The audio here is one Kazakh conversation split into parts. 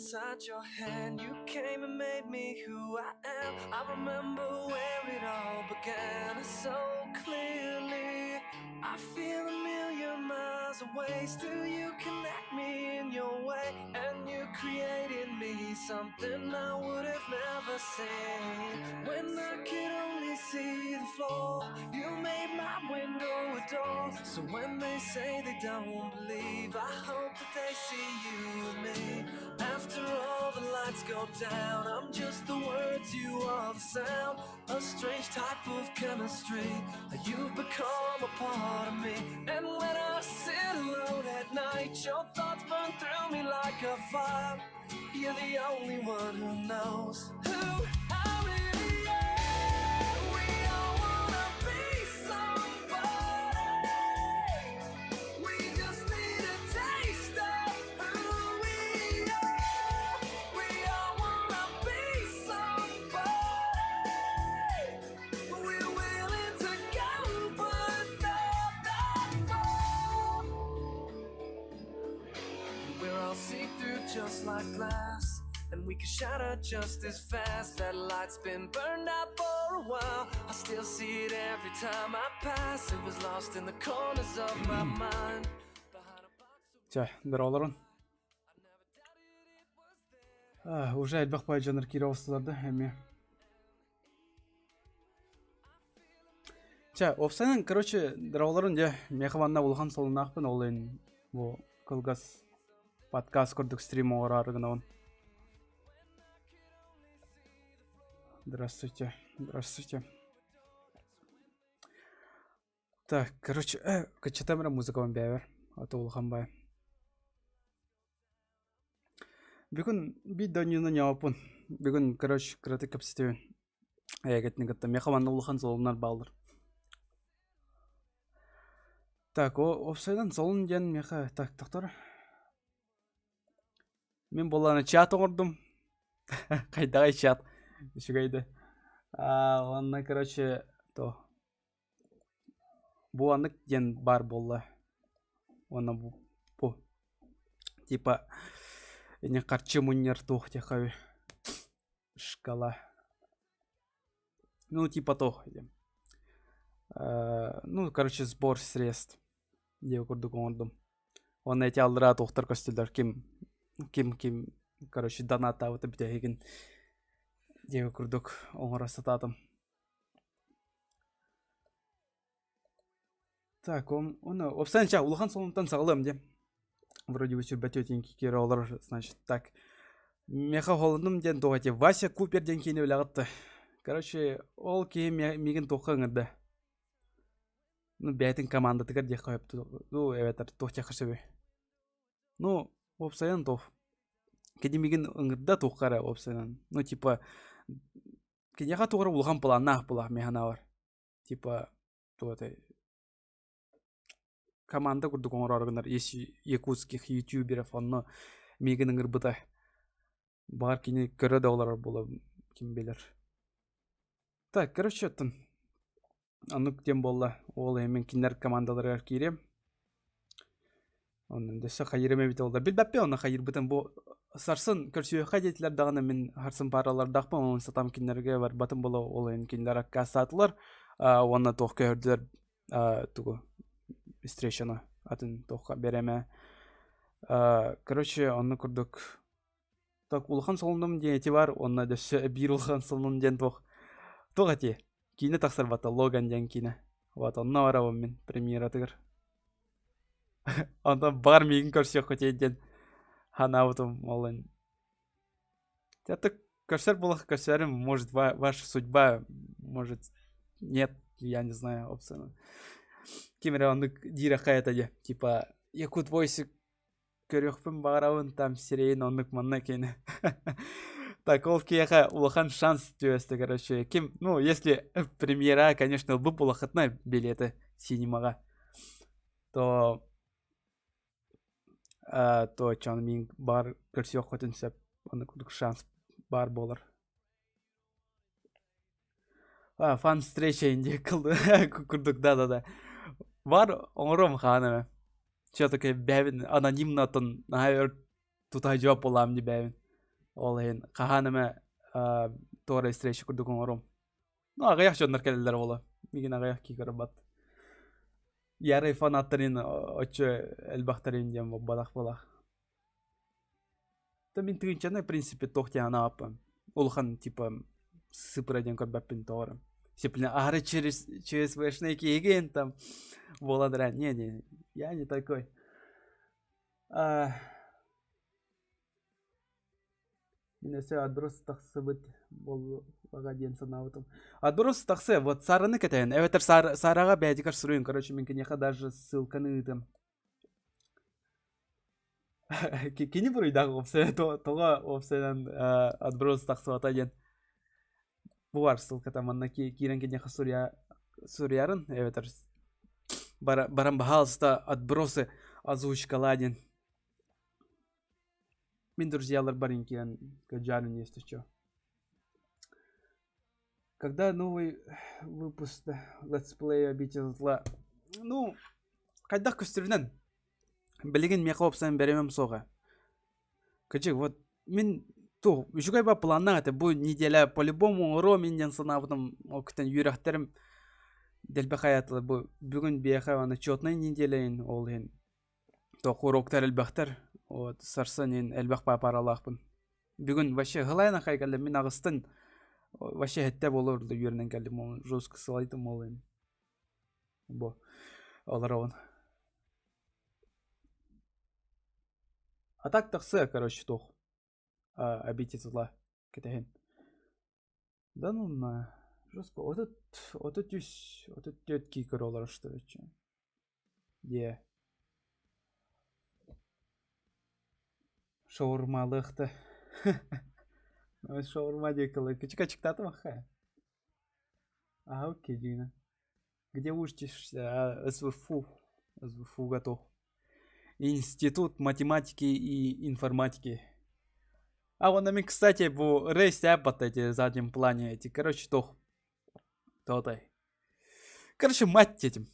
inside your hand. You came and made me who I am. I remember where it all began so clearly. I feel a million miles away. Still you connect me in your way. And you created me something I would have never seen. When I could only see the floor, you made my window a door. So when they say they don't believe, I hope that they see you and me. After all the lights go down, I'm just the words, you are the sound. A strange type of chemistry. You've become a part of me. And when I sit alone at night, your thoughts burn through me like a fire. You're the only one who knows who I really am. We all wanna be somebody. We just need a taste of who we are. We all wanna be somebody. We're willing to go, but not that far. We're all see-through just like glass, and we can shatter just as fast. That light's been burned out for a while. I still see it every time I pass. It was lost in the corners of my mind. Ча, дыроларын. Уже әлбақ бай жаныр кері ауыстыларды, әме. Ча, опсайнын, короче, дыроларын де мехаванна болған солын ақпын олайын. Бұл кылгас подкаст көрдік стрим оғыр арығына он. Здравствуйте, здравствуйте. Так, короче, качатамыра музыкаван бәйвер. Аты олған бай. Бүгін бит дөнюны яапын. Бүгін, короче, кыраты капситевен. Әйгетні гатта мехаванна болған солынар балдыр. Так, опсайдан солын ден меха. Так, тоқтар. Мен боланы чат оңырдым. Қайдағай чат. Шугайды. Онна, короче, то. Бұл анық ден бар болла. Онна бұл. Типа, не қарчы мұнер тоқ текави. Шкала. Ну, типа тоқ. Ну, короче, сбор средств. Де көрдік оңырдым. Онна әте алдыра тоқтар көстілдер. Ким, короче, донат ауыты бітеген. Деу күрдік оңыра сатадым. Так, оны опсанча улахан солынтан сағылым де. Вроде бы сүрбәтетен кекері олар, значит, так. Меха холындым ден тоғате. Вася Купер ден кейіне білағытты. Короче, ол кейін меген тоққа ыңырды. Ну, бәйтін команда тігір де қойыпты. Ну, әветар, тоқта қырсыбе. Ну, опсайын тоқ. Кеде меген ыңырда тоққары опсайын. Ну, типа, кенеға тоғыры ұлған планақ бұлақ механа бар. Типа, тоғытай. Команда күрдік оңыр арғынар. Якутских ютуберов, онны меген ыңыр бұта. Бар кене көрі да олар болы, кем белер. Так, короче, өттін. Оны күтем болла. Ол емен кендер командаларға керем. Onun desa hayırıma bit oldu. Bilbappe ona hayır biten bu sarсын көрсөй хадетлер даганы мен харсын паралар дакпы onun сатам киндерге бар батым боло олайын киндер акка сатылар. Оны тох көрдүлөр тугу встречаны атын тохка береме. Короче, оны көрдүк. Так улхан солундум дети бар. Оны десе бир улхан солунун ден тох. Тогати. Кине таксар бата Логан ден кине. Вот онна барабым мен премьера тыгыр. Анда бар мигин көрсөй хотейден ханаутум олын. Это көрсөр булах көрсөрүм, может ваша судьба, может нет, я не знаю, опциона. Кимере онды дире кайта де, типа Якут Войсик көрөкпүн багарабын там сирейин ондук манна кейне. Так, ол кияха улахан шанс тюэсты, короче. Ким, ну, если премьера, конечно, бы булахатна билеты синемага, то чон мин бар көрсөй хотынсап, оны кудук шанс бар болар. Фан встреча инде кылды, курдук, да. Бар оңром ханыма. Чё такое бәвин анонимно тон, наверное, тут жооп болам ди бәвин. Ол ен қағаныма тоғырай встреча күрді көңірім. Ну, ағаяқ жондар кәлелер ола. Меген ағаяқ кейгірі бат. Яры фанаттарын очы әлбақтарын дем балақ. Та мен түйінчаны, в принципе, тоқты ана апы. Олхан, типа, сыпыраден көрбәппен тоғырым. Сеплен ары через вешные кейген там. Воладра. Не, я не такой. Минесе отброс тақсы бұд бол баға ден санауытым. Отброс тақсы, вот сарыны кетен. Эветер сараға бәдикар сұруын. Короче, мен кенеха даже ссылканы ыдым. Кені бұруйдағы опсы, тоға опсынан отброс тақсы вата ден. Бұғар ссылка там, анна кирен кенеха сурьярын. Эветер барам бахалыста отбросы озвучкала ден. Min друзьялар баренький, Гаджарин есть еще. Когда новый выпуск Let's Play Обитель Зла? Ну, когда көстерінен. Білеген меқа опсан беремем соға. Качек, вот, мен то, жүгай ба планна это бұл неделя по-любому ұро менден санавыдым оқытын үйрақтерім. Дәлбі қаятылы бұл бүгін бейқа ваны чотнай неделяйын ол ең. То құроқтар әлбақтар. Вот, сарсанин әлбақ папаралақпын. Бүгін вообще ғылайна қайқалы мен ағыстын вообще әтті болырды үйерінен кәлім. Ол жосқы сылайтым олайын. Бұл олар оғын. Атак тақсы, короче, тоқ. Обитель зла кетеген. Да ну на жосқы. Оты төт кейкір олар ұшты. Де. Шаурмалықты. Шаурма декалы. Качек-качек-таты маққа. Окей, Дина. Где учишься? СВФУ. СВФУ готов. Институт математики и информатики. А вон нами, кстати, был рейс вот эти заднем плане. Эти, короче, тотай. Короче, мать этим.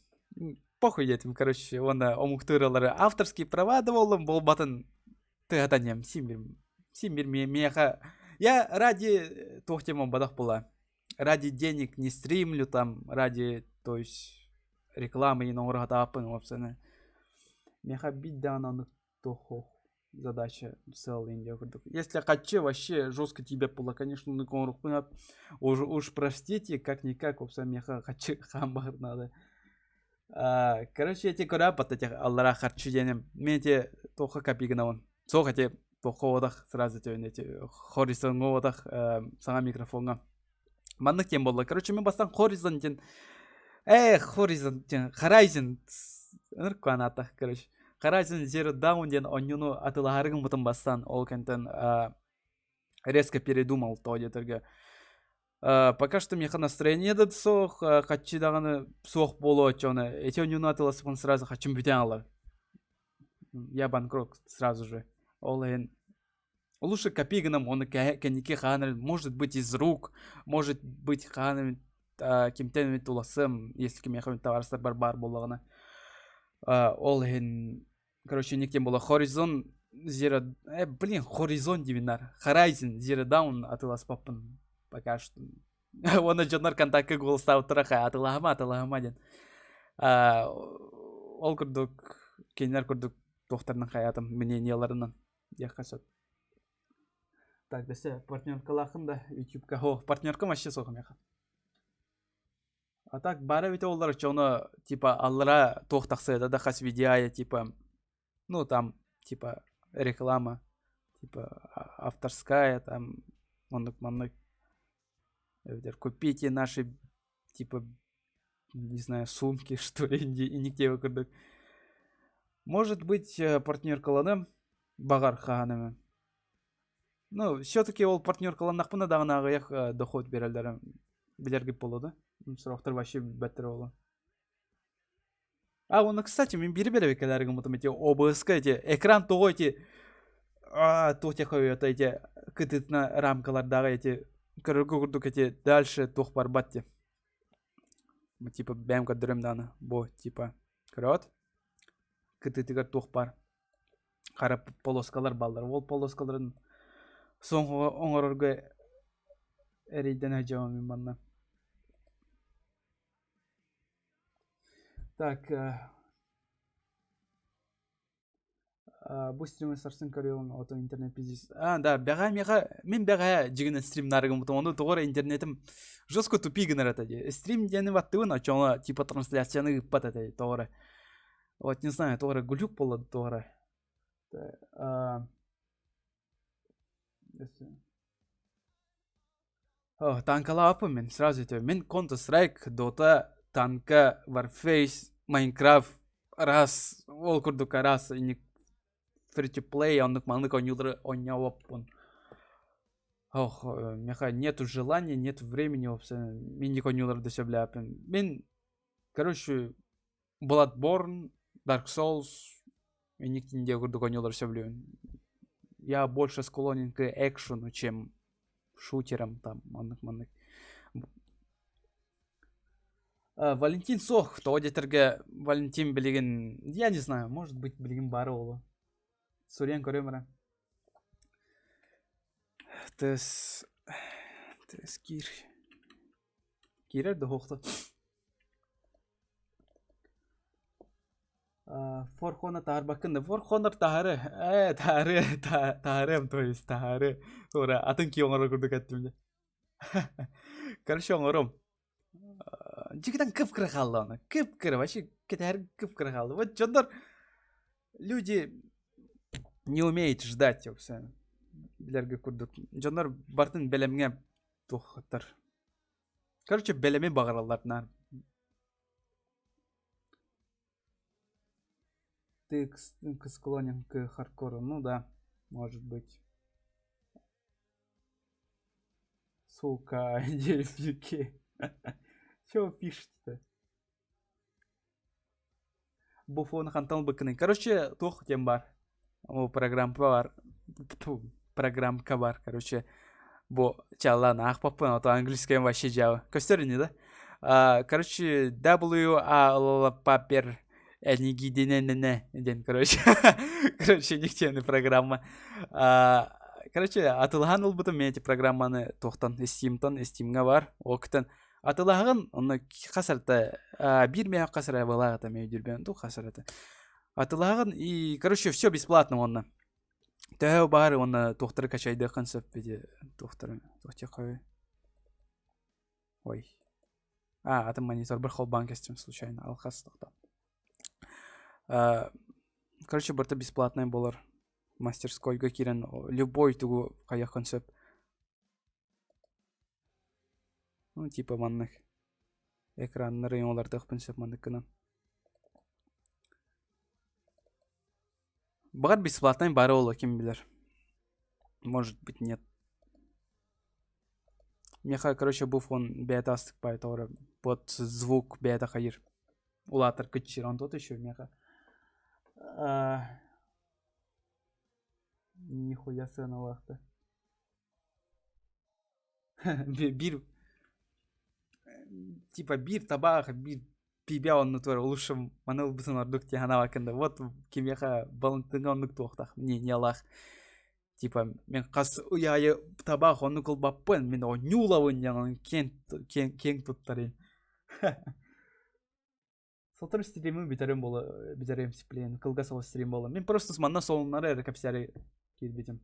Похуй этим, короче. Он омуктырылары авторские права доволен был батон. Ты атанем, симбир меха. Я ради тохтема бадах была. Ради денег не стримлю там, ради, то есть, рекламы и нового апын, вообще. Меха бить данную тохо задача целая индия. Если хочу вообще жестко тебе было, конечно, на конруху уж простите, как-никак, вообще меха хочу хамбар надо. Короче, эти курапат этих аллара харчу денем. Менте тоха копигна он. Сохате тоходах сразу эти хоризонтовых сама микрофона. Манных тем было. Короче, мы бастан хоризонтен. Хоризонтен. Horizon. Ныркваната, короче. Horizon Zero Dawn ден онюну атыларыгын бутын бастан. Ол кентен резко передумал то детерге. Пока что меха настроение дед сох. Хочу даганы сох боло чоны. Эти онюну атыласыпын сразу хочу бютен алар. Я банкрот сразу же. Лучше копигном он кеники ханер, может быть из рук, может быть ханер кемтен туласым, если кемехам товарство барбар буллагана. Короче, никтем было Horizon Zero, Horizon дивинар, Horizon Zero Dawn атылас папын пока что. Он джонар контакты голоса утраха атылахма ден. Ол курдук кейнер курдук тохтарның хаятым мненияларынан. Я хочу. Так, десе партнерка лахында YouTube-ка. Партнерка вообще сохым яха. А так бары бите олар чоны типа аллара тохтақсы да хас видео типа ну там типа реклама типа авторская там маннык. Купите наши типа не знаю сумки что ли и нигде выкрдык. Может быть партнер каланым багар ханами. Ну, все-таки ол партнер каланнақпына дағына ағаяқ доход берелдері білерге болады. Сұрақтар вообще бәттір олы. Оны, кстати, мен бері-бері векелерігім мұтым ете ОБС-ка ете экран тоғы ете тоғте қойы ете күтітіна рамкалардағы ете көріргі күрдік ете дальше тоқ бар батте. Типа бәмка дүрім даны. Бо, типа, көріот. Күтітігер тоқ бар. Қара полоскалар балдар. Ол полоскаларын Соңғы оңорорга эрейден хажама мен банна. Так, bu stream'e sarсын көрüyorum ото интернет бизнес. Да, мен бяга жигин стрим нарыгым бутон. Ону тогора интернетим жестко тупигин ратади. Стрим дени ваттыбын, ачоңа типа трансляцияны ыппатади тогора. Вот не знаю, тогора глюк болот тогора. Танкала апы мен сразу айтып. Мен Counter Strike, Dota, Танка, Warface, Minecraft раз ол курдук раз иник free-to-play, ондук манлык ойнауаппын. Меха нету желания, нету времени вообще. Мен ник ойнуларды сөйләппін. Мен, короче, Bloodborne, Dark Souls, мен никтінде курдук ойнулар сөйләппін. Я больше склонен к экшену, чем шутерам там, манлык. Валентин Сох, тоодетерге Валентин билеген, я не знаю, может быть билеген бары олу. Сурен көрөмөрө. Тес кирер да хохта. Форхона таарбакында. Форхонор таары. Таарым, то есть таары. Ора атын ки оңороо көрдүк аттым. Короче, оңором. Жигитен кып-кыры калды аны. Кып-кыры, вообще кетер кып-кыры калды. Вот жондар люди не умеют ждать вообще. Билерге курдук. Жондар бартын белемге тухтар. Короче, белеме багыралар. Ты склонен к хардкору? Ну да, может быть. Сука, дельфики. Чего пишете-то? Буфон хантал быкны. Короче, тух тем бар. Программка бар. Короче, бо чалан ахпапын, а то английском вообще жава. Костерни, да? Короче, W-A-L-Paper ден, короче. Короче, никтенный программа. Короче, атылған ол бұтым мен эти программаны тоқтан, Steam'га бар. Оқтан атылағын, оны қасарты, бір мен қасара балағыта мен жүрбен, ду қасараты. Атылағын, и, короче, все бесплатно онна. Тәу бары оны тоқтары качайды қынсып беде. Тоқтары қой. Ой. Атым монитор бір қол банкестім случайно. Алқасы тоқта. Короче, бірті бесплатный болар. Мастерскойга кирен любой тугу қаяқ қынсып. Ну, типа маннық. Экраннары оларды қынсып маннықынан. Бағар бесплатный бары олы, кем білер. Может быть, нет. Меха, короче, буфон бета астықпай тоғыры. Под звук бета қайыр. Улатыр күтшір, он тот еще меха. Нихуя сына вақты. Типа бир табақ, бир пибя онны туар улушым маныл бұсын ордук те хана вакында. Вот кемеха балынтыңа оннук тоқтақ. Не алақ. Типа мен қас уяйы табақ онны кол баппын. Мен о нюлауын яңын кен туттарын. Солтыр стримі бітірем сиплейін. Кылға сол стрим болы. Мен просто сманна солынлары әрі кәпсәрі келбетім.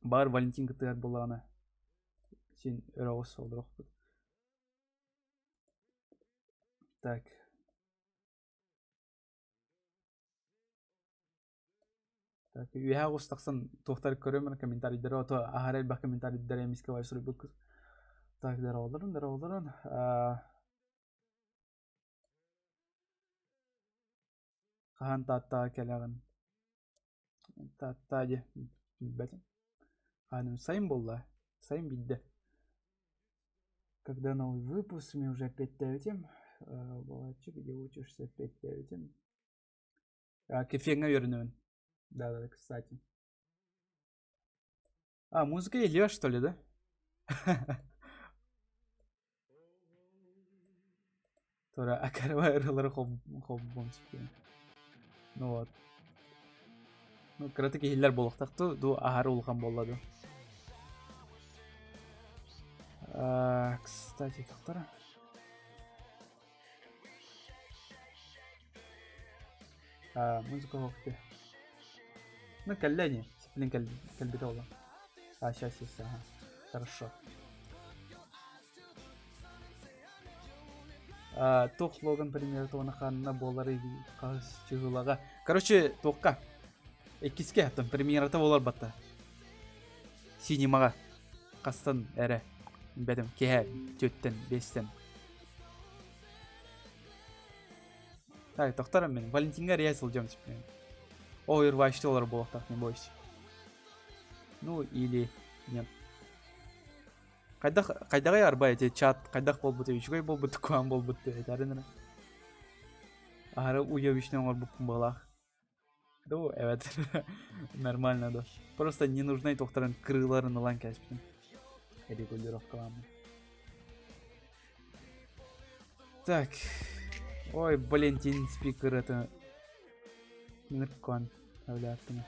Бар Валентин кітігер болағына. Сен өрауыз солдырақ бұд. Так. Так, үйәға қостақсан тоқтары көрімір комментарийдері. Ото ағарел ба комментарийдері емеске бай сұры бүкіз. Так, дәрі олырын. Қаған татта кәліғын. Татта де. Бәтім. Қаным сайын болды. Сайын бидді. Когда новый выпуск, мы уже опять давим. Балачик, где учишься, опять давим. Кефенга вернуем. Да, кстати. Музыка Илья, что ли, да? Тора акарва рылары хоббомчики. Ну вот. Ну, кратыки хиллер болуктакту, ду ахары улган болладу. Кстати, доктора. Музыка вокте. Ну, колени. Блин, кальбитола. Сейчас есть, ага. Хорошо. Тох Логан, пример, то на ханна болары кас чыгылага. Короче, тохка. Экиске там примерата болар батта. Синемага. Кастан эре. Бәдім кеһә төттен, бестен. Так, тоқтарым мен. Валентинға рейсыл жем типен. Overwatch'та олар болақтақ, не бойся. Ну, или нет. Қайдағай арба әте чат, қайдақ бол бұты, үшігай бол бұты, көң бол бұты, әтәрінірі. Ары уявишный оңар бұқын бағлақ. Да, evet. Нормально, да. Просто не нужны тоқтарын крыларын алан кәспін. Регулировка. Так. Ой, блин, тин спикер это... Ныркон. Авляттыны.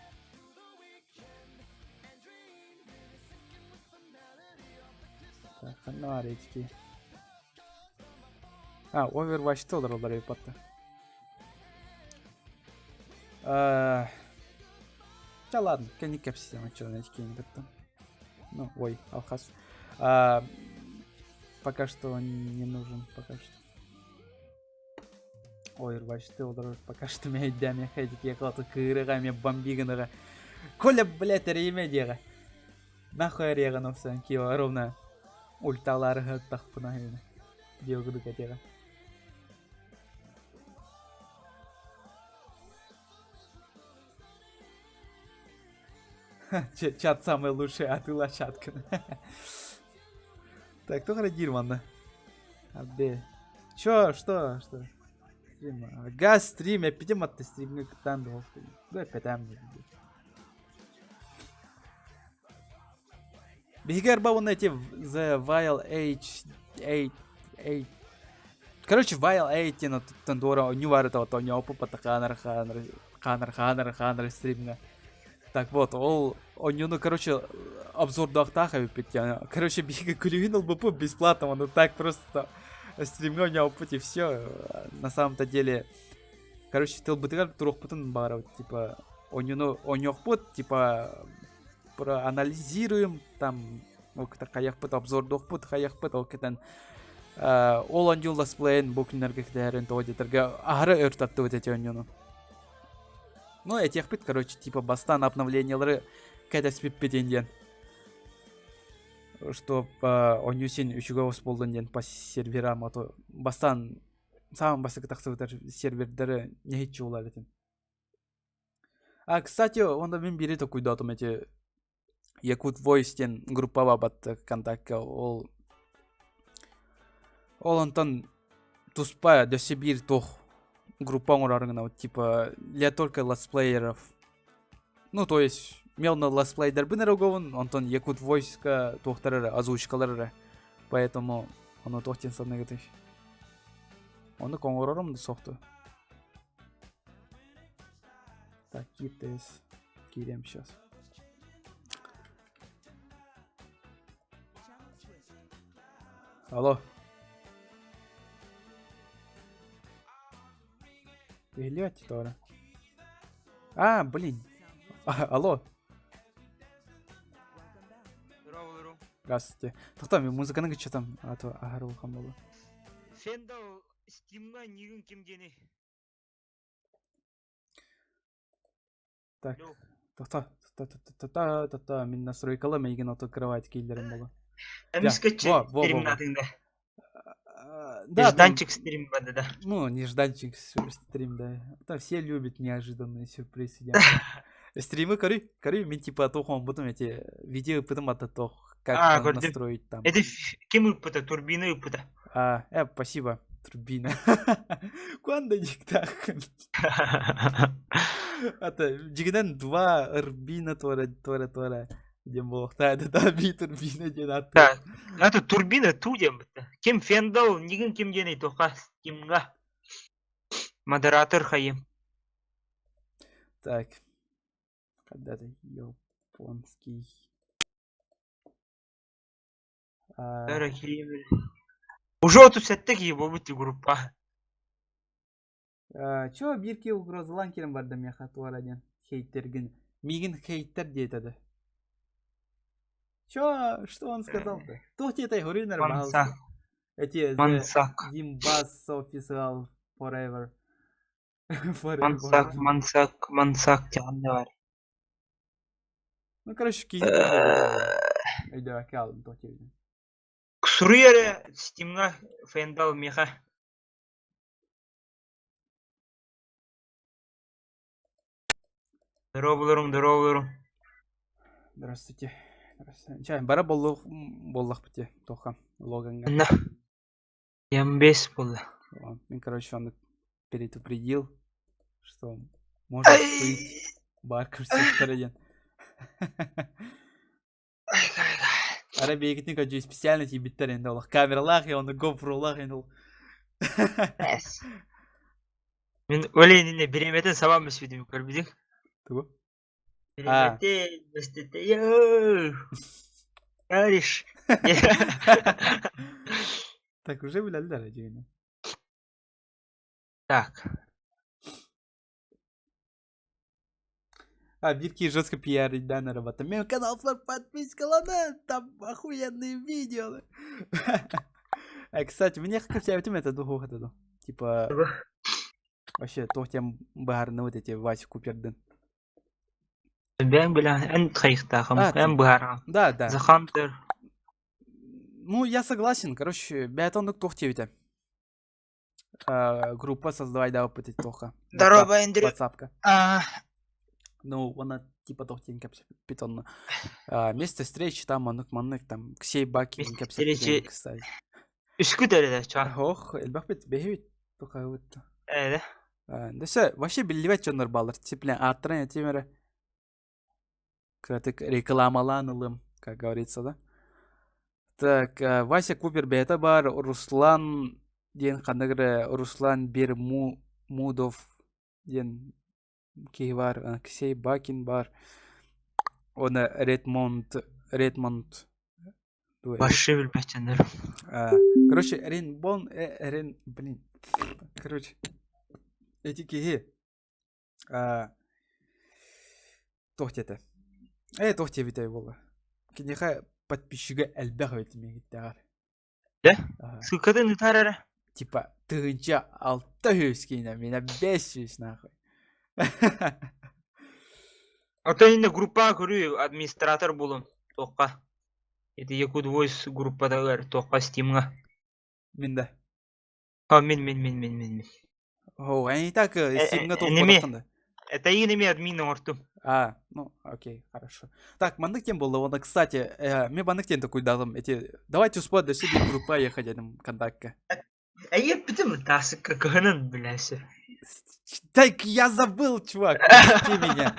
Так, фонарички. Overwatch'ta olur onlar yapıtta. Да ладно, не кепси, а что, знаете, какие-нибудь там. Ну, ой, Алхас. Пока что не нужен, пока что. Overwatch'ta olur, пока что меня дями ходить, я кого-то кырыгами бомбиганыга. Коля, блядь, реме дега. Нахуй реган овсан, кио ровно ульталары хаттах пунагина. Биогуду катега. Чат самый лучший, а ты лошадка. Так, кто градирован? Абе. Чё, что? Газ стрим, я пидем от стрима к танду. Да, пятам. Бигер бабу найти The Vile H8. Короче, Vile 8 на тандора, не варит то не опыта ханер стримга. Так вот, он ну, короче, обзор доктаха выпить. Короче, бига кулюинул бы бесплатно, но так просто стримга не опыте все. На самом-то деле, короче, ты бы трех потом баров, типа, он пот, типа, проанализируем, там, каяк пот обзор дохпут, каяк пот, окетен. Ол он юл ласплейн букинерге кдерен тодитерге ары өртатты вот эти он. Ну, этих пыт, короче, типа бастан обновлениялары кәдә спиппеден ден. Чтоб он юсин үшігауыз болдың ден по серверам, а то бастан самым басты тақсывытар сервердері не хитчі олар етін. Кстати, онда мен бере то куйдатым эти Якут Voice-тен группава батты контактка, ол онтан туспая до Сибирь тох группа ураргана, типа для только летсплееров. Ну, то есть, мел на летсплейдер бы наругован, онтан Якут Voice-ка тохтарары, озвучкалары. Поэтому оно тохтен саднегатыш. Оны коңгорорым да соқты. Так, киптес. Кирем сейчас. Алло. Глядь, Тора. Блин. Алло. Здорово. Здравствуйте. Тоқтам, мен музыканың күтші там, а то ағару қам болу. Сен дау стримға негін кемгені? Так, тоқта, мен настройкалы мейген отокрывать кейлерім болу. Әміскетші стрим атыңда. Да, нежданчик стрим бады да. Ну, нежданчик стрим, да. Там все любят неожиданные сюрпризы. Стримы, короче, мен типа тохом потом эти видео потом от тох, как настроить там. Это кем ыппыта, турбина ыппыта. Спасибо, турбина. Куанда диктах. Это жигден 2 турбина тора. Дем бог, да, би турбина денат. Да, это турбина тудем. Кем фендал, нигін кем гені тоқа стримға. Модератор хайым. Так. Когда-то японский. Дорогие. Уже отусеттик ии болбут группа. Чё бирки угрозалан келем барды меха туараден хейтерген. Мигин хейтер дейтеді. Чё, что он сказал-то? Тут это Хуринер Мансак. Баус. Эти Мансак. Димбас Official Forever. Мансак жанды бар. Ну, короче, кейтер дейтеді. Өйді әке алдым тоқтевден. Кусуру ере Steam'га фендал меха. Здорово. Здравствуйте. Чай, бара боллах бите, тоха, логанга. На. Ямбес болды. Мен, короче, он предупредил, что может быть бар көрсеттерден. Ара бейгітін көже специально тибиттер енді олық. Камералақ, оны GoPro'лақ енді ол. Мен өлейініне береметін сабам өспедім көрбедік. Тугу? Береметін өстеті, йоу! Яриш! Так, уже біләлдер әжегені. Так. Бирки жестко пиарить, да, на работу. Meu канал подпискалана, там охуенные видео. Кстати, мне как вся это духу это. Типа, вообще, то тем барны вот эти Вася Куперден. Ben bilen en kayıktağım, en быһарам. Да. The Hunter. Ну, я согласен. Короче, биатондық тоқтевіті. Группа создавай да опыты тоха. Здорово, Эндрю. WhatsApp-ка. Ну, она типа тоқтен кәпсі питонны. Место встречи там, манық, там, Ксей Баки кәпсі питон, кстати. Үскүт әреді, чар. Ох, элбақ бет, бейбет. Тоқа өтті. Әреді. Десе, вообще білдебет жондар балыр. Типлен аттырын етемері. Кратык рекламаланылым, как говорится, да? Так, Вася Купер бета бар, Руслан ден қандығыры, Руслан Бермудов ден кей бар, Ксей Бакин бар, оны Редмонд. Башы білбәтчендер. Короче, блин, короче, эти кейі, тоқтеті. Тоқте битай болды. Кенеха подписчиге әлбәқ өйтіме кеттіғар. Да? Сколько-то нытар әрі? Типа, тығынша 600 кейіне, мені 500 нахуй. Ата енді группа көрі администратор болым. Тоққа. Это Якут Voice группадағар тоққа Steam'ға. Мен да. Мен. О, әне так Steam'ға тоққа баққанда. Это иными админның ортым. Ну, окей, хорошо. Так, мандык тем было, он, кстати, мне мандык тем такой дал, давайте успать до себе группа ехать, там, контактка. Я потом тасы каканан, бляся. Так, я забыл, чувак, ты меня.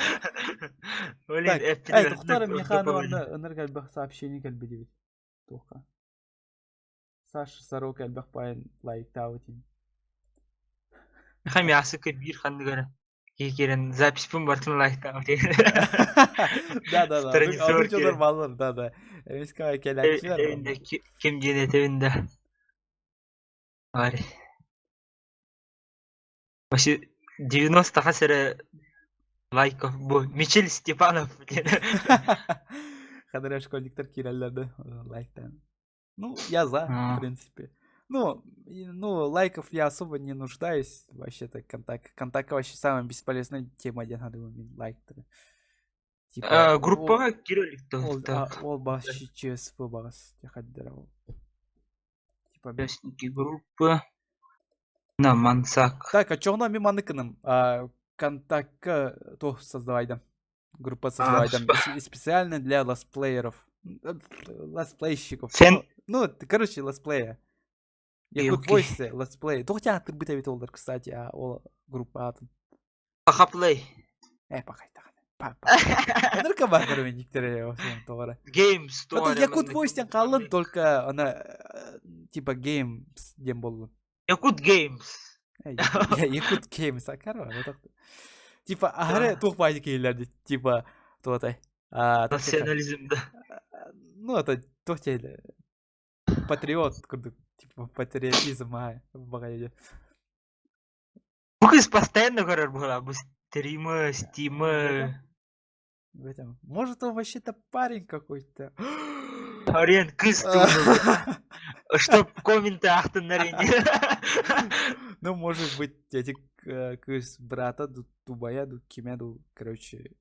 Так, Тухтара Механова энергальбах сообщение кальбедевит. Туха. Саша Сорока альбах пайн лайк таутин. Хами асыка бир хандыгара. Кекерен запись пун бартын лайкта. Да. Алыр жолдар балыр, да. Эмеска келәкчилер. Эвинде кем женет эвинде. Ари. Вообще 90 хасыры лайков бу. Мичел Степанов. Кадыр школьниктер киреллерді лайктан. Ну, я за, в принципе. Ну, лайков я особо не нуждаюсь. Вообще-то контакт вообще самая бесполезная тема, где надо лайктер. Типа, группаға кирелікті. Ол басы ЧСП бағасы. Типа, бәсники группа. На, Мансак. Так, а чоғына мен маныкыным? Контактқа то создавайдым. Группа создавайдым. Специально для летсплееров. Летсплейщиков. Ну, короче, летсплея. Якут Voice летсплей. Тоқтя аты бітәбет олдар, кстати, ол группа атын. Пахаплей. Пахай. Энерка бақыр мен диктері тоғыра. Games. Якут Voice'тен қалын, только она, типа, Games дем болу. Якут Games. Якут Games, акарва. Типа, ағары тоқпайды кейлерді, типа, тоғытай. Национализмді. Ну, это тоқтайды. Патриот күрдік. Типа патриотизм, багайды. Бұл кыз постоянно көрер бұла. Бұл стримы, стимы. Может, он вообще-то парень какой-то. Орен кыз туды. Чтоб комменты ақтын нарене. Ну, может быть, эти кыз брата, тубая, киме, короче,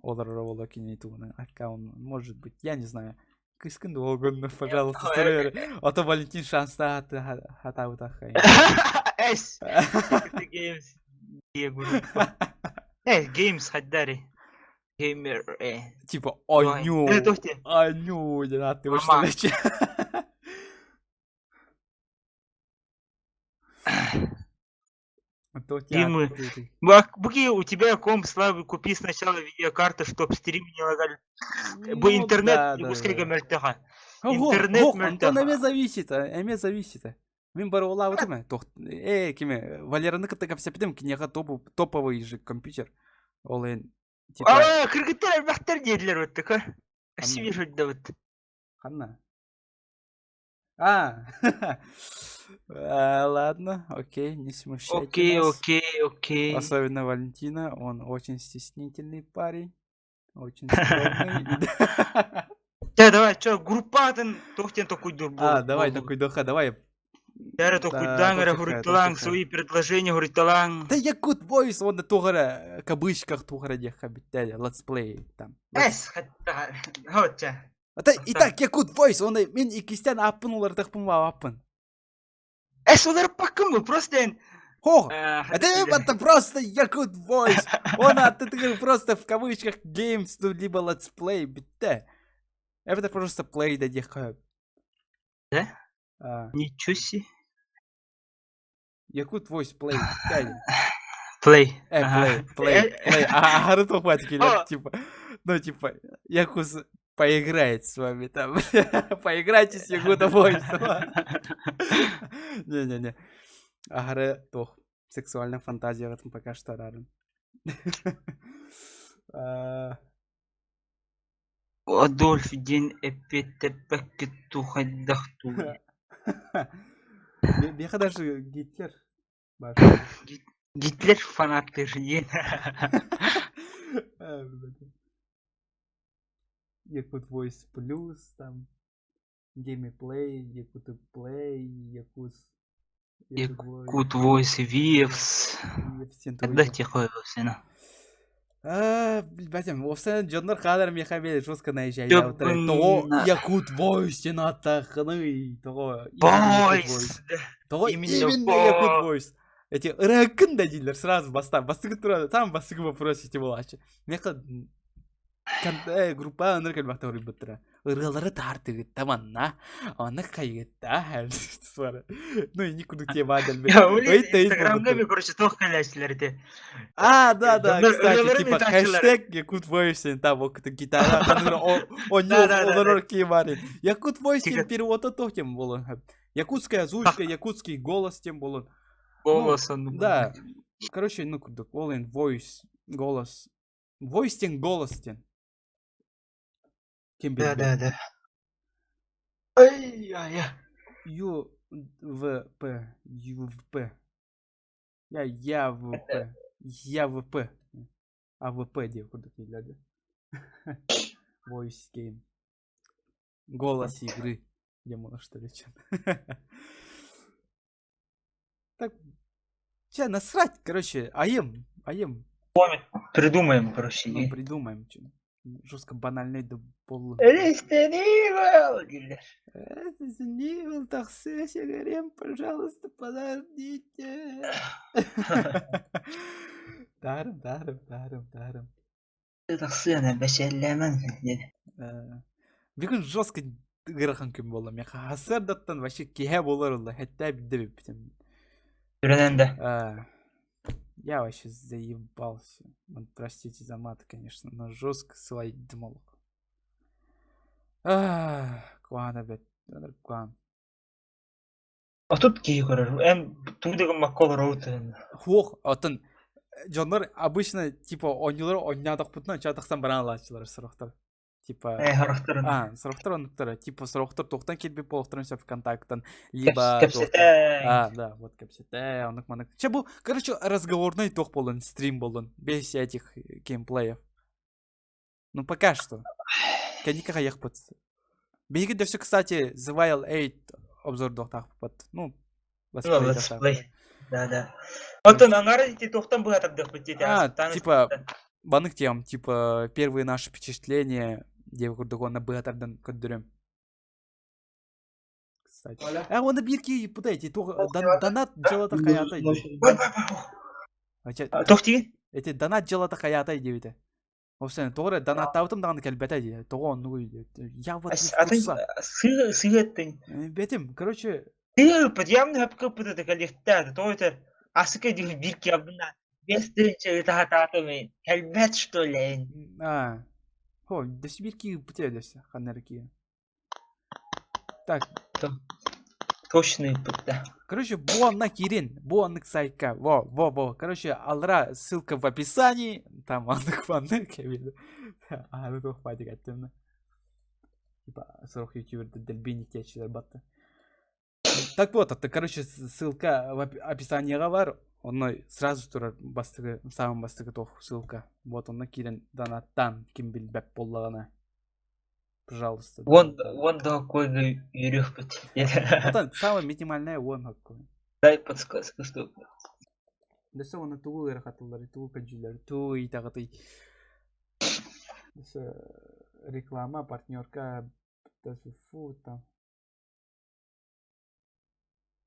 олар кинейтуны аккаунт. Может быть, я не знаю. Кыскын долгон, пожалуйста, сұрайыр. Ото Валентин шанста хата утақай. Эс! Games. Games хаддари. Геймер, Типа, аню, да, ты вы что лечи? Димы, Буги, у тебя комп слабый, купи сначала видеокарту, чтоб стрим не лагали. Бу интернет, ускоріге мертеха. Интернет мертеха. Эме зависит. Мен бары ола өтеме? Кеме, Валераны кітті кәпсепедем, кенеға топовый же компьютер. Ол ен... Кыргыттар әлбәқтер деділер өтті, ка? Әсімер өтті өтті. Қанна? Ладно, окей, не смущайте нас. Окей. Особенно Валентина, он очень стеснительный парень. Очень скромный. Давай, что, группатын тоқтен токуй дұрбол. Давай, токуй доха, давай. Дәрі токуйдаңыра ғұрытталаң, свои предложения ғұрытталаң. Да якут войс, он туғыра, кабычках туғыра деха биттәді, летсплей там. Әс, ғотча. Итак, якут войс, он мен икістен аппын олар тақпын ва аппын. Әс, олар паққым бұл, просто ен... Это просто якут войс. Он просто в кавычках games, либо летсплей, битте. Это просто плей да деха. Да? Ничего себе. Якут войс плей. Плей. Плей. Харуту хватит, типа. Ну, типа, Якус поиграет с вами там. Поиграйте с Якута войсом. Не-не-не. Агары тох. Сексуальная фантазия в этом пока что рарен. Адольф ден эпетепекке тухайдахту. Беха даже Гитлер. Гитлер фанаты же ен. Якут Voice Plus, там Геймплей, Якут Плей, Якут Voice Виевс. Когда тихо сына. Бәтем, офсен Джоннар қадар меха бел жестко наезжай. Того Якут Voice тен аттақыны. Voice. Именно Якут Voice. Эти ракын да дейлер сразу бастығы тұрады. Там бастығы вопрос ете болачы. Меха группа аныр кәлбақта ұрып бұттыра. Ұрғалары тартығы таманна. Оны қайғытта. Ну и никуда тема дәлбе. Инстаграмда мен, короче, тоқ кәләшілерді. Да, кстати, типа хэштег Якут Voice, там оқыты гитара, олар кеймарин. Якут Voice перевода тоқ тем болын. Якутская озвучка, якутский голос тем болын. Голосом. Да. Короче, ну куда, Олен, Voice, голос. Voice тен, голос тен. Да. Ай-яй-яй. ЮВП. ЯВП. АВП девку такие ляды. Voice game. Голос игры. Я мало что ли. Так. Че, насрать, короче, аем. Придумаем, короче. Ну, придумаем, что. Жестко банальный да полу. Resident Evil! Resident Evil, так говорим, пожалуйста, подождите. Даром. Это сына, бешелемен. Бекін жестко грахан кім болам. Я хасар даттан вообще кеге болар олла. Хәтта бидде бептем. Түрененде. Я вообще заебался. Простите за мат, конечно, но жестко слайдым ол. Куана бет. Куан. А тут кей көрөр. Тудегі маккол роутын. Хох, атын. Джондар обычно, типа, ойнылар ойнадық бұтына, чадықсан баран алачылар сұрақтар. Типа, Харахтарын. сұрақтар оныктары, типа сұрақтар тоқтан келбеп болықтырынша ВКонтактан, либо Кепсетен. да, вот кепсете, онык манык. Че бұл, короче, разговорный тоқ болын, стрим болын, без этих геймплеев. Ну, пока что. Кәдикаға яқпыт. Беги дөрсі, кстати, The Wild 8 обзор доқтақ бұпыт. Ну, летсплей. Да. Отын аңары дете тоқтан бұл атырдық бітеді. Типа, банык тем, типа, первые наши впечатления, где на бетардан көндүрөм. Кстати. Оны бирки путайте, донат жылата каятай. Тоқти? Эти донат жылата каятай дебите. Обсен, тоғыры донат таутым дағаны кәлбәтай дейді. Тоғы оны көйді. Я вот сыгыттың. Бетим, короче. Сыгыппыт, ямны хөпкіппіті де кәлектәді. Тоғытыр, асықай деген бирки абына. Бестірінші ұтағататымен. Кәлбәт, что ли? О, да бирки путедесі, қаннарки. Так. Точный путь, да. Короче, буанна кирин, буаннык сайка. Во. Короче, алра, ссылка в описании. Там аннык ваннык, я виду. Ну toch пойдик әттімді. Типа, сұрық ютуберді дәлбейник течілер батты. Так вот, это, короче, ссылка в описанияға бар. Оны сразу тұрар бастығы, самын бастығы тоқ ссылка. Вот, оны кирин донаттан кім білбәп боллағына. Пожалуйста. Вон да койга юрих путь. Вот самая минимальная вон какой. Дай подсказку, что. Да все на ту рахатулар, ту каджулар, ту и так и. Реклама, партнерка, фу там.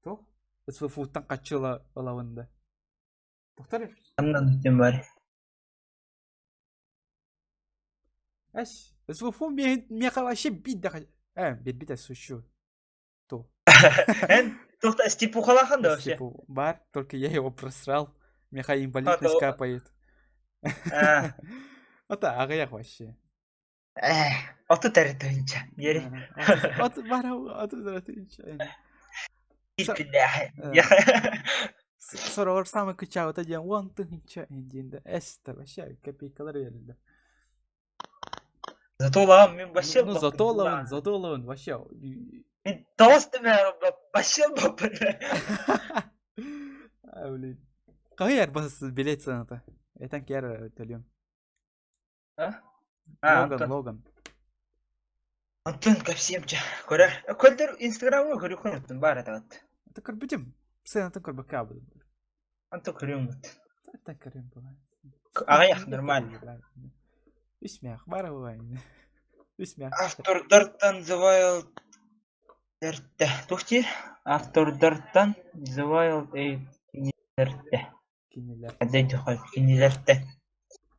То? Это фу там качала лаванда. Повтори. Аннан темари. Ась. Фу, мне вообще бить да. Бит сущу. То. Тоқта, степу халахан да вообще? Степу бар, только я его просрал. Меха инвалидность капает. Вот агаяк вообще. Оту тәрітуінча. Ері. Оту тәрітуінча. Sonra самый кыча вот один вон тынча индинде. Эстер вообще копейкалар верилди. Зато лаван мен вообще. Ну зато лаван вообще. Мен тоосты мәрі вообще бапыр. Блин. Қай яр бас билет саната? Этан кер төлөм. Логан. Антон капсемча. Көрә. Көлдер инстаграмға көрі қойыптын бар атағат. Это көрбітім. Сен антон көрбі кабы. Антон көрем бұд. Антон көрем бұлай. Ағаяқ нормально. Үсмях, бары бұлай. Үсмях. Автордардан завайыл дәртті. Тоқтер? Автордардан завайыл дәртті. Кинелерді.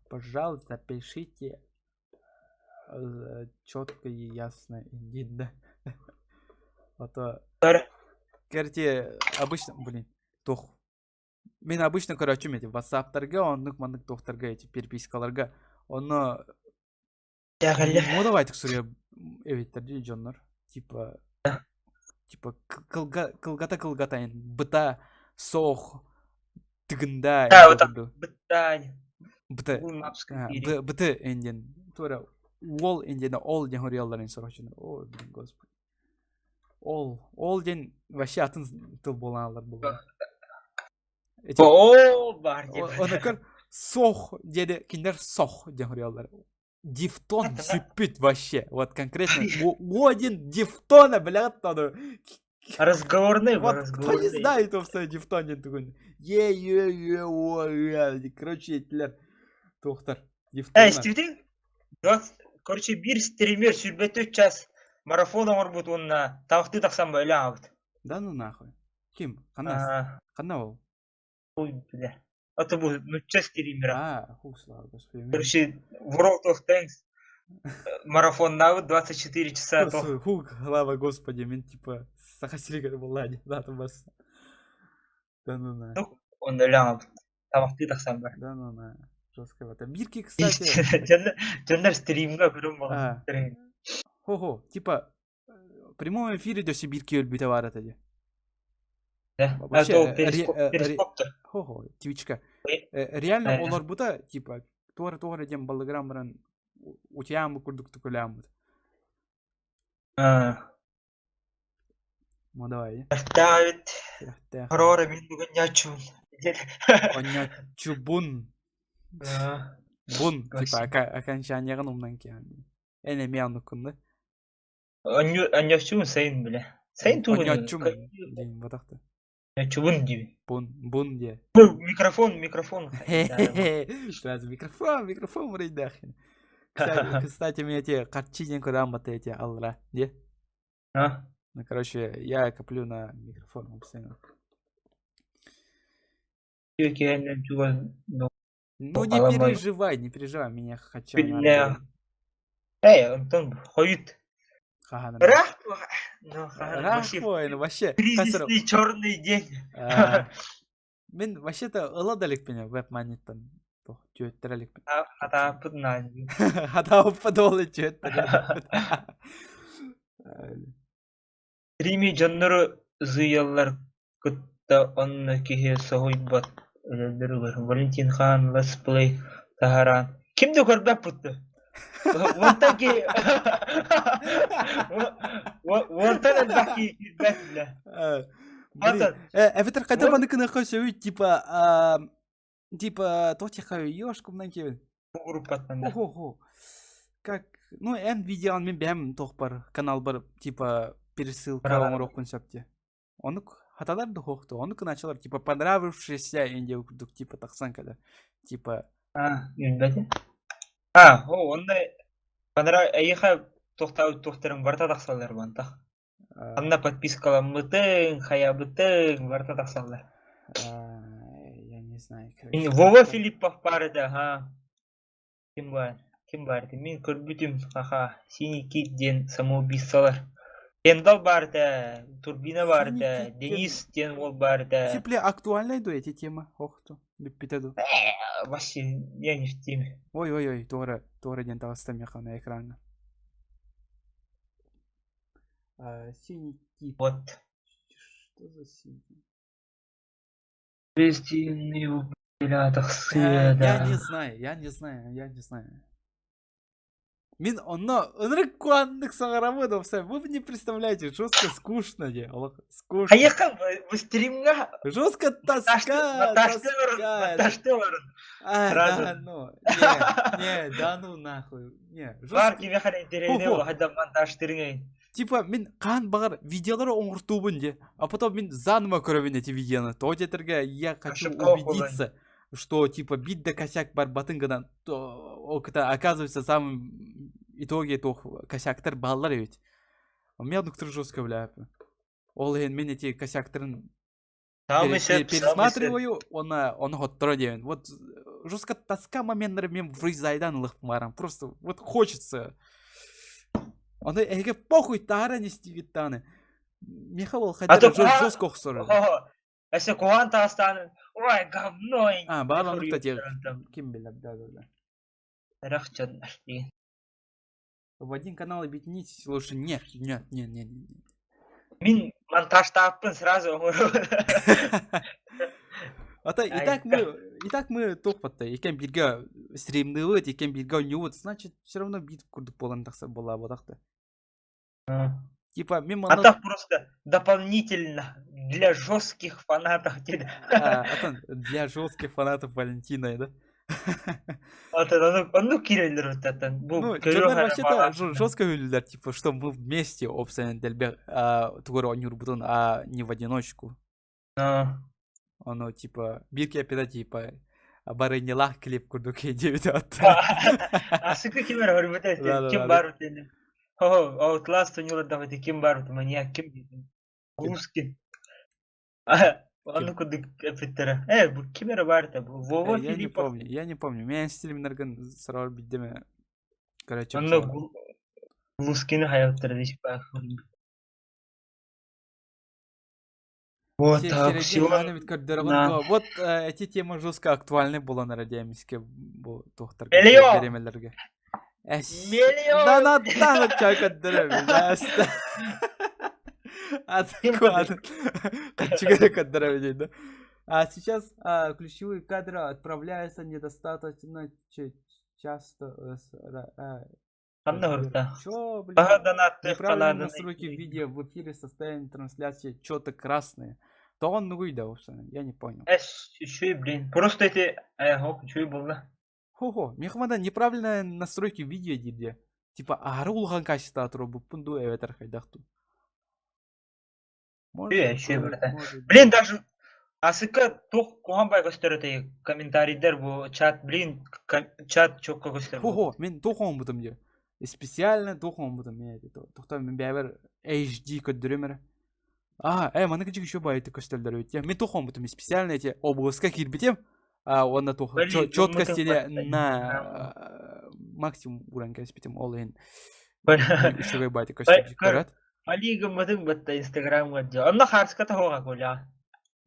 Пожалуйста, пишите четко и ясно. Индинда. Вот. Короче, обычно, блин, тох. Мен обычно, короче, эти WhatsApp-тарга, оннык мандык тохтарга эти перепискаларга, оны ну давайте сурия эвиттерди жоннор, типа кылгатайын быта сох тыгында. Да, вот так. Быты энден. Тура ол энден ол ден хориялларын сорочун. О, блин, господи. Ол ден вообще атын тыл боланалар булды. Ол бар деп. Онакар сох деди киндер сох ден хорияллар. Дифтон сүппүт вообще. Вот конкретно один дифтона, блядь, надо. Разговорный, вот, кто не знает, кто в своей дифтоне такой. Короче, этлер. Тоқтар. Дифтона. Стивдин? Короче, bir стример сүрбет 3 час марафон оңыр бұд онына тауқты тақсан бөлі ауыд. Да ну нахуй. Ким? Қана ол? Ой, бля. Это был, ну, час стримера. Слава господи. Короче, World of Tanks марафон навыд 24 часа. Слава господи, мен типа сахасилигар боллади. Да, там бас. Да ну на. Ну, он өлі тамақты тақсан бар. Да ну на. Жестко в этом. Бирки, кстати. Жондар стримға көрім болған. Хо-хо, типа в прямом эфире до Сибирки өлбіті бар атады. Да, вообще, перископты. Хо-хо, твичка. Реально олар бұта, типа, туары дем балыграм баран утям курдук тукулям. Ну давай. Ставит. Рора мен бүгін ячун. Оня чубун. Бун типа окончаниягын умнан кейін. Эне мияны күнді. Анячун сайын біле. Сайын туғын. Онячум дейін батақты. Чубун дейін. Бун де. Микрофон. Сразу микрофон врейдах. Кстати, мне эти картинки рамбаты эти алра, где? Ну, короче, я коплю на микрофон постоянно. Ну, не переживай, меня хотя бы. Антон, ходит. Ну, вообще. Кризисный черный день. Мен вообще-то ыладалик меня веб-манеттан. Түйөттірәлік. Хатапыд нази. Хатапыд олы түйөттірәлік. Рими жаннары зыялар күтті онны кеге соғой бат өлелдері Валентин хан, летсплей, Тахаран. Кімді көрбәп бұтты? Вонтан ке... Вонтан әдбәк кейбәк білі. Эфетер қайда баны күні қойсы типа, то тихо ёшку на кевин. Ого. Как, ну, видео мен бәм тоқпар, канал бар, типа, пересылка оңырок концепте. Оны хаталар да хоқты, оны началар, типа, понравившийся инде укдук, типа, тақсан kada. Типа... Юнбәді? Ондай, әйіға тоқтарын барта тақсалар бантақ. Анна подпискаламытың, хаябытың, барта тақсалар. Знаю, Вова Филиппов барды, Кім барды? Мен көрбүтім, Синий кит ден самоубийстволар. Кендал барды, Турбина барды, Денис ден ол барды. Сипле актуальнайду эти темы, охту, биппитеду. Вообще, я не в теме. Ой, Тора ден тағыстам яқа на экрана. Синий кит. Вот. Что за синий? Престильный убилятах Я не знаю. Мен онрык куаннык сағарамыдым сән. Вы не представляете, жестко скучно де. Скучно. Аяққа вы стримға? Жестко таска. Монтажты барын. Да ну нахуй. Бар кеме қана интерене ол, хада монтажтырыңайын. Типа, мен қан бағар видеолары оңыртуыбын де. А потом мен заново көрөбін эти видеоны. То тетерге я хочу убедиться, что типа бит да косяк бар батынгадан. Оказывается, самым итоге косяктар баллар ведь. У меня доктор жестко вляп. Ол мен эти косяктарын пересматриваю, он хоттро девен. Вот жестко тоска моменттары мен врызайдан ылық барам. Просто вот хочется. Он эге похуй тара нести виттаны. Михаил хотя жестко хсоры. Если куанта останет, ой, говно. Барлан кстати, ким билет, да. Рахчан. В один канал объединитесь лучше. Нет. Мин монтаж таппын сразу. Итак мы топпатта. Екен бирге стримды өт, екен бирге ойнауыт. Значит, все равно бит курдук болан тақса бола бодақта. Типа, это просто дополнительно для жестких фанатов. Для жестких фанатов Валентина, да? Ну, кириллер вот это. Ну, вообще-то жестко выглядят, типа, что мы вместе, обстоятельно, дельбе, тугор ойнур бутон, а не в одиночку. Оно, типа, бирки опять, типа, барыне лах клип курдуке 9 от. Сыкы кимер говорю, ким барут енді. Outlast ойнылар давайте ким барут, маньяк ким дейді. Русский. Оны кудык эпиттері. Бұл кимер барыты, бұл Вова Филиппов. Я не помню. Мен стилімдерген сұрауыр биддеме. Короче. Оны Лускины хаяттыры дейші бақ. Вот эти темы жестко актуальны болан радиамиске бұл тоқтар беремелерге. Миллион! Да надо чакать дыры. Адекватно. А сейчас ключевые кадры отправляются недостаточно Часто Қанна ұрта. Чё, блин? Бағадан атты Неправильные қаладын. настройки видео в эфире состояние трансляции что-то красное. То он нугуйда вообще, я не понял. Шүй, блин. Просто эти... Шүй болды. Хо-хо, мехмада неправильные настройки видео дейді. Типа ары улған качество атыру бұппынду эветер хайдақту. Шүй бірді. Блин, даже... Асыка тоқ қоғанбай көстереді комментарийдер бұл чат, блин, чат чоққа көстереді. Хо-хо, мен тоқуын бұдым де. Специально тоқуын бұдым. Тоқта мен бәбір HD көддіремері. Маны күчік еще байты көстердер өтте. Мен тоқуын бұдым. Специально эти облыска кирбетем. Онда тоқ четко стиле на максимум уран кәспетем. Ол ең үшіғай байты көстердер көрет. Алиға мұдың бұтта инстаграмға де. Онда қарсықа тағуға көля.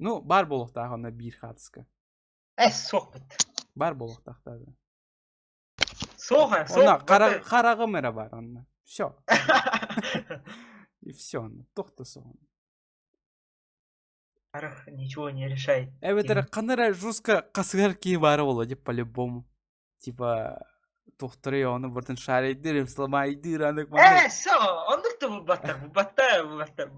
Ну, бар болуқтақ, онда бір қатысқа. Соқ бұт. Бар болуқтақ да. Соға, Онда қарағы мәрі бар, онда. Всё. И всё, тоқты соғын. Қарақ ничего не решает. Әветері қанырай жұрсқа қасығар кей бары болу деп по-любому. Типа, тоқтыры оны бірден шарайдырым, сломайдыр, анық маңдай. Ондықты бұл баттар,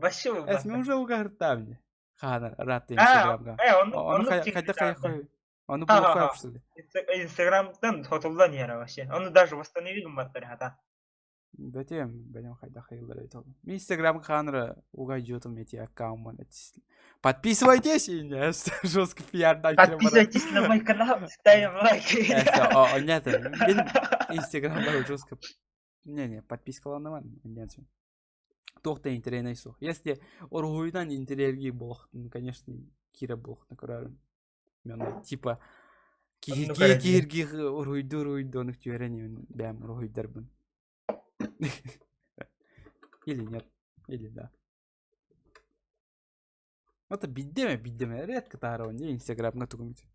башы бұл баттар. Мен уже уғарыттам не. Қаны, ратты инстаграмға. Оны қайда қой. Оны бұл қойыпсызды. Инстаграмдан хотылдан ері вообще. Оны даже восстановилім баттар хата. Бәтем қайда қайылдар өйт олды. Мен инстаграм қаныры уға жотым еті аккаумын әтісілі. Подписывайтесь, жестко пиардан керем. Подписывайтесь на мой канал, ставим лайки. Нет, мен инстаграмда жестко... Не, подпискаланыман, нет. Тоқта интернет соқ. Если орғойдан интернетге болықтың, конечно, кире болықтың көрәрін. Мен типа кирге орғойды онық түйерен бәм орғойдарбын. Или нет, или да. Это биддеме, редко тағырауын, не инстаграмға түгімді.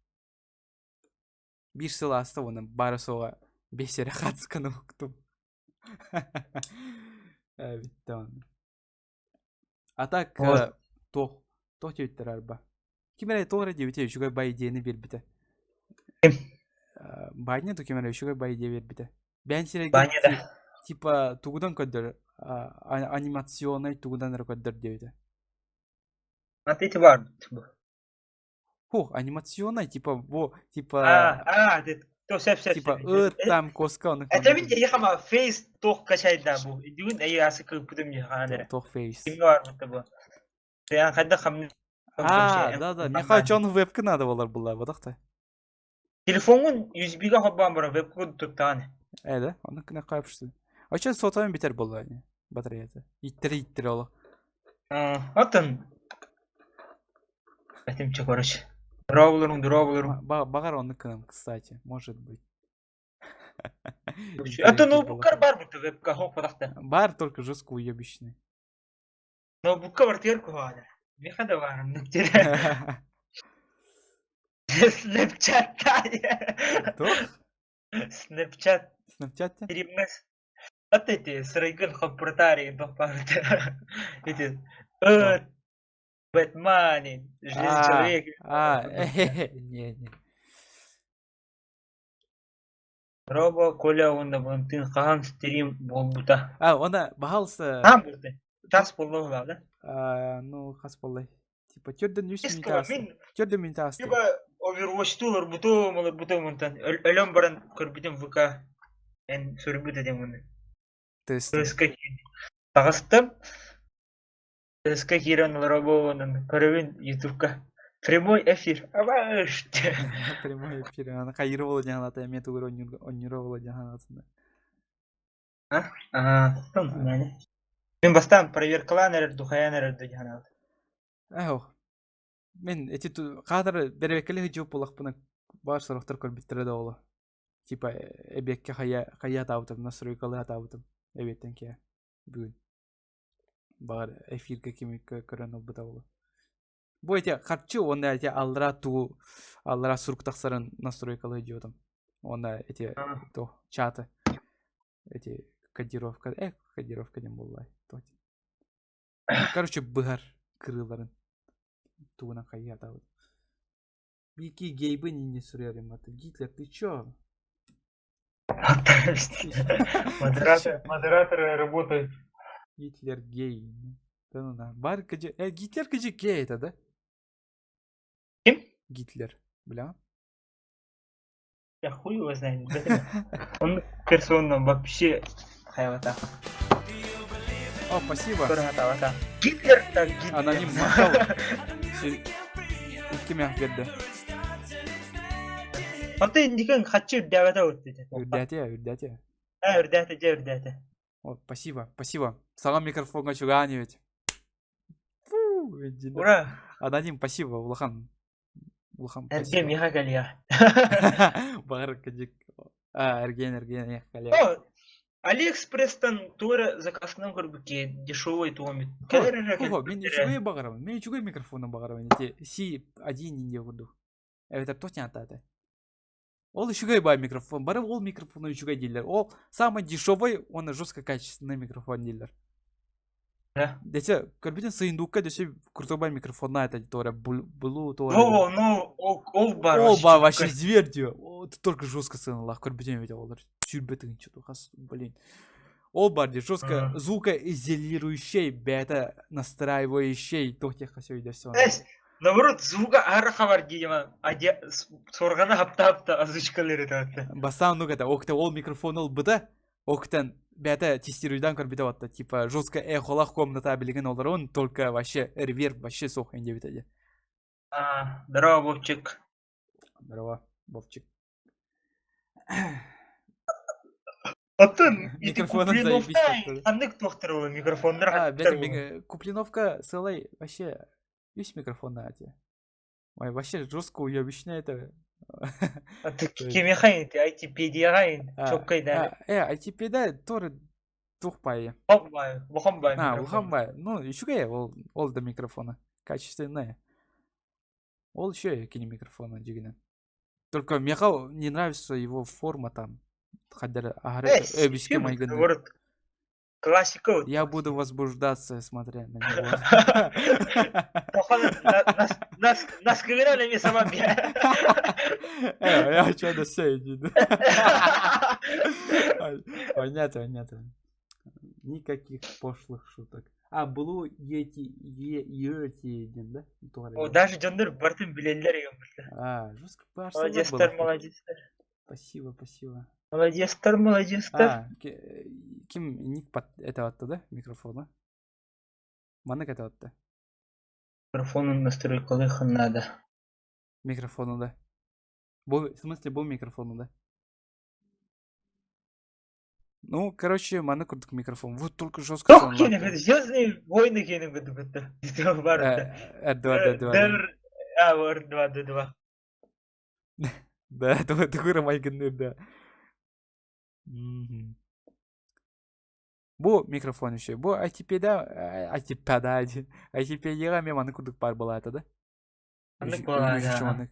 Бір сыл асты оны бары соға бесері қатысқаны ұқтым. Бітті оны. А так, тоқ түйттір арба. Кемері тоғыры деуте үшіғай бай дейіні бер біті. Байне то кемері үшіғай бай дей бер біті. Бән сірегі типа тугудан көддір, анимационай тугудан көддір деуді. Смотрите, бар. Анимационай, типа, типа, там коска оны. Это ведь я хама фейс тоқ качайды да бұл. Дүгін әйі асы көп күдім не қаныры. Тоқ фейс. Кімге бар бұтты бұл. Сәян қайда қамын... Да. Мен қачы оны вебкі нады болар бұлар, бұдақта. Телефонын USB-ға қопбан бұра, вебкі тұттағаны. Да, оны күні қайыпшысы. Очын сотайын бітер болар, батареяты. Иттері олы. Оттын. Бәтімче көріш. Дұрабылырым. Бағар оны күнім, кстати, может быть. Это ноутбуктар бар бұты вебка хоқ бұдақта. Бар, только жестко уебищный. Ноутбукка бар тер көғады. Меқада барым нүктері. Снэпчатта. Кто? Снэпчат. Снэпчатте? Перемес. Вот эти сырайгын хоппортарии бапарды. Эти... Бэтменин. Железный человек. Не. Робо Коля онда бұнтын қаған стерим болбута. Онда бағалысы... Бұлды. Час болу ғылау, да? Ну, қас болай. Типа, түрден 100 минут асты. Түрден минут асты. Типа, Overwatch-тулар бұту мұнтан. Өлім баран көрбітім ВК. Ән сөрбіт едем мұны. ТСК кейді. Тағыстым. ТСК кейрен Робо онын. Көрбін ютубка. Прямой эфир. Абаш! Прямой эфир. Ана қайыры болу жағанаты. Әме тұғыр онюро болу жағанатында. Тон, мәне. Мен бастан проверкалан әрір, дұхаян әрірді жағанаты. Мен эти қадыр бербеккелі жуып болақ бұны бар сұрақтар көрбеттірі де олы. Типа, әбекке қая табытым, настройкалы табытым. Әбеттен ке бүгін. Бағар эфирге кемек көрін ол бұта олы. Бұл әте қатшы, онда әте алыра сұрықтақсарын настройкалы жуытым. Онда әте чаты. Әте кодировка дем болай. Короче, бұғар кырыларын. Тугуна қайя табыт. Бики гейбы не сүрерім аты. Гитлер, ты чё? Модераторы работают. Гитлер гей. Да ну на. Бар кыжы. Гитлер кыжы гей это, да? Ким? Гитлер. Бля. Я хуй его знает. Он персона вообще хайвата. О, спасибо. Гитлер так Гитлер. Аноним мақал. Кім яқ берді? Аты никак хочу дявата өтті. Үрдәте. Үрдәте. О, спасибо. Саған микрофонға чугани ведь. Ура! Аноним, спасибо, Улахан. Эрген миха калия. Бағыр кәдік. Эрген, яқ кәлия. О, Алиэкспресстан тура заказным көрбіке дешевый туамит. Мен чугай бағарамын. Мен чугай микрофонын бағарамын. C1 инде вұрду. Это точно атады. Ол чугай бай микрофон. Бары ол микрофоны чугай дейлер. Ол самый дешевый, он жестко качественный микрофон дейлер. Да. Десе, көрбеден сыйындуққа десе крутой бай микрофон на это торе. Булу торе. Ну, ол бар. Ол бар вообще зверь диyor. Только жестко сыйынлақ. Көрбеден ведь олар. Сюрбетін что-то хас, блин. Ол бар де жестко звукоизолирующий, бета настраивающий, то тех все идет все. Наоборот, звука ары хабар деймін. Сорғаны хапта озвучкалары таатты. Бастан ну это окта ол микрофон ол быда, октан бета тестируйдан көрбете ватта. Типа жестко эхолах комната билеген олар он только вообще реверб вообще сох инде битаде. Здорово, Вовчик. Здорово, Вовчик. Атын, микрофонын заебись. Андык тоқтырылы микрофондар. Бета Куплиновка сылай вообще весь микрофон на ате. Ой, вообще жестко уебищно это. А ты кеме хайын, ты айтипедия хайын, чоккай да. Айтипедия торы тухпай. Бухамбай. Бухамбай. Ну, еще какая ол до микрофона. Качественная. Ол еще кине микрофона дигина. Только мне не нравится его форма там. Хотя обещки мои годы. Классика. Я буду возбуждаться, смотря на него. Нас камерами сама бьет. Я что-то сейдит. Понятно. Никаких пошлых шуток. Было ети, да? О, даже Джондер Бартон билендер ем. Жестко. Молодецтер. Спасибо. Молодецтер. Ким ник это атты, да, микрофона? Манык это атты. Микрофонын настройкалыхын надо. Микрофону, да. В смысле, был микрофону, да? Ну, короче, маны курдык микрофон. Вот только жестко. Ох, кенег, Звездные войны кенег это. R2D2. Да, это такой майгенный, да. Бу микрофон еще. Бу айтипедия мен маны курдык бар была это, да? Андык была, да.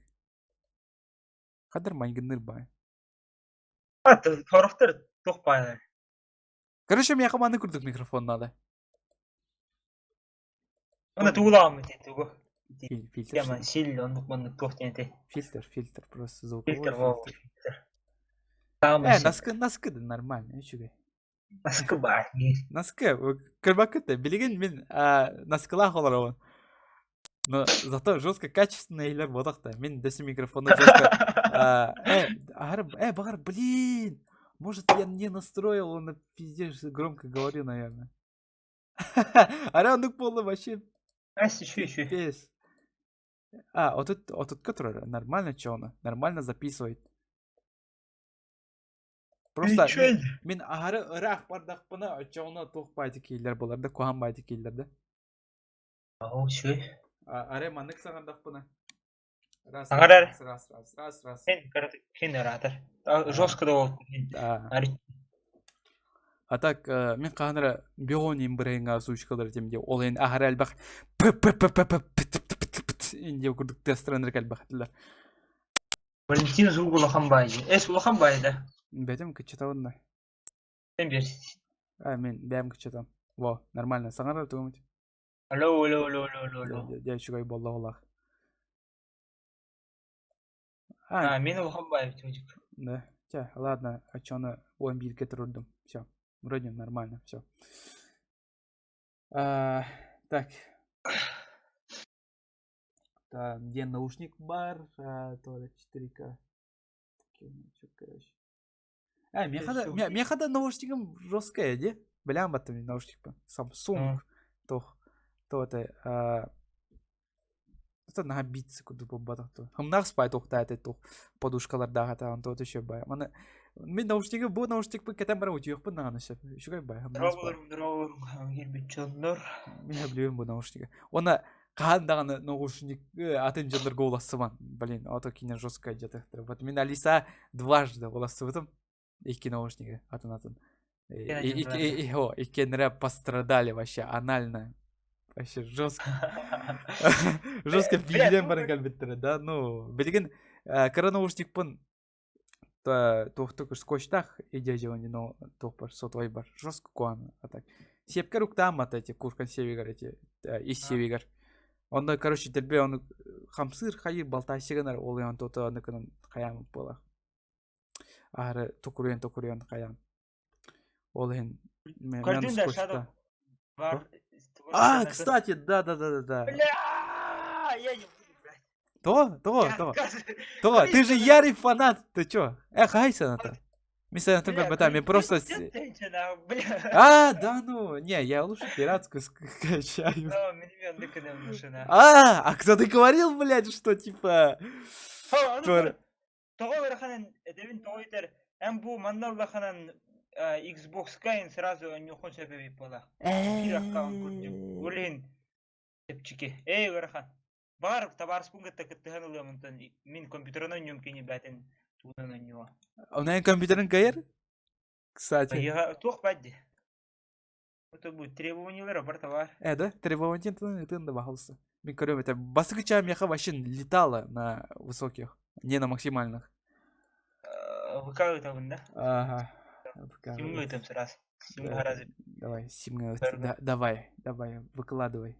Кадыр майгенный бай. Торофтар тухпайды. Короче, мен маны курдык микрофон надо. Оны туыламын дейді. Фильтр. Яма сил, ондық маны тухтенде. Фильтр, просто звуковой фильтр. Наскы да нормально, чугай. Наскы бар. Наскы, кырбакыты, билеген мен наскылах олар он. Но зато жестко качественный ейлер бодақта. Мен десе микрофонда жестко. Багар, блин. Может, я не настроил, он пиздец громко говорю, наверное. Аранык полы вообще. Еще. Вот тут который нормально что он? Нормально записывает. Просто мен ары ырах бардақпына очоғына тоқпайды кейлер боларда, қоғанбайды кейлер, да? Ау, шөй. Ары маңдық сағандақпына. Раз. Кен оратор. Жестко да болды. А так, мен қағаныра беғонен бірайынға озвучкалар демде. Ол ең ағары әлбақ инде күрдік тестрендер әлбақтылар. Валентин звук улаханбайды. Улаханбайды. Бәдім күтчетауында. Сен берсіз. Мен бәм күтчетам. Во, нормально. Саңарар тұғымыд. Алло. Дәй шугай болла олақ. Мен улаханбайды. Да. Ладно, а чё на он бирке трудом. Все, вроде нормально, все. Так. Где наушник бар, то 4К. Короче. Мен хада наушнигім жесткая, де? Білем баттым наушник ба. Samsung. То это на битсы куды бабатах то. Хамнах спай тоқта это то подушкалар дага таган то еще бай. Мана мен наушниги бу наушник ба кетем бара утуйық ба наганы шеп. Еще как бай. Дроволорум келбет жоннор. Мен білем бу наушниги. Оны қандағаны наушник атын жондар голасы Блин, ото кине жесткая где-то. Вот мен Алиса дважды голасы вытым. Iki наушники атын. И кенре пострадали вообще анально. Вообще жестко. Жестко билден барын калбеттер. Да, ну, билген наушник пын тоқтық скотчтах иде жауны, но тоқпар сотвай бар. Жестко куаны. Сепкер уктам эти куркан севигар эти из севигар. Он, короче, телбе он хамсыр хайыр балтайсыганар ол ян тоты аныкынан хаямы бола. Ары тукурен қаян. Ол ен Көрдің да шадо бар. Кстати, да. Бля, я не буду брать. То, ты же ярый фанат, ты чё? Хайся на-то. Мисля, я просто... Да ну, не, я лучше пиратскую скачаю. Кто ты говорил, блядь, что типа... Того верханен, девин тойтер, бу манналлаханан Xbox кайн сразу не хочет себе пола. Bir аккаунт курдum. Улин тепчики. Верхан. Бар товар спунгатта кыттыган улымынтан мен компьютерна ойнойм кени бәтен туудан ойноо. Онайн компьютерин кайер? Кстати. Я тох бәдди. Это будет требованиялар бар товар. Да? Требования ты добавился. Мен көрөм это баскыча меха вообще летала на высоких, не на максимальных. Выкалывай да? Ага. Симгай там сразу. Давай, симгай. Давай, выкладывай.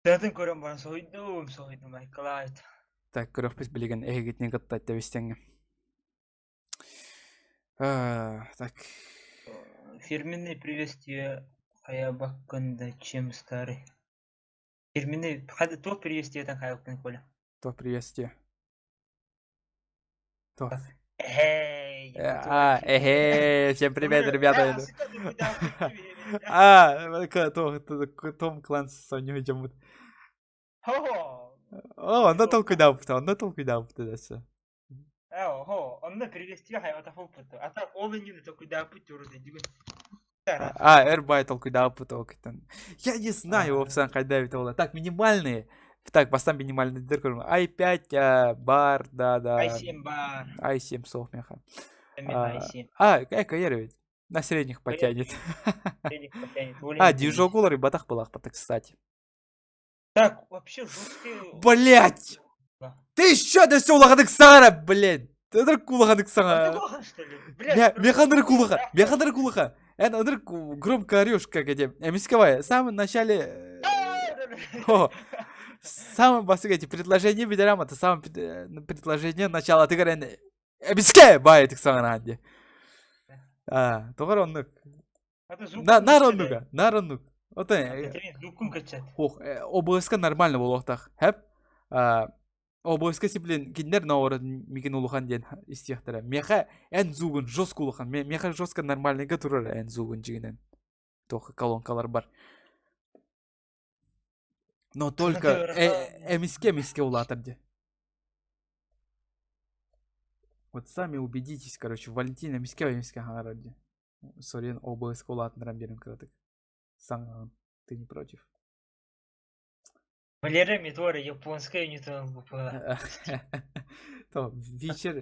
Тәтін көрім барын сойдым, майкалайт. Так, көрөппіз білеген эгетіне гыттайт дәбестеңі. Так. Фирменные приветствия хаябакканда чем старый. Фирменные, то приветствие там хаябаккан коля. То приветствие. То. Всем привет, ребята. Том Кланс Соню идем. Он толку дал, дальше. Он на приветствие хаябата фопуту. А так он не толку дал путю родили. Эрбай толку дал путу. Я не знаю, опсан хайдави тола. Так, минимальные. Так, поставим минимальный дырку. i5 бар, да. i7 бар. i7 сох меха. i7. Эко ведь на средних потянет. Дюжогулары батах балах, кстати. Так, вообще жесткие... Блять! Ты еще до сего лагадык сара, блядь! Ты дырку лагадык сара. Механдыр кулаха. Это громко орешь, как эти. Мисковая. В самом начале... Самое басык эти предложения бедерам, это самое предложение начала. Ты говоришь, миске бает их сарананди. Тогар оннук. Нароннук. Вот обыска нормально болуктах. Хеп. Обыска сиплен киндер наора миген улухан ден истияхтара. Меха эн зугун жестко улухан. Меха жестко нормальныйга турар эн зугун жигинен. Тоха колонкалар бар. Но только миске улатарди. Вот сами убедитесь, короче, Валентина миске ханаради. Сорен ОБС улатнарам берем краток. Сам ты не против? Валера Митвора японская не то была. То вечер,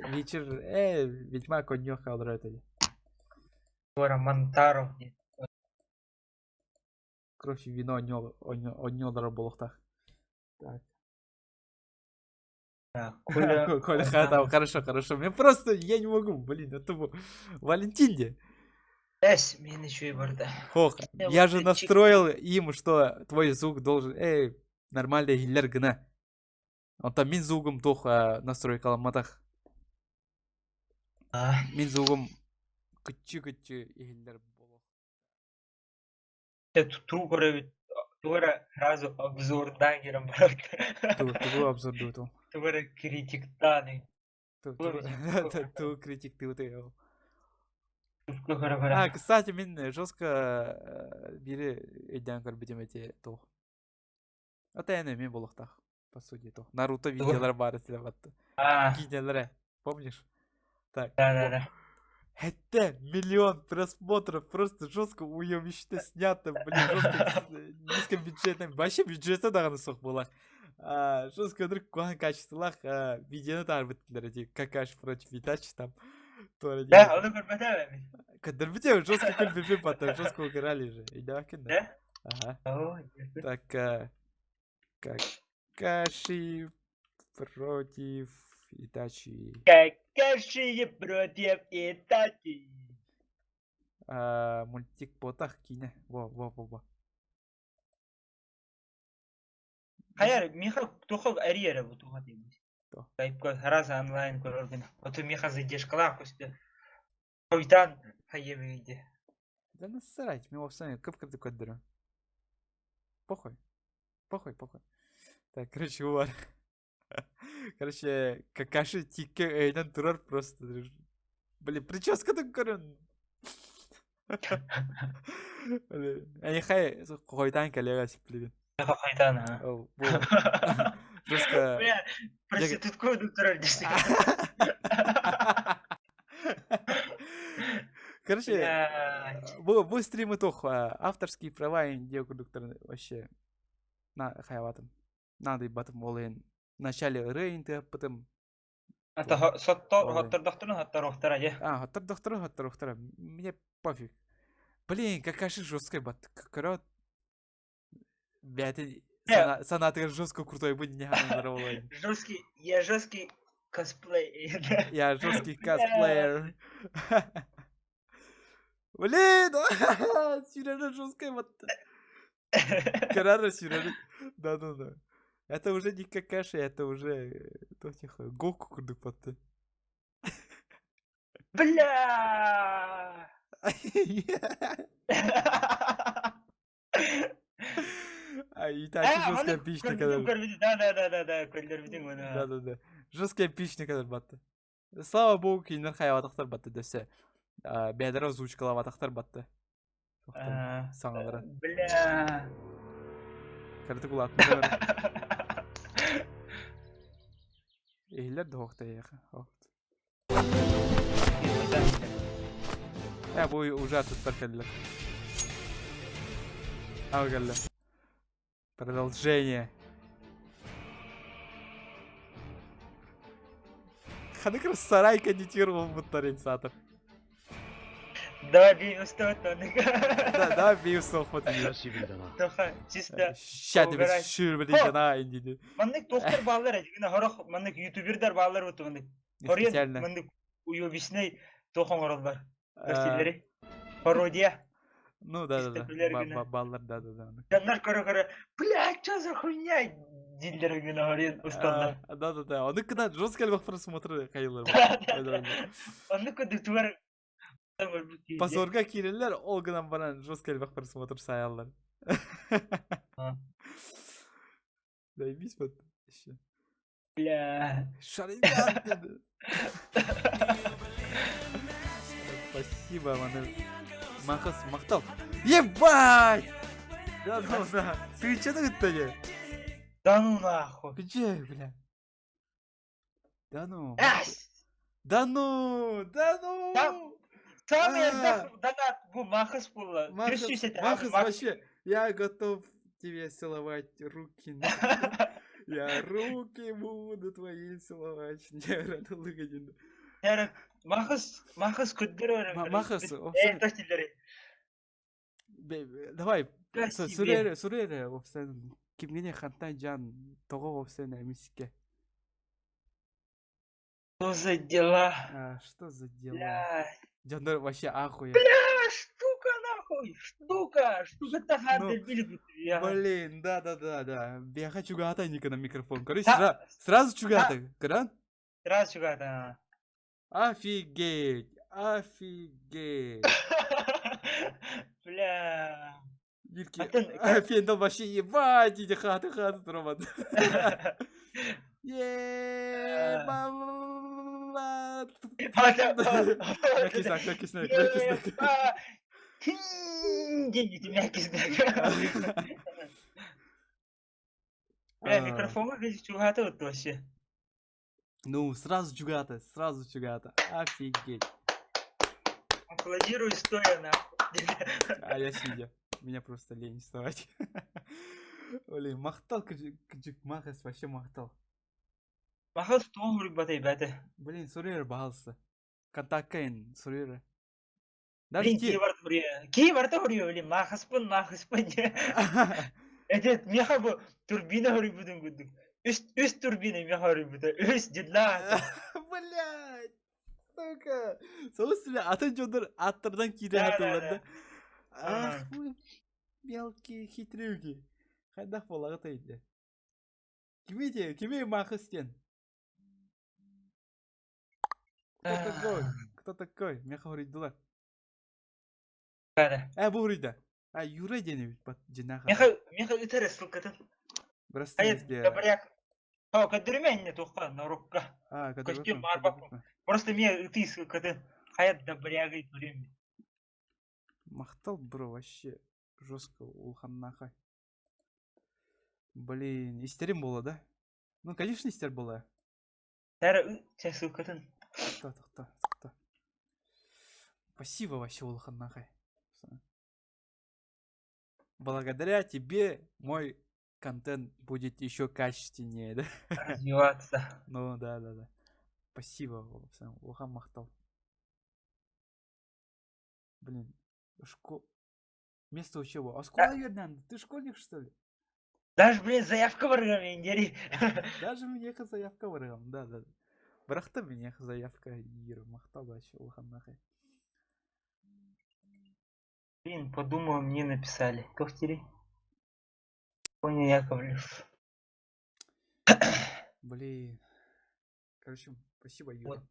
ведьма коньёха алратали. Вора Монтаро. Кровь и вино одно доработах. Так. Коля хатал, хорошо. Мне просто, я не могу, блин, это Валентине. Мен еще и барда. Я же настроил им, что твой звук должен, нормальный гиллер гына. Он там мин звуком toch настрой каламатах. Мен зугум кычы ихиллер боло. Ту көрөбүт. Тугара сразу обзордан керем барат. Ту обзор дуту. Тугара критиктаны. Ту критик ты. Кара. Кстати, мен жестко бири эден көрбүтүм эти то. Ата эне мен болохтах, по сути то. Наруто видеолар бар силебатты. Кинелер, помнишь? Так. Да. Это миллион просмотров, просто жестко уебище снято, блин, жестко низкобюджетный, вообще бюджета даганы сок булак. Жестко вдруг качестволах видеоны тарбыттылар эти Какаши против Итачи там. Да, onu көрбөтөбү. Кадырбите жестко көлбөпүп потом, жестко угорали же. И да, Да? Ага. Так, Какаши против Итачи. Какаши против Итачи. Мультик ботах кине. Во. Hayır, Miha тухов арьера bu tuha demiş. То. Кайпка раз онлайн көрөргөн. Ото Миха задержкалар көстө. Капитан хаебиде. Да насрать, мне вообще кып-кып коддыры. Похуй. Так, короче, увар. Короче, Какаши тикке эйден турар просто. Блин, прическа так көрөн. Они хай койдан коллега сиплеген. Капитан. Жестко. Бля, проститутку турар десек. Короче, бұл стримы тох авторские права индия курдуктарын вообще на хаяватым. Надо и батым олен. Вначале рейнты, потом... Это хоттар доктора, я. Хоттар доктора. Мне пофиг. Блин, Какаши жесткая бат. Корот. Блядь, санаты жестко крутой будет, не надо. Я жесткий косплей. Я жесткий косплеер. Блин, сюрреаль жесткая вот. Карара сюрреаль. Да. Это уже не Какаши, это уже Гоку курдукпатты. Бля! Итачи жесткая пища kadar. Да, көрдөрбүтүң муну. Да. Жесткая пища kadar батты. Слава богу, кинер хаяватактар батты десе. Бедер озвучкалаватактар батты. Саңалары. Бля. Кырты кулатмыр. Эйлер да хокта яха. Бу уже аттар келдилер. Келди. Продолжение. Ханыкыр сарай кондитировал инициатор. Давай бей устав. Да, бей устав. Тоха, чисто. Ща тебе шүрбеди жана индиди. Мандык доктор балдар, жигине хорох, мандык ютубердар балдар өтү мандык. Хорен мандык уёбисный тохон оролдар. Көрсөтөлөр. Пародия. Ну да. Балдар, да. Жандар көрө. Блядь, что за хуйня? Дилдер гына хорен устандар. Да. Оны кына жестко элбак просмотры кайылар. Оны көдүктүбөр. Пазорга кирелер, ол гынан баран жестко элбак просмотр саялар. Заебись вот еще. Бля. Шариган деді. Спасибо, маны. Махас мақтал. Ебать! Да. Ты че ты говоришь? Да ну нахуй. Где, бля? Да ну. Да ну. Самый донат bu Махас было. Махас вообще. Я готов тебе целовать руки. Я руки буду твои целовать. Махас көддөрөр. Махас. Давай. Сүрер. Офсен. Кимгене хантай жан. Того офсен эмиске. Что за дела? Что за дела? Жандар вообще ахуя. Бля, штука нахуй. Штука тахадер билбит. Блин, да. Я хочу гатайника на микрофон. Короче, сразу чугата. Кран? Сразу чугата. Офигеть! Офигеть! Бля. Вилки. Атын, Фендал вообще ебать, иди хаты Роман. Еее, мама. Мягкий знак, мягкий знак, мягкий знак. Деньги мягкий знак. Бля, микрофон выглядит чугата вот вообще. Ну, сразу чугата, офигеть. Аплодирую стоя нахуй. А я сидя, меня просто лень вставать. Блин, мақтал кіжік махас, вообще мақтал. Махал стуан хүрік батай бәті. Блин, сурер бағалысы. Контаккайын, сурер. Блин, кей барта хүріе, блин, махаспын. Эдет, меха бұл турбина хүрік бұдың күдік. Үст турбина меха хүрік бұды. Үст дедла. Блядь, сука. Сол себе атын жондар аттардан кейде атыларды. Ах, вы мелкие хитрюги. Қайдақ болағы тайды. Кеме махастен? Кто такой? Меха хүрейділі. Кәді. Бұл хүрейді. Юра дені жинаға. Меха үтәрі сылқытын. Просто везде. Добряк. Кәдірмен тоққа, нарукка. Костюм арбақпын. Просто мен үті сылқытын. Хаят добрягай көрем. Мақтал, бро, вообще жестко улханнахай. Блин, истерим было, да? Ну, конечно, истер была. Тәрі сылқытын. Та. Спасибо вообще, улханнахай. Благодаря тебе мой контент будет еще качественнее, да? Развиваться. Ну, да. Спасибо, улхан мақтал. Блин, место учебы. А школа вернан? Ты школьник, что ли? Даже, блин, заявка варгам, ендери. Даже мне заявка варгам, да. Брахта мне заявка Ира мақтал вообще, улхан нахай. Блин, подумал, мне написали. Тохтери. Понял, Яковлев. Блин. Короче, спасибо, Юра.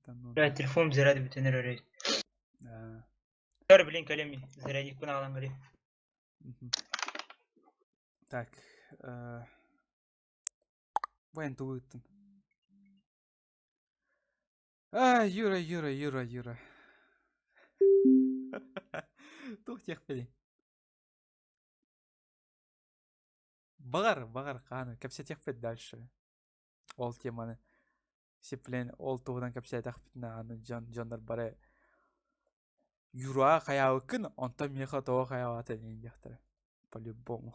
Бля, телефон заряди бүтінер өрейді. Блин, кәлемі, зарядик күн ағалан көрей. Так. Вайн туыттын. Юра. Тух тех пели. Бағар қаны, кәпсе тех пет дальше. Ол теманы. Сеплен, ол туғыдан кәпсе тақпетіне аны жандар бары. Юра қаяуы күн, онта меха тоғы қаяуы атын ендектірі. По-любому.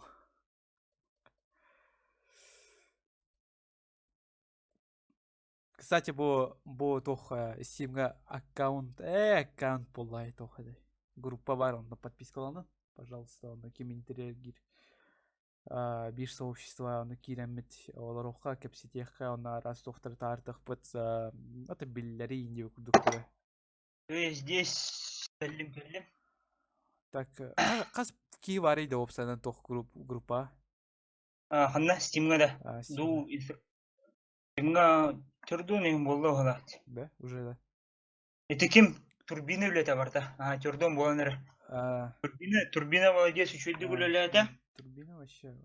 Кстати, бұл тоқ Steam'ға аккаунт болай тоқыдай. Группа бар, онда подпискаланын. Пожалуйста, онда комментарий гир. Биш сообщества, оны киремет. Олар оққа кәпсетеққа, оны раз тоқтыр тартық бұд. Это білдері инде өкілдіктірі. Здесь кәлім. Так, қас кей бар еді опсанан тоқ группа? Қанна, Steam'ға да. Steam'ға түрді неген болды оғалады. Да, уже да. Это кем турбина үлеті барда? Түрдің боланыры. Турбина молодец, еще иди гуляли. Турбина вообще.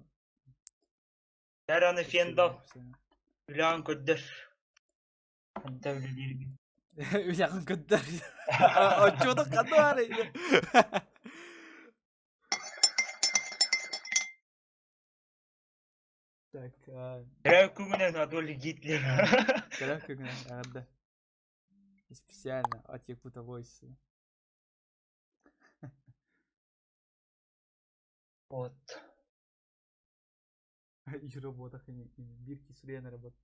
Тараны фендал. Улян көддер. Анда үлелерге. Улян көддер. Очода қадары. Так. Трәу күңінен Адольф Гитлер. Трәу күңінен, ағады. Специально от Якута Войса. Вот. И работах, и бирки сурена работают.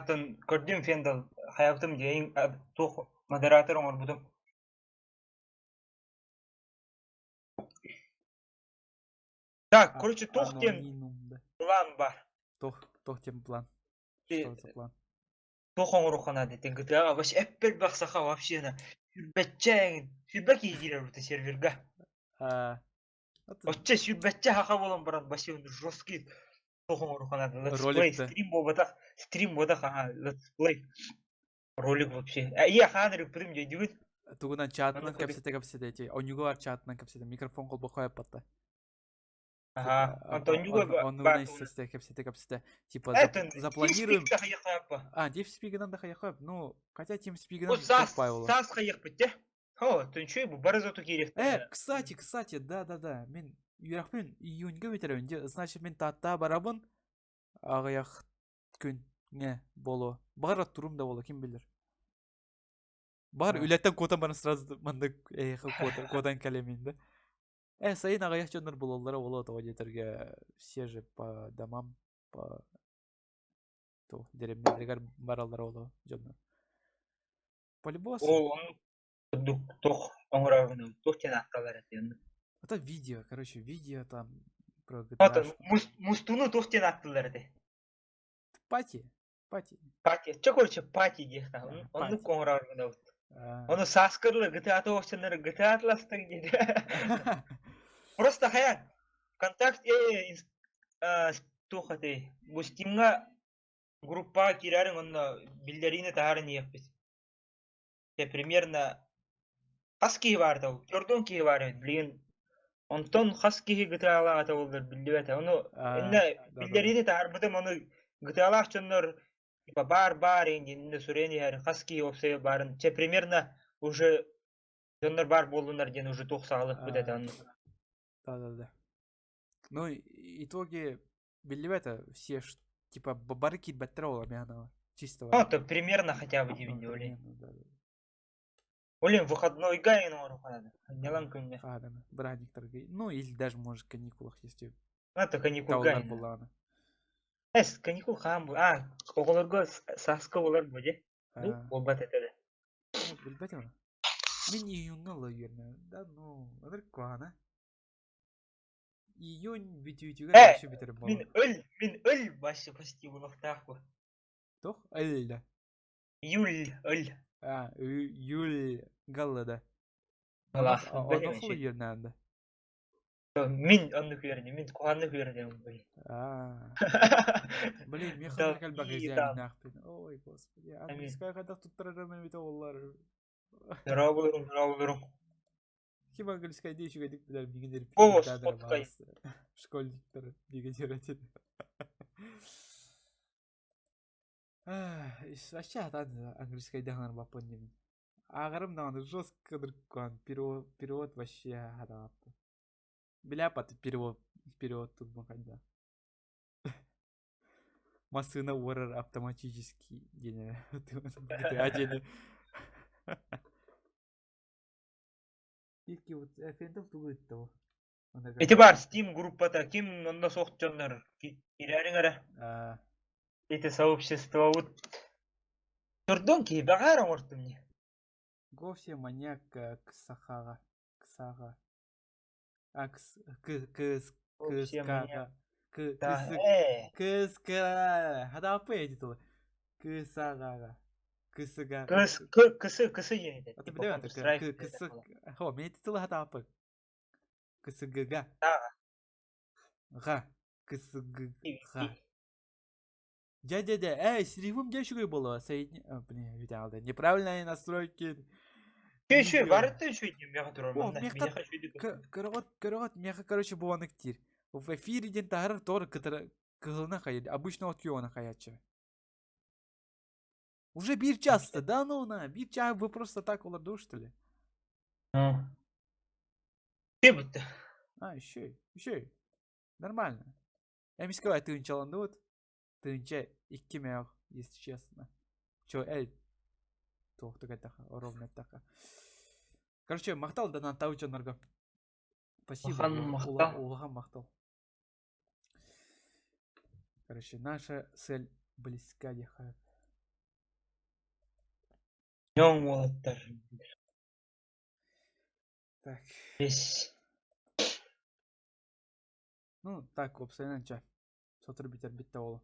Тон көрдім фендал. Хайаптым дейін тоқ модератор оңыр бұдым. Так, короче, тоқ тем план бар. Тоқ тем план. Что за план? Тоқ оңыр оқана дейтін GTA-ға баш әппел бақсақа вообще сүрбәк егерер бұты серверға. Отче сүрбәтче хақа болан баран башы өнді жорсткий. Тухом рухана. Let's play. Ролик-то. Стрим бодах, ага, let's play. Ролик вообще. Я ханрик будем делать. Тугунан чатынан кепсете эти. Онюго бар чатынан кепсете. Микрофон колбо коя патта. Ага. Антонюга Он бар. угнайся кепсете. Типа Это запланируем. TeamSpeak хаяк хаяппа. TeamSpeak'дан да хаяхап. Ну, хотя TeamSpeak'дан О, çok пайвала. сас хаяк бітте. О, төнчөй бу бар зато керек. Кстати, да. Мен юрахмен июньге битерем. Значит, мен татта барабын. Ағаяқ күн не боло. Бара турум да боло, ким билер. Бар үлеттен котан бана сразу манда кодан калемин да. Сайын ағаяқ жондар бололлары боло того жетерге все же по домам, по то деревнелерге бараллары боло жондар. Полюбос. Ол тох оңрагын тох тен атталар экен. Это видео, короче, видео там про GTA. Ата мустуну тох тен атталар экен. Пати. Че короче пати дехта. Он оңрагын. Оны саскырлы GTA тоғышчанары GTA атластың дейді. Просто хаяк. ВКонтакте тухаты. Бу Стимга группа кирарын онна билдерини тахарын еппес. Примерно хаски бар тау. Төрдөн ки бар билген. Онтон хаски GTA ата болдыр билбете. Оны инде билдерини тахар бутым оны GTA чоннор типа бар инде сурени хар хаски опсе барын. Че примерно уже жоннор бар болдунар ден уже тохсаалык будет аны. Да. Ну, итоги билбете все типа бары кит баттрола мянова. Чисто. Ну, то примерно хотя бы дивинде олей. Олем выходной гай на рухада. Нелан күнне. Фадана. Брадикторга. Ну, или даже может каникулах есть. Это каникул гай. Каникул хам. Оголорго саска болар буде. Болбат этеде. Билбете ма? Мен июньга лагерне. Да, ну, адыр куана. Июнь битүүтүгө еще битерип болду. Мен өл башы почти улуктаакпы. Тох, өлдө. Өл. Юль галлада. Алах. Одохлу жерненде. Мен онны көрдүм, мен куанны көрдүм. Блин, мен хатыр калбак изянахпын. Ой, господи. Английская када туттарарам бите олар. Здорово. Ким английская дейчүгө дик билер бигендер. О, споткай. Школьниктер бигендер этет. Вообще английская даган бапон немен. Ағырым нағаны жестко дырккан. Перевод вообще адапты. Біляпаты перевод тут маханда. Машина орыр автоматически дене. Адені. Ики вот фентов тугыт того. Эти бар Steam группата ким онда соқтжондар. Кирәріңәрі. Эти сообщества вот. Турдон ки багар омортым не. Говсе маньяк Ксага. Кыска. Хада апы эдитулы. Кысагага. Кысыга. Кысы еңеді. Аты білемін, кысы. Хо, мен эдитулы хада апы. Кысыгыга. Га. Кысыгыга. Дядя, срифом дешевый было. Блин, видал, да. Неправильные настройки. Че, бары ты что идем? Я хочу меха, короче, буваны ктир. В эфире ден тахар тор кылына хаяд. Обычно от киона хаяча. Уже бир часто, да ну на. Бир час вы просто так уладу, что ли? Ты-то. Еще. Нормально. Я не сказал, ты началанды вот. Тынча 2 мех, если честно. Тох такая ровная така. Короче, мақтал да на таучанарга. Спасибо. Улахан мақтал. Короче, наша цель близка, ехает. Так. Ну, так, обстоянча. Сотыр битер битте олу.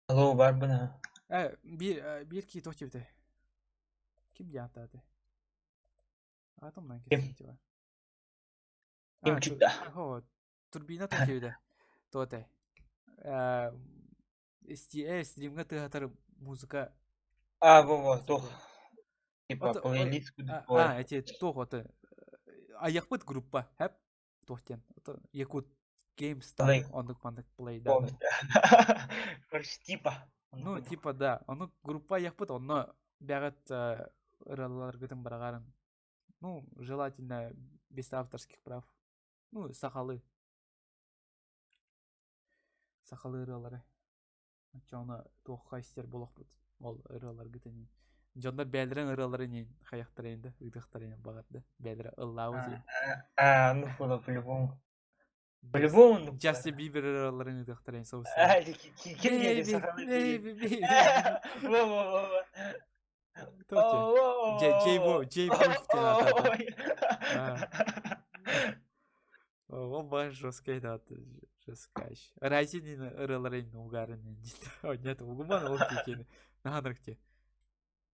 Алло, бар бына. Bir ki tohti bite. Kim yaptı hadi? Atomdan kesinti var. Kim çıktı? Ho, turbina tohti bite. Tohti. стримга тыгатар музыка. Во, тох. Типа, плейлист кудuk бор. Эти тох оты. Аяқпыт группа, хэп? Тохтен. Это Якут Games там, Play. ондық мандық плей, да. Короче, типа. Ну, типа, да. Оны группа аяқпыт, оны бәғат ыралар гытын барағарын. Ну, желательно без авторских прав. Ну, сақалы. Сақалы ыралары. Чоны тоққа істер болақ бұд. Ол ыралар гытын. Жондар бәлдірін ыралары нейін қаяқтар енді, ұйдықтар енді бағатты. Бәлдірі ыллауы дейін. Ну, было по-любому. По-любому. Джастин Бибер ыраларын ұйдықтар енді соғысы. Кем деді сақалы Бейби. Во. Джей Вулф тен атады. Ол бай жесткий даты. Жесткаш. Райзинин ыраларын угарын енді. Нет, угуман ол кейкені. Нағаныркте.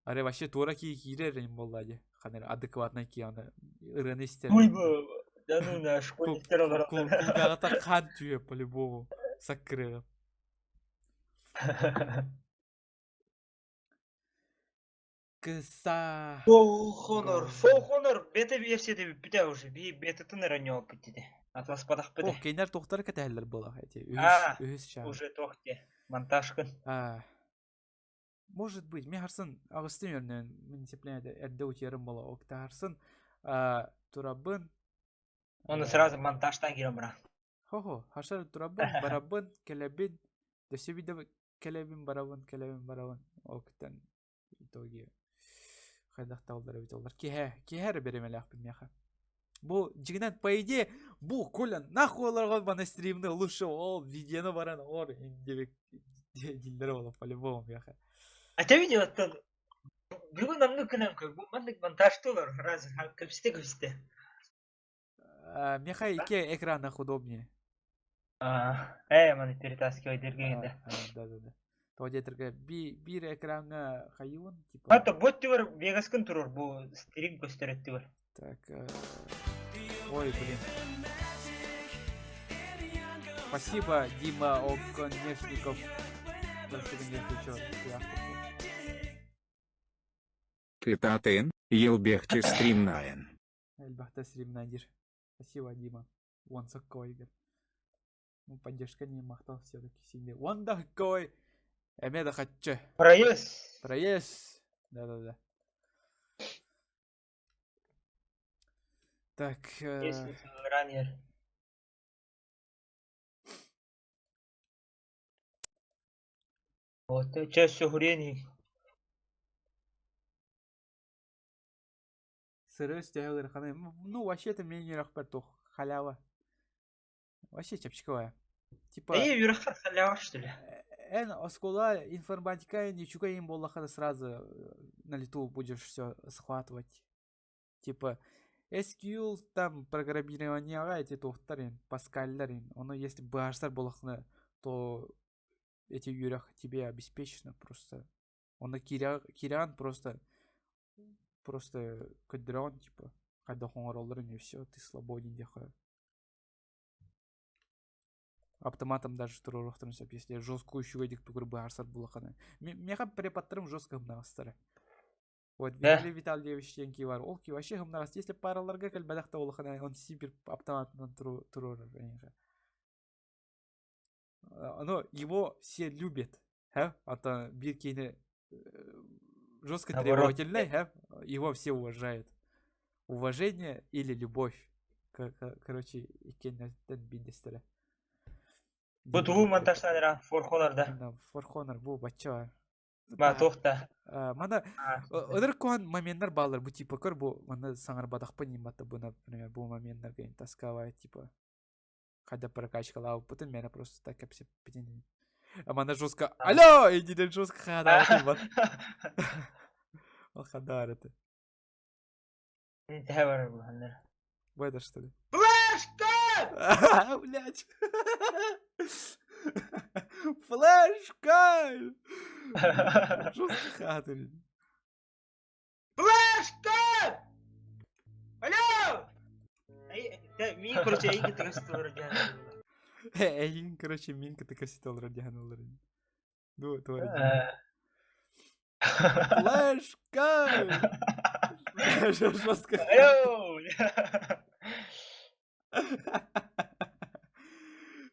Аре вообще тура кире рейн боллади. Ханер адекватный кияны ырын истер. Ойбо. Да ну на школьниктер олар. Кулгағата қан түйе по-любому. Сакры. Кыса. Фол-хонор. Бета версияда біте уже. Бета тыныр анеу бітеді. Атлас падақ біде. О, кейнер тоқтар кәтәлер болақ. Үз шағын. Уже тоқте. Монтажкын. Может быть, мне харсын ағыстын өрнен мен сепленеді әрді өтерім бола. Окта харсын турабын. Оны сразу монтажтан керем бұра. Хо-хо, харшар турабын, барабын, келебін. Десебиді келебін, барабын. Октан итоги қайдақта олдары бет олдар. Кехәрі беремелі ақпын меха. Бұл жігінен, по идее, бұл көлін нахуй оларға бана стримді лучше ол видеоны баран ор индебек дилдері олы по-любому меха. А те видео то бүгін намны күнем көк. Бұл мандық монтажты олар. Разы көпсті. Меха ике экранах удобнее. Маны перетаскивай дергенде. Да. Тоодетірге бір экранға қайуын, типа... Мата бот тевар вегаскын тұрыр, бұл стрим көстерет тевар. Так, ой, блин. Спасибо, Дима Оконешников. Кытатын, елбехте стримнайын. Эльбахта стримнайдер. Спасибо, Дима. Вон саккой. Ну, поддержка не махтал все-таки сильнее. Вон такой. Эмеда хочу. Проезд. Да. Так. Если ранее. Вот, часть все гурений. Сырыс тягылыр ханы. Ну, вообще-то мне не рахпатух. Халява. Вообще чапчиковая. Типа... Юрахар халява, что ли? Оскола информатика ничего им было сразу на лету будешь все схватывать. Типа SQL там программирование эти тухтарин, паскальдарин. Оно если башар болохны, то эти юрах тебе обеспечено просто. Он кирян просто кадрон типа. Когда хонороллерин и все, ты свободен дехая. Автоматом даже турурухтарын сөп, если жесткую щугайдик тугыр баарсар булаханы. Меха преподтырым жестко гымнағыстары. Вот Виталий Витальевич тенки бар. Ол ки вообще гымнағыст. Если параларға кәл бәдақта олаханы, он сипер автоматынан турурыр. Но его все любят. Это бир кейні жестко требовательный. Его все уважают. Уважение или любовь. Короче, икеннен биндестері. Bu tuğu montajlanır For Honor'da. For Honor bu бача. Ма тоқта. Мана ödür kohan momentler bağlar bu tipa kör bu mana sangar badaq понимать bu например bu momentler gain таскавай типа. Когда прокачкала опытын меня просто так апсеп петин. Мана жестко. Алло, иди да жестко хада вот. Ол хадар это. Не тавар bu hanlar. Bu это что ли? Флешка! Блять. Флешка! Жестко хадарин. Флешка! Алло! Ми, короче, иги тегесті вару Эйин, короче, минка ты кассет олар диян олар. Ну, туар Флешка! Жестко. Алло!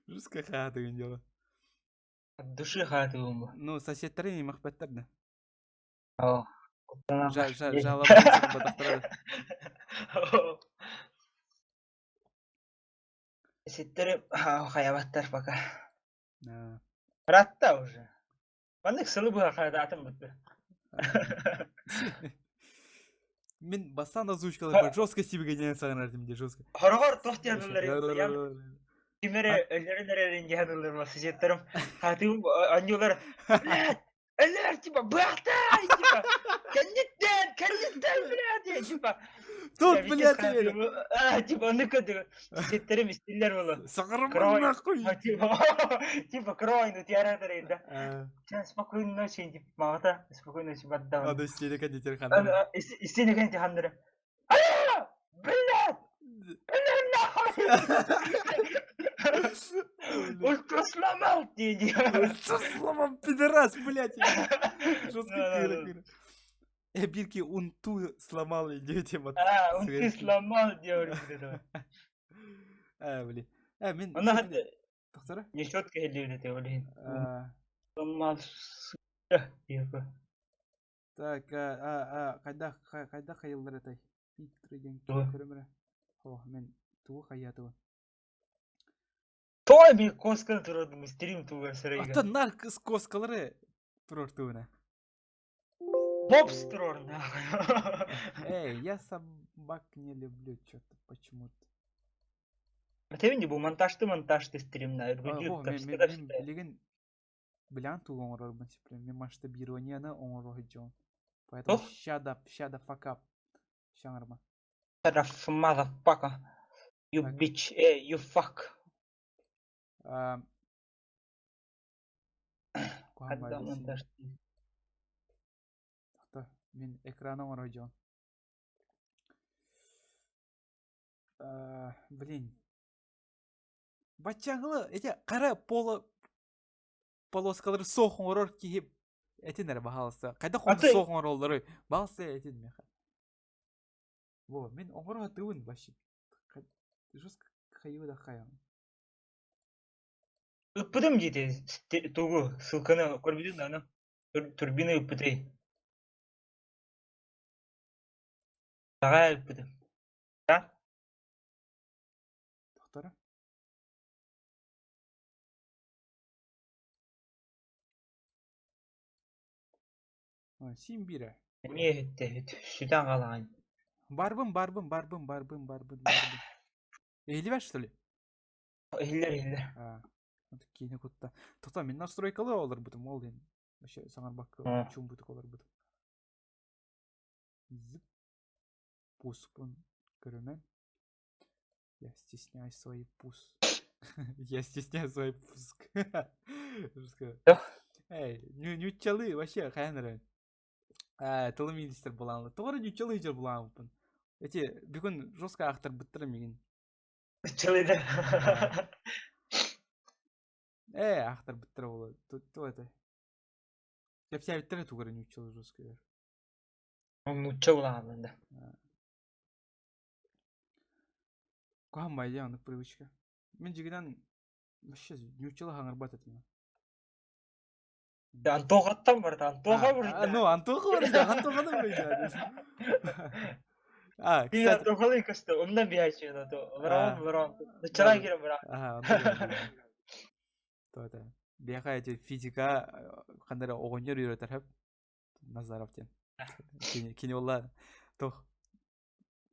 Жестко хатыгын дело. От души хатывым. Ну, соседтары махбаттарды. О, Жалобын батақтырады. Сеттері хаябаттар пока. А, Ратта уже. Ваннык сылы бұға қайдатым бұтты. Мен бастан озвучкалар бар. Жестко сибігенен сағынардым де, жестко. Хорғор тоқты ядылар. Кимері өлерін ядылар басы жеттерім. Хатывым анжолар. Өлер, типа, бұяқтай, типа. Кәнеттен, блядь, типа. Тут, блядь, тебе. Типа, оны көді. Жеттерім істелер болы. Сағырым нахуй. Типа, кровайну тияратыр енді. Спокойной ночи, типа, мағыта. Спокойной ночи, баттауын. Ады істелі кондитер хандыры. Истене кәнте хандыры. Алло! Блядь! Блядь, нахуй! Ультра сломал, дядя! Что сломан, пидорас, блядь. Жестко кыра. Бирки унту сломал, идете вот. Унты сломал, девушка. Блин. Мен... Она хады... Тоқтары? Не четко хеллевлет, блин. Сломал, сука, девушка. Так, қайда қайылдар етай? Питриден көрімірі. О, мен туы қаятығы. Той би косканы тұрады, стрим туға сырайға. Ата наркыз коскалары тұрар туына. Бобс тұрар, нахуй. Я собак не люблю, что-то почему-то. Тевенде бұл монтажды стрим, Мен білеген білян туы оңырар бәнсеплен. Мен масштабированияны оңырар жон. Поэтому shut the fuck up. Шаңырма. Shut up, motherfucker. You bitch, you fuck. Қадда монтажды. Тоқта, мен экраны оңырар жон. Блин. Батчаңылы, қара полоскалары соқ оңырар кейіп этинер бағалысы. Қайда қонды соқ оңыралары бағалысы этин меха. Во, мен оңырға тыуын башып. Жестко қайығы да қаяң. Үппідім дейді, туғы ссылканы көрбедің аны. Турбина үппідей. Саға үппідім. Тоқтары? Сен бері. Не өтті, шүден қалаған. Барбын. Эйли бәш, что ли? Эйлер. Кейіне көтті. Тоқта, мен настройкалы олар бұтым, ол ден. Вообще, саңар бақы, чуым бұтық олар бұтым. Зіп. Пуспын көрімен. Я стесняю свой пуск. Я стесняю свой пуск. Нючалы, вообще, қайыныры. Тылы министр болаңлы. Тоғыры нючалы жер болаңлыпын. Бүгін жостқа ақтар бұттыры меген. Нючалыды. Ақтар бұттыры болы. Тұу әті. Кепся біттірі туғыры нючалы жостқа ер. Нуча болаңлы. Қоған байды аңдық привычка. Мен жегеден вообще нючалы хаңыр бат әтіме. Антоғаттан барды, Антоға бұрды. Антоға бұрды, Антоға да бұрды. Мен Антоғалы көсті, ондан бейайшы еді. Варауын. Нучалай керім бұрақ. Тоғыда. Бияқа әте физика қандары оғынер үйретер әп. Назаров тен. Кені олар. Тоқ.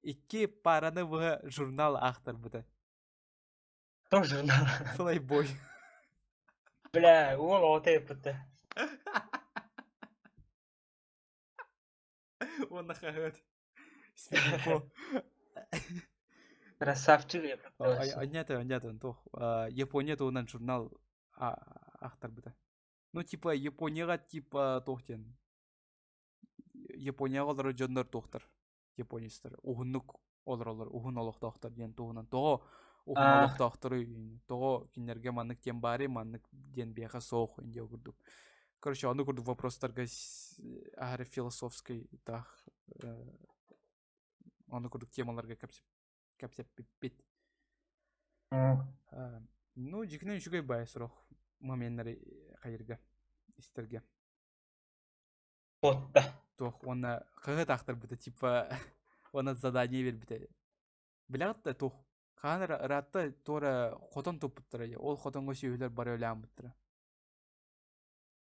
2 параны бұға журнал ақтар бұда. Тоқ журнал. Плейбой. Бля, ол оты бұды. Оны қағыд. Спинфо. Красавчик я. Онятын, тоқ. Япония тоғынан журнал ақтар бұда. Ну, типа, Японияға, типа, тоқтен. Японияға олары жондар тоқтар. Японистер. Уғынлық олар, уғын олық тоқтар ден тоғынан. Тоғы уханалык тахтыры того кинерге маннык тем бари маннык ден беха соох инде курдук. Короче, аны курдук вопростарга ахары философский тах аны курдук темаларга капсеп бит. Ну, жикнен үчүгөй бай сурох моменттери кайырга истерге. Потта. Тох она кыгы тахтыр бите типа она задание бер бите. Билатта тох ханыр ратта тора хотон топуттыр. Ол хотонго сөйлөр бар өлам буттыр.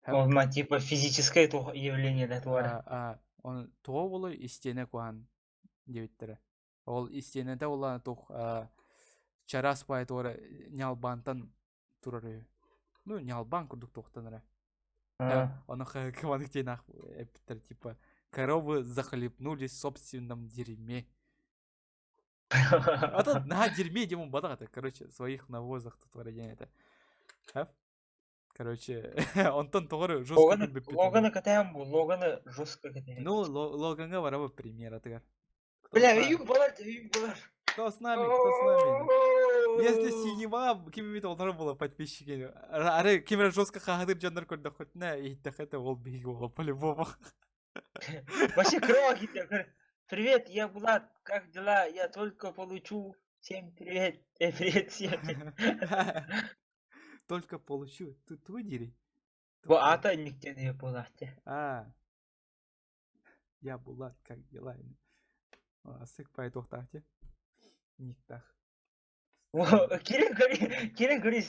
Он типа физическое явление да твора. Он то болу истене куан дебиттер. Ол истенеде ола тох чарас бай тора нялбантан турары. Ну, нялбан курдук тохтаныра. Он кваныктен ах эпиттер типа коровы захлебнулись в собственном дерьме. А то на дерьме дему бадагата, короче, своих навозах тут варенье это. Короче, он тон тогоры жестко биппит. Логана катаем бу, Логана жестко катаем. Ну, Логанга варава пример атыгар. Бля, үйүм балар. Кто с нами, кто с нами? Если синева, кем имеет олтары было подписчики. Ары, кем жестко хахадыр жандар көрді хоть на, и так это ол беги было по-любому. Вообще кровь гитя. Привет, я Булат, как дела? Я только получу. Всем привет. Привет всем. Только получу. Тут выдери. Бу ата никтен я Булат. Я Булат, как дела? Асык пай тохтахте. Никтах. Кирен гори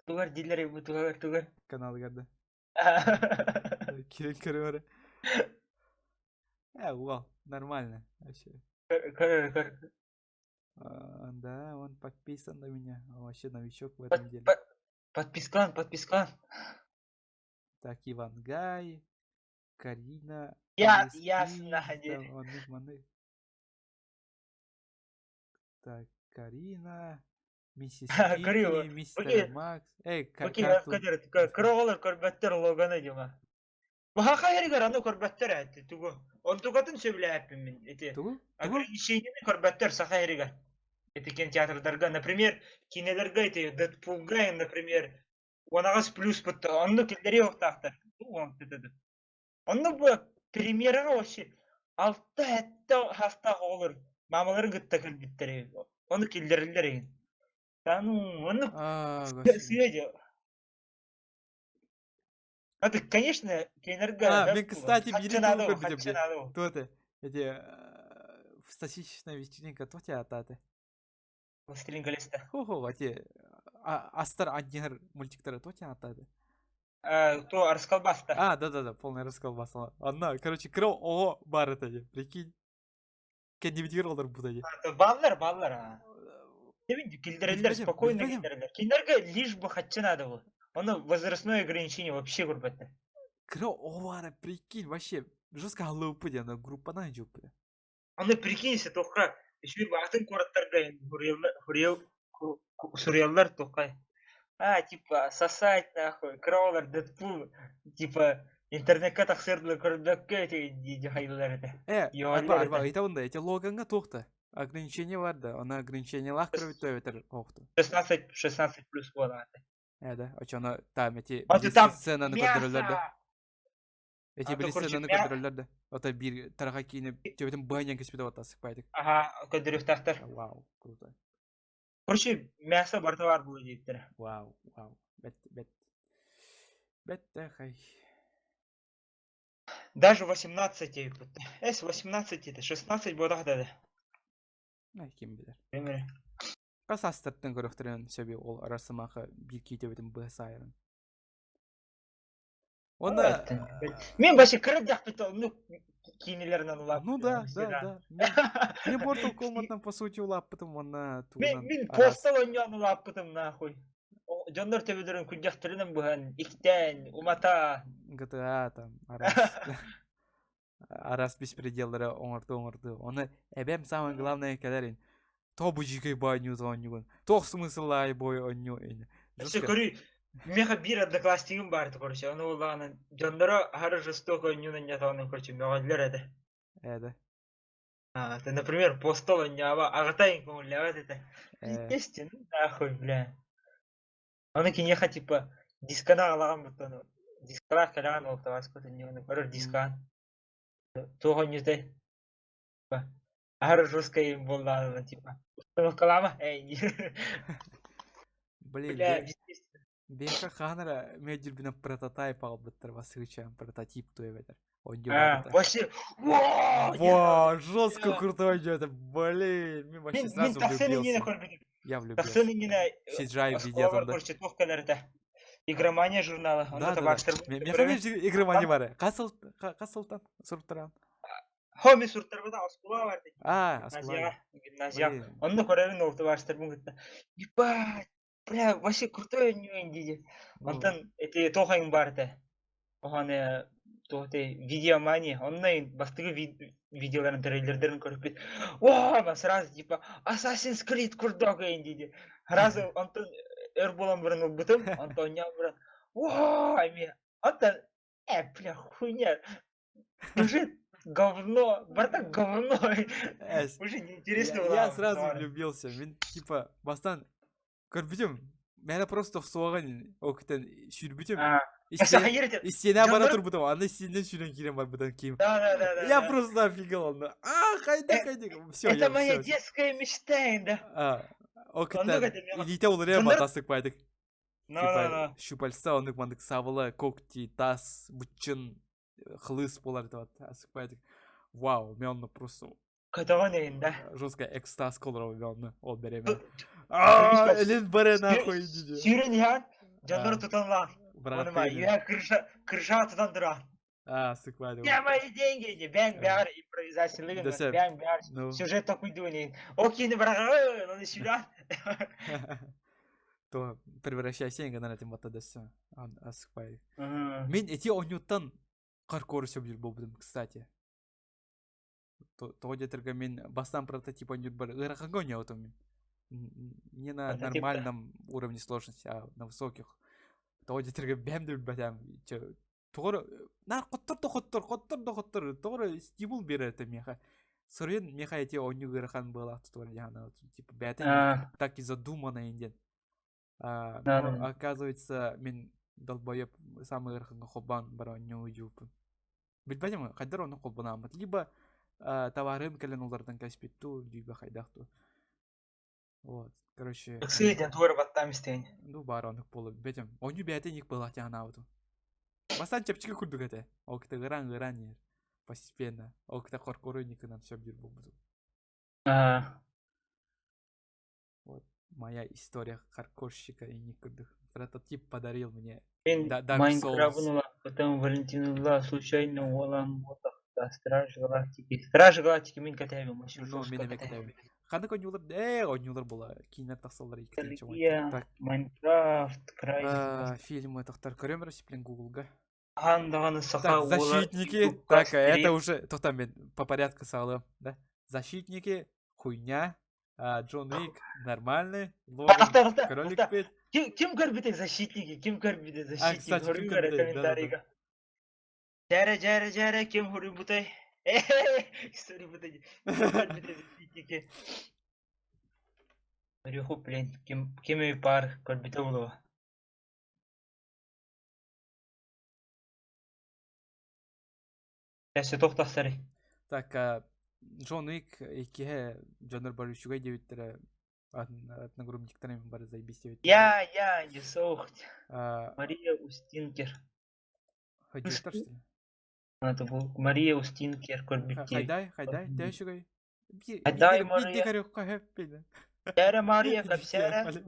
тугар дилери бу тугар. Канал гады. Кирен көрөөр. Вау, нормально вообще. Да, он подписан на меня. Он вообще новичок в этом деле. Подпискан. Так, Иван Гай, Карина. Ясно. Так, Карина, миссис Кити, мистер Макс. Кровалар көрбөттөр Логана дема. Баха яригар аны көрбөттөр атты тугу. Он тугатын сөйләппин мен эти. Ограничениены көрбөттөр саха яригар. Эти кинотеатрдарга, например, кинелерге эти Дэдпулга, например, онагас плюс бутты. Онны килдери октактар. Он тетеди. Онны бу премьерага вообще 6 хаста olur. Мамаларын гытта килбиттери. Оны килдерилер эген. Оны съедет. Это, конечно, кинерга. Мен, кстати, бери кто-то. Эти статичная вечеринка, то тебя ататы. Властелин колеса. Хо-хо, эти Астар Андигар мультиктары, то тебя ататы. То расколбаста. Да, полная расколбаса. Она, короче, о, бар это, прикинь. Кендивидировалар будали. Баллар. Килдерилер, спокойно килдерилер. Кинерга лишь бы хотя надо было. Оно возрастное ограничение вообще гурбатта. Овара, прикинь, вообще жестко глупый, она группа найдет. Оно прикинь, если только еще и бахтын коротторгай, сурьяллар токай. Типа сосать нахуй, кроулер, Дэдпул, типа интернетке тахсырдлы көрдөккө эти хайлар это. Арба, это онда, эти Логанга тохта. Ограничение var da, ona ограничение лахтырып өтөр окту. 16 плюс болады. Да, очоно там эти сценаны көндөрөлөр да. Эти бир сценаны көндөрөлөр да. Ото бир тарага кийинип, төбөтөн банян кеспиде атасык байдык. Көндөрүп тактар. Вау, круто. Короче, мясо барда бар булу дейттер. Вау. Бетте хай. Даже 18 С 18 это 16 бодах да. Ким билер. Пример. Касастыртын көрөктөрөн сөбү ол арасымакы бир кейтебетин быса айрын. Онда мен башы кырып жакпыт, ну кинелеринен улап. Ну да. Мен Mortal Kombat'tan по сути улаппытым, онна тугунан. Мен постал оньон улаппытым нахуй. Жондор төбөлөрүн күнжактырынан буган иктен, умата. GTA там, Арас беспределлары оңырды. Оны эбем самое главное калерин. То бужикай баню звонюган. То смыслай бой оню. Көрү, меха бир одноклассниким бар, короче. Аны улганы жондора ары жестоко онюнан жатаганы, короче, мөгөдлөр эди. Ты, например, постол не агатайн кумуляват это. Э, Естественно, нахуй, бля. Оны кинеха типа дискана алаган бутону. Дискалар калаган олтавас көтөн не оны көрөр дискан. Того не дай. Ар жесткая им была, типа. Установка лама, эй, Блин, бля, естественно. беха ханара меджир бина прототайп албыттыр басыча прототип туебетер. Онди бар это. Вообще, Во, жестко крутой это, блин, мен вообще Мен сразу тахсыны не влюбился. көрбедім. Я Тахсыны влюбился. не Сиджай Асқолар видео да. көрші тоқкаларда. Игромания журналы. Да, Онда да, да. табаштыр. Мен хабер игромания бар. Касылтан сұрыптырам. Хоми сурттарбыда Асқола бар. Аскулай. Гимназия. Блин. Онда көрәбін ол табаштыр бұнгытта. Ебать, бля, вообще крутой нюен дейді. Онтан эти тохайын барды. Оған тоғыты видеомания. Оннайын бастығы видеоларын трейлердерін көріп бет. Ма сразу типа Assassin's Creed курдогайын дейді. Разы онтан өр болан бұрын ол бұтым. Онтан не бұрын. Ме. Онтан, бля, хуйня. Уже говно. Братан, говно. Уже неинтересно было. Я сразу влюбился. Мен типа бастан көрбүтүм. Мені просто соған оқытын сүрбүтүм. Истене бара турбутум. Анда истенен сүрен кирен бар бұдан кейін. Да. Я просто офигел. Қайда. Все, это моя детская мечта, да. Оқытын. Идите олар я батастық байдық. Да. Шупальса, ондық мандық савылы, когти, тас, бұтчын, хлыс болар деп асық байдық. Вау, мен оны просто... Катаған ең, да. Жестко экстаз колыр мен оны ол беремен. Элен баре нахуй дейді. Сүйрен ян, жанлары тұтанлан. Брат, Я крыша тұтандыра. Асық байдық. Я мои деньги, бәң бәғір импровизациялығын, бәң бәғір сюжет такуйды өне. Окейні бараға, оны сүйрен. То превращайся en ganar этим батадасы. Асық байдық. Мен эти онюттан қарқоры сөбдер болдым, кстати. Того детерга мен бастан прототип онют бар. Ираханга ойнау мен. Не на нормальном уровне сложности, а на высоких. Того детерга бәмдір бәтәм. Тоғыры, қоттыр. Тоғыры стимул береді меха. Сұрын меха эти оню Ирахан была. Типа бәтәм так и задумано инден. Оказывается, мен долбоеб самый Ираханга хобан бар оню юпын. Білбәдем, қайдар оны қолбанамын. Либо товарын кәлін олардан кәспетту, либо қайдақты. Вот, короче... Ксыйден туыр баттам істейін. Ну, бар онық болу. Бәтем, оны бәтен ек была тяна ауду. Бастан чапчыға күрдік әті. Ол кіті ғыран ер. Постепенно. Ол кіті қорқору некінен сөп жүр болу. Вот, моя история хардкорщика и не күрдік. Прототип подарил мне Dark Souls. Майнкрафт'ын потом Валентинулла случайно олан ботақ. Страж Галактики. Страж Галактики мен кәтәбім. Ну, мен кәтәбім. Қаны ойнулар? Ойнулар бола. Кейінер тақсалар екітінші ойын. Майнкрафт, Крайзис. Фильмы тақтар көрем рәсіплен Гуглға. Андағаны сақа олар. Защитники. Так, это уже... Тоқтан мен по порядку сағылым. Защитники, хуйня. Джон Уик, нормальный. Логан, Кролик Пет. Кем көрбеді защитники? Кем көрбеді защитники? Кстати, кем көрбеді? Жәрі, кем хұрын бұтай? История бұтай. Рюху, блин, кем үй пар көрбіті болуы? Әсі тоқтақтары. Так, Джон Уик, екеге жанр бар үшіғай деуіттірі одногруппниктарым бар заебись деуіттірі. Я, не соғыт. Мария Устинкер. Хайдеттар, что ли? Это был Мария Устинкер көрбітте. Хайдай, дәшігай. Хайдай, Мария. Бидде қарек қағып Әрі Мария қапсәрі.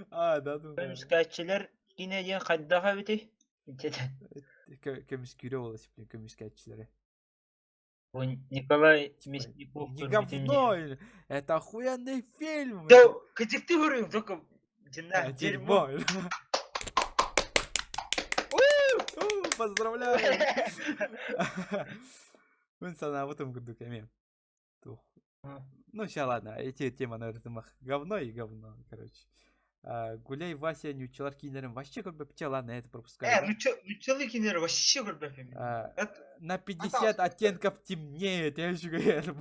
Да. Көміскәтшілер кинеден қайдаға біті? Көміскүйре олы сеплен, көміскәтшілері. Николай Мясников. Не говно! Это охуенный фильм! Да, как ты говорил, только дерьмо. Поздравляю! Мы в этом году камень. Ну, сейчас ладно, эти темы, наверное, говно и говно, короче. Гуляй, Вася, нючалар кинерин вообще как бы пчела на это пропускаю. Нучалы кинер вообще көрбөпем. На 50 оттенков темнеет, я еще говорю.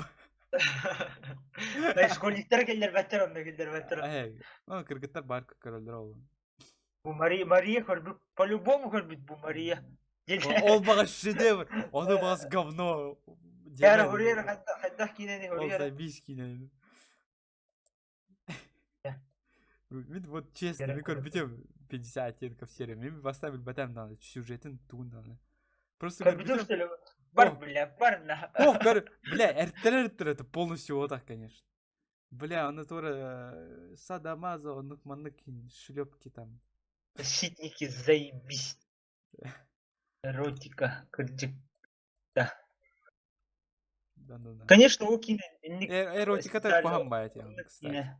Школьниктер келер бәттер, онда келер бәттер. Кыргыттар бар көрөлдөр ол. Бу Мария көрбүп, по-любому көрбүт бу Мария. Ол бага шедевр, оны багас говно. Яра хурьер хаддах кинени Ол хурьер. забись кинени. Вот честно, мы көрбүтем 50 оттенков серии. Мен поставил батам надо, сюжетін туын надо. Просто Көрбүтем что ли? Бар, бля, бар на. Бля, эрттер это полностью вот так, конечно. Бля, он тоже садамаза, он маннык шлепки там. Защитники, заебись. Эротика, кырджик. Да. Да. Конечно, о кине. Эротика-то похамбает, кстати.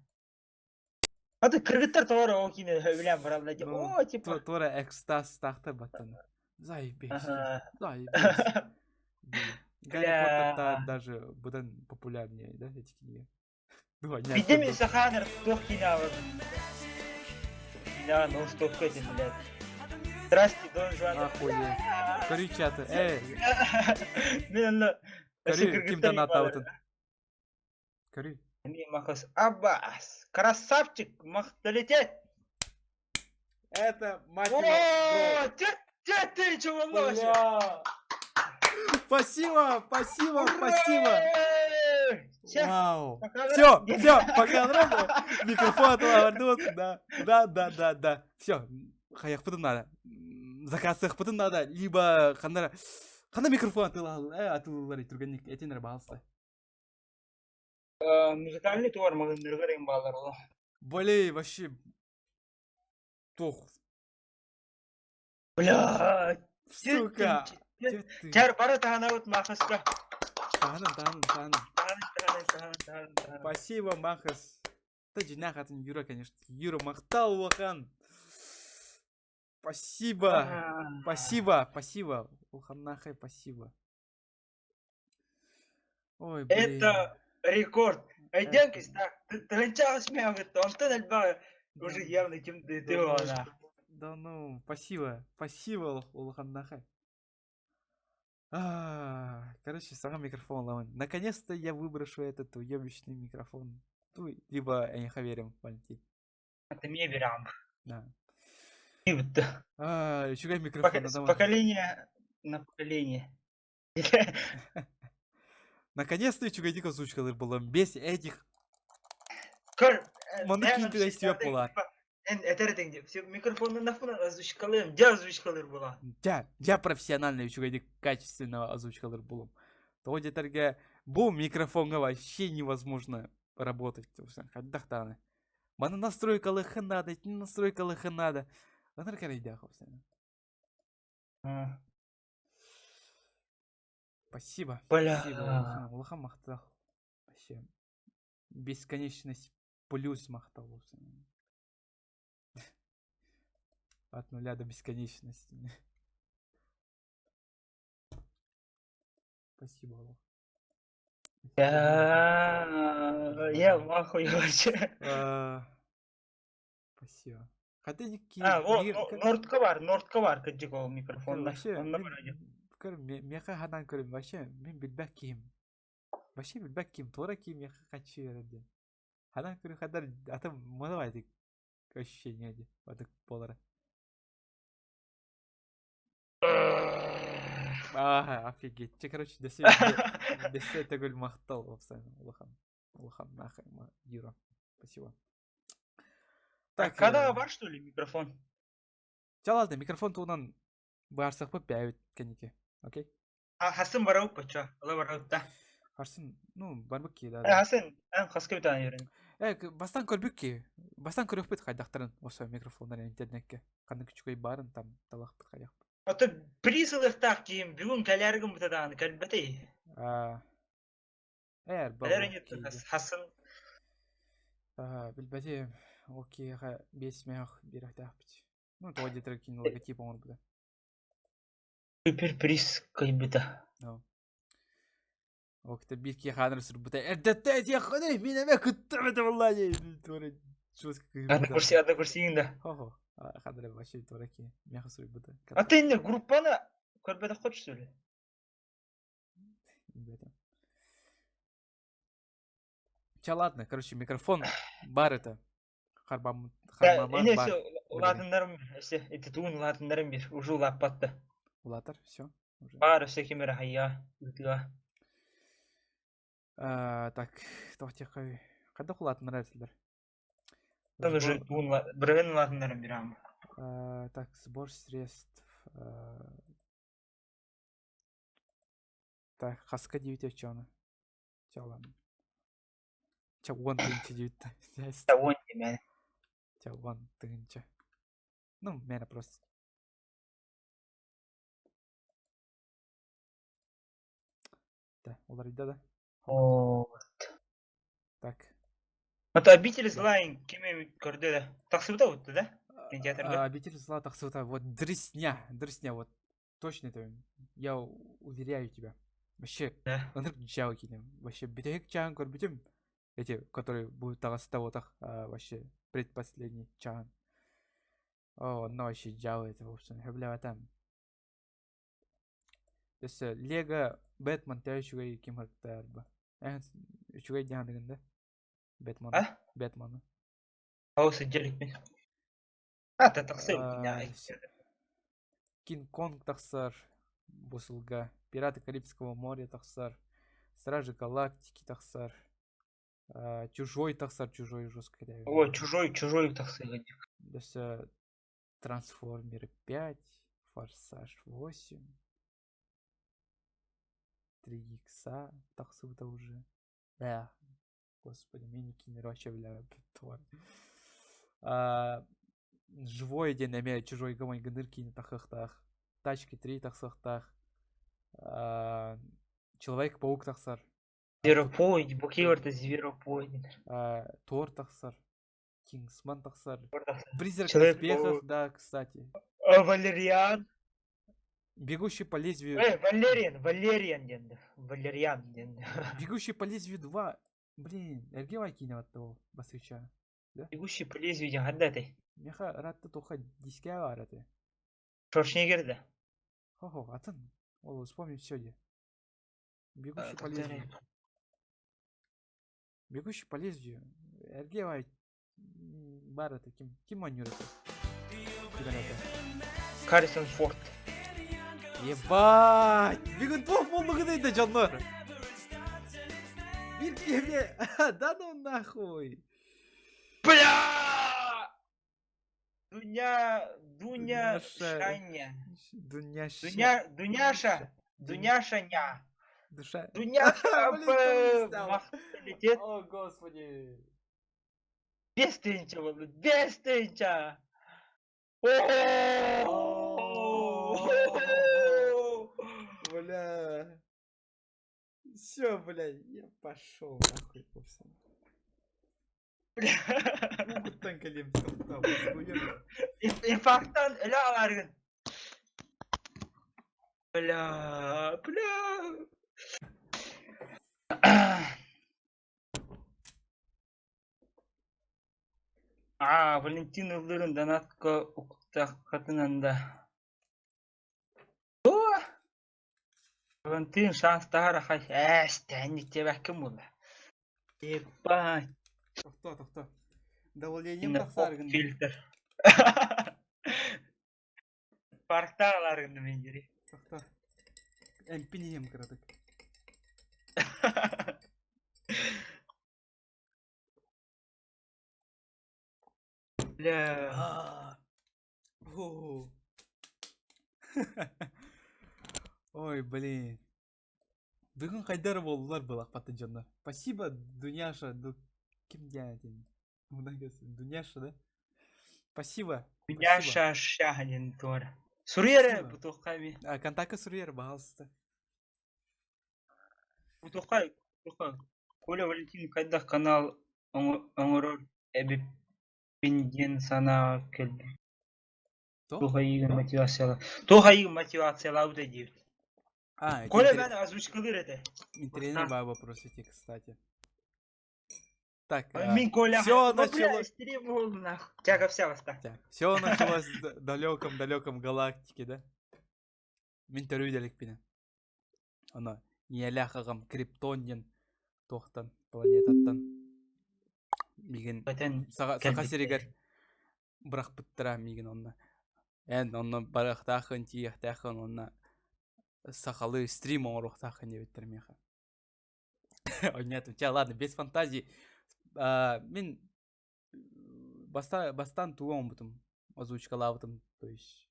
А ты кыргыттар тоже о кине билем баралда. О, типа. Тора экстаз тахта батаны. Заебись. Заебись. Гарри Поттер даже будет популярнее, да, эти книги? Видимо, Саханер тох кинавр. Да, ну что хотите, блядь. Здрасте, Дон Жуан. Охуеть. Кори чаты. Кори ким-то натаутын. Кори. Махас Аббас. Красавчик, махталитет. Это мать. О, ты чего лося? Спасибо. Вау. Все, Все, пока нравится. Микрофон отворот, да. Все. Хаяк потом надо. Заказ потом надо. Либо хандара. Ханда микрофон атылылар турганник этенер балсы. Музыкальный туар магындыргырым балар. Болей вообще. Тох. Блядь. Сука. Чар пара таханавут махаска. Таханым. Спасибо, Махас. Ты жинах атын Юра, конечно. Юра мақтал уахан. Спасибо. Улханнахай, спасибо. Ой, блин. Это рекорд. Айденкис, так. Ты ранчал смех, он ты нальба уже явно кем ты она. Да ну, спасибо, Улханнахай. Короче, сам микрофон ломан. Наконец-то я выброшу этот уебищный микрофон. Ну, либо Энихаверим, Валентин. Это мне верам. Да. И еще микрофон. с поколения на поколение. Наконец-то чугайдик озвучкалар было. Без этих... Маныкин туда из тебя полар. Это все микрофоны на фоне озвучкалар. Где озвучкалар была? Я профессиональный чугайдик качественного озвучкалар было. То где-то бу микрофон вообще невозможно работать. Хаддахтаны. Мана настройкалы ханада, не настройкалы ханада. Она ракарайдахов. Спасибо. Бля. Улахан махтал. Вообще. Бесконечность плюс махтал. От нуля до бесконечности. Спасибо, Аллах. Я маху вообще. Спасибо. Хотя никакие... Нордковар, каджикол микрофон. Вообще, меха хадан көрім. Вообще, мен білбәк кейім. Вообще білбәк кейім. Тора кейім меха қачы ерді. Хадан көрім хадар атым мадавайды ощущение де. Вадық болары. Офигеть. Короче, десе төгіл мақтал. Улахан нахай, Юра. Спасибо. Так, когда бар, что ли, микрофон? Ладно, микрофон туынан барсақ па бәуіт кәнеке. Окей? Хасын барау па, ча? Ала барау та? Хасын, ну, барбық ке, да. Хасын, қасқа бітан ерін. Бастан көрбік ке. Бастан көріп бет қайдақтырын осы микрофондар интернетке. Қаны күчікой барын там талақ бет қайдақ. Ото присылықтақ кейім бүгін кәләргім бұтадағын кәлбәтей. Хасын. Білбәте, окей, бес мәқ берақтақ бет. Ну, то где-то кинул логотип он буде. Суперприз кайбыта. Окта бирки ханыр сүр бута. Эрдетте я ходы, минеме күттүмөтө валлахи. Чувак, Одна курсиинда. Хо-хо. Хадре вообще дураки. Мяха сой буду. А ты не группаны көрбеді хочешь что ли? Ча, ладно, короче, микрофон бар это. Хармаман Эне бар. все латындарым эсе эти туын латындарым бир уже улап батты. Улатар, все. Бар все кемер хайя үтіға. Так, тоқте қой. Қайда құлатын нравится? Там уже туын бірген латындарым бир ам. Так, сбор средств. Так, хаска 9 чона. Ча, ладно. Ча, вон тынча 9. Да он не мен. Ча, вон тынча. Ну, мена просто. Да, олар үйде да. Так. Это обитель зла кеме көрді да. Тақсыбыда өтті да? Кинотеатрда. Обитель зла таксута. Вот дресня, вот. Точно это. Я уверяю тебя. Вообще, Да. он джао кинем. Вообще, битек чан корбитем. Эти, которые будут того так, вообще, предпоследний чан. О, но вообще джао это, в общем, бля, там. То есть, Лего Бэтмен, ты еще и кем арба. Еще и дян, да? Бэтмен. А? Бэтмен. Аусы джелик мен. А, ты тақсыбы меня. Кинг-Конг тахсар. Бусылга. Пираты Карибского моря тахсар. Стражи Галактики тахсар. Чужой тахсар, чужой жестко. О, чужой тақсыбы. То есть, Трансформеры 5. Форсаж 8. 3 икса. Тахсыта уже. Да. Господи, мини-кинер вообще, бля, тварь. Живой день намерен чужой гамань гнырки на тахахтах. Тачки 3 тахсахтах. Человек-паук тахсар. Зверопойд, букеварда зверопойд. Тор тахсар. Кингсман тахсар. Призрак Человек-паук. доспехов, да, кстати. Валериан. Бегущий по лезвию. Валериан денді. Валериан денді. Бегущий по лезвию 2. Блин, эргевай кино от того басвича. Бегущий по лезвию ден қанда ты? Меха ратты тоха диске араты. Шоршнегерді. Хо-хо, атын. Ол вспомни все де. Бегущий по Тоқтар. лезвию. Бегущий по лезвию. Эргевай бар это ким манюры. Харрисон Форд. Ебать! Бегун плох болдығы да жанлар. Bir kere. Да ну нахуй. Бля! Дуня Дуняша. Шаня. Дуняша. Дуняша ня. Душа. Дуняша Блин, кто не знал? летит. О, господи. Без тынча болды. Без тынча. Бля. Все, бля, я пошел нахуй по всему. Могут танка лемтиком там, Инфарктан өлі аларғын. Бля. Валентин Ылдырын донатқа ұқытақ қатынанда. Валентин шанстағар ақай. Стәнік деп әкім болды. Ебать. Тоқта. Давлением тақсарғын. Фильтр. Паркта аларғынды мен жері. Тоқта. Әмпінем кірадық. Бля. Ой, блин. Бүгін қайдар болдылар бұл ақпатты жандар. Спасибо, Дуняша. Кім дяден? Дуняша, да? Спасибо. Дуняша шағын тор. Сурьері бұтуққа бе. Контакты Сурьер, пожалуйста. Бұтуққа. Коля Валентин қайда канал оңырыр әбіп пенден сана келді. Тоға егін мотивациялауды дейді. Коля бәні озвучкалыр еді. Интересный вопросы, кстати. Так, Мин Коля. все Ну, бля, началось. стрим был нахуй. Чага вся восста. Все началось в далеком галактике, да? Мен төрүйделик бine. Ана, Иелахагам Криптонден тохтан планетаттан. Миген Бөтен сака серегер бырак быттыра миген онна. Онна барахтахын тиехтахын онна сахалы стрим орухтахын дебеттер меха. Онятым. Ладно, без фантазии. Мен бастан тугом бутым. Озвучкалабытым, то есть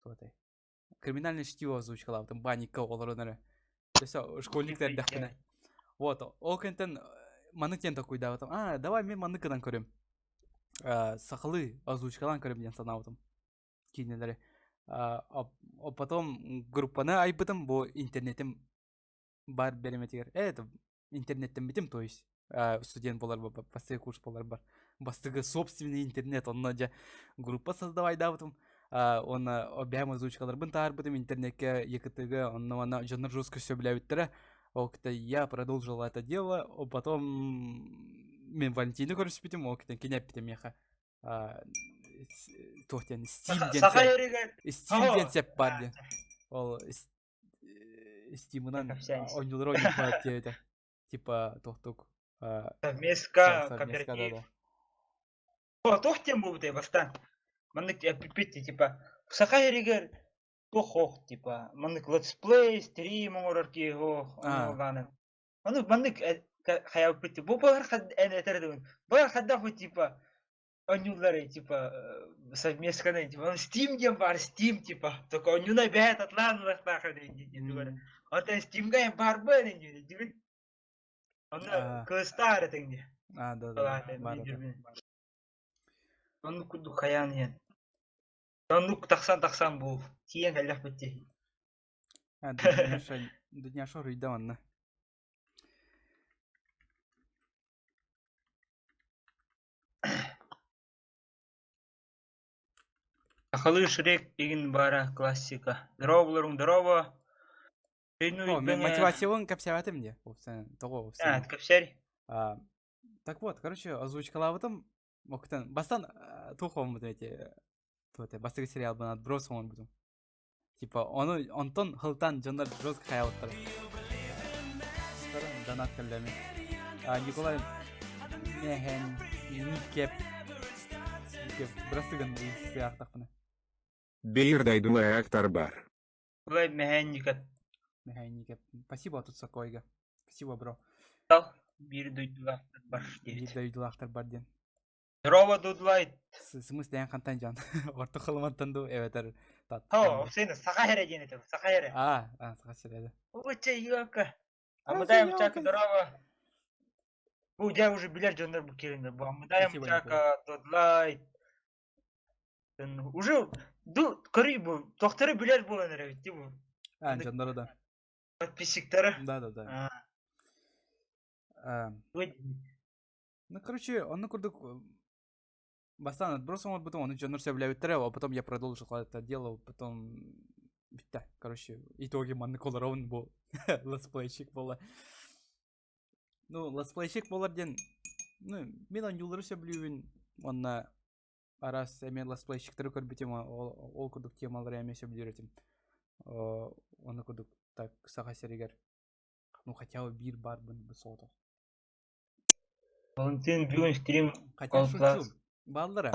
тотай. Криминальное чтиво озвучкалабытым. Баника оларынары. То есть школьниктер дахпына. Вот, ол кентен манытен такой да вот. Давай мен маныкадан көрөм. Сахалы озвучкалан көрөм ден санабытым. Кинелери. Потом группаны айбытым, бо интернетим бар береметигер. Это интернеттен битим, то есть студент болар бар, бастыгы курс болар бар. Бастыгы собственный интернет, онна жа группа создавай да бытым. Оны объем озвучкалар бын таар бытым интернетке екытыгы, онна жанр жестко все бляюттера. Я продолжил это дело, потом мен Валентина көрсөтүм, октен кинеп битем меха. Тохтен Steam ден сеп бар ден. Ол Steam'нан oyuncuları oynayıp diye типа тохтук. Совместка, кооператив. О, тохтен бу бите бастан. Мандык пипити типа сахайригер тохох типа мандык летсплей, стрим орорки го онланы. Мандык хаял пипити. Бу бар хад энетерден. Бар хадда ху типа онюлары типа совместка типа Steam дем бар Steam типа. Только онюна бет атланлах тахады дигер. Ата Steam га бар бен дигер. Аны кыстар теңди. Да. Бар. Onu kudu kayan yen. Onu taksan bu. Tiyen kallah bitti. Dünya şor uyda anna. Akıllı Шрек egin bara klassika. Здорово. Мен мотивациялын капсяватым де. Того. Капсяри. Так вот, короче, озвучкалабытым. Октан бастан тухом вот эти бастыгы сериал бана отброс он бутум. Типа онтон хылтан жандар жестко хаялыктар. Скорым донат кылдами. Николай Мехен Никеп брастыгын сияктакпына. Бейердайдулай Актарбар. Улай Мехен Никеп. Спасибо тут сакойга. Спасибо, бро. Bir duydular baş diye. Bir duydular Актарбар ден. Здорово, Дудлайт. Смысле ян кантан жан. Орто кылмантанду эветер тат. Сен сахаре ден это. Сахаре. Сахаре. Оче юка. Амадаем чака здорово. Bu ya уже bilir canlar bu kelinde. Bu amadaym çaka Дудлайт. Уже кори bu. Doktoru bilir bu ne evet bu. Canları da. Подписчиктары. Да. Ну, короче, он курдук бастан отбросом вот потом он жанр себя а потом я продолжил это дело, потом короче, итоги манны колоровын был летсплейщик была. Ну, летсплейщик болар ден, мен анюлары сөйлеуін, онна арас мен летсплейщиктері көрбетем, ол курдук темалары әме сөйлеуретем. Оны курдук так саға серегер. Ну, хотя бы бир бар бұны соғды. Валентин бүгін стрим Хотя шучу. Балдары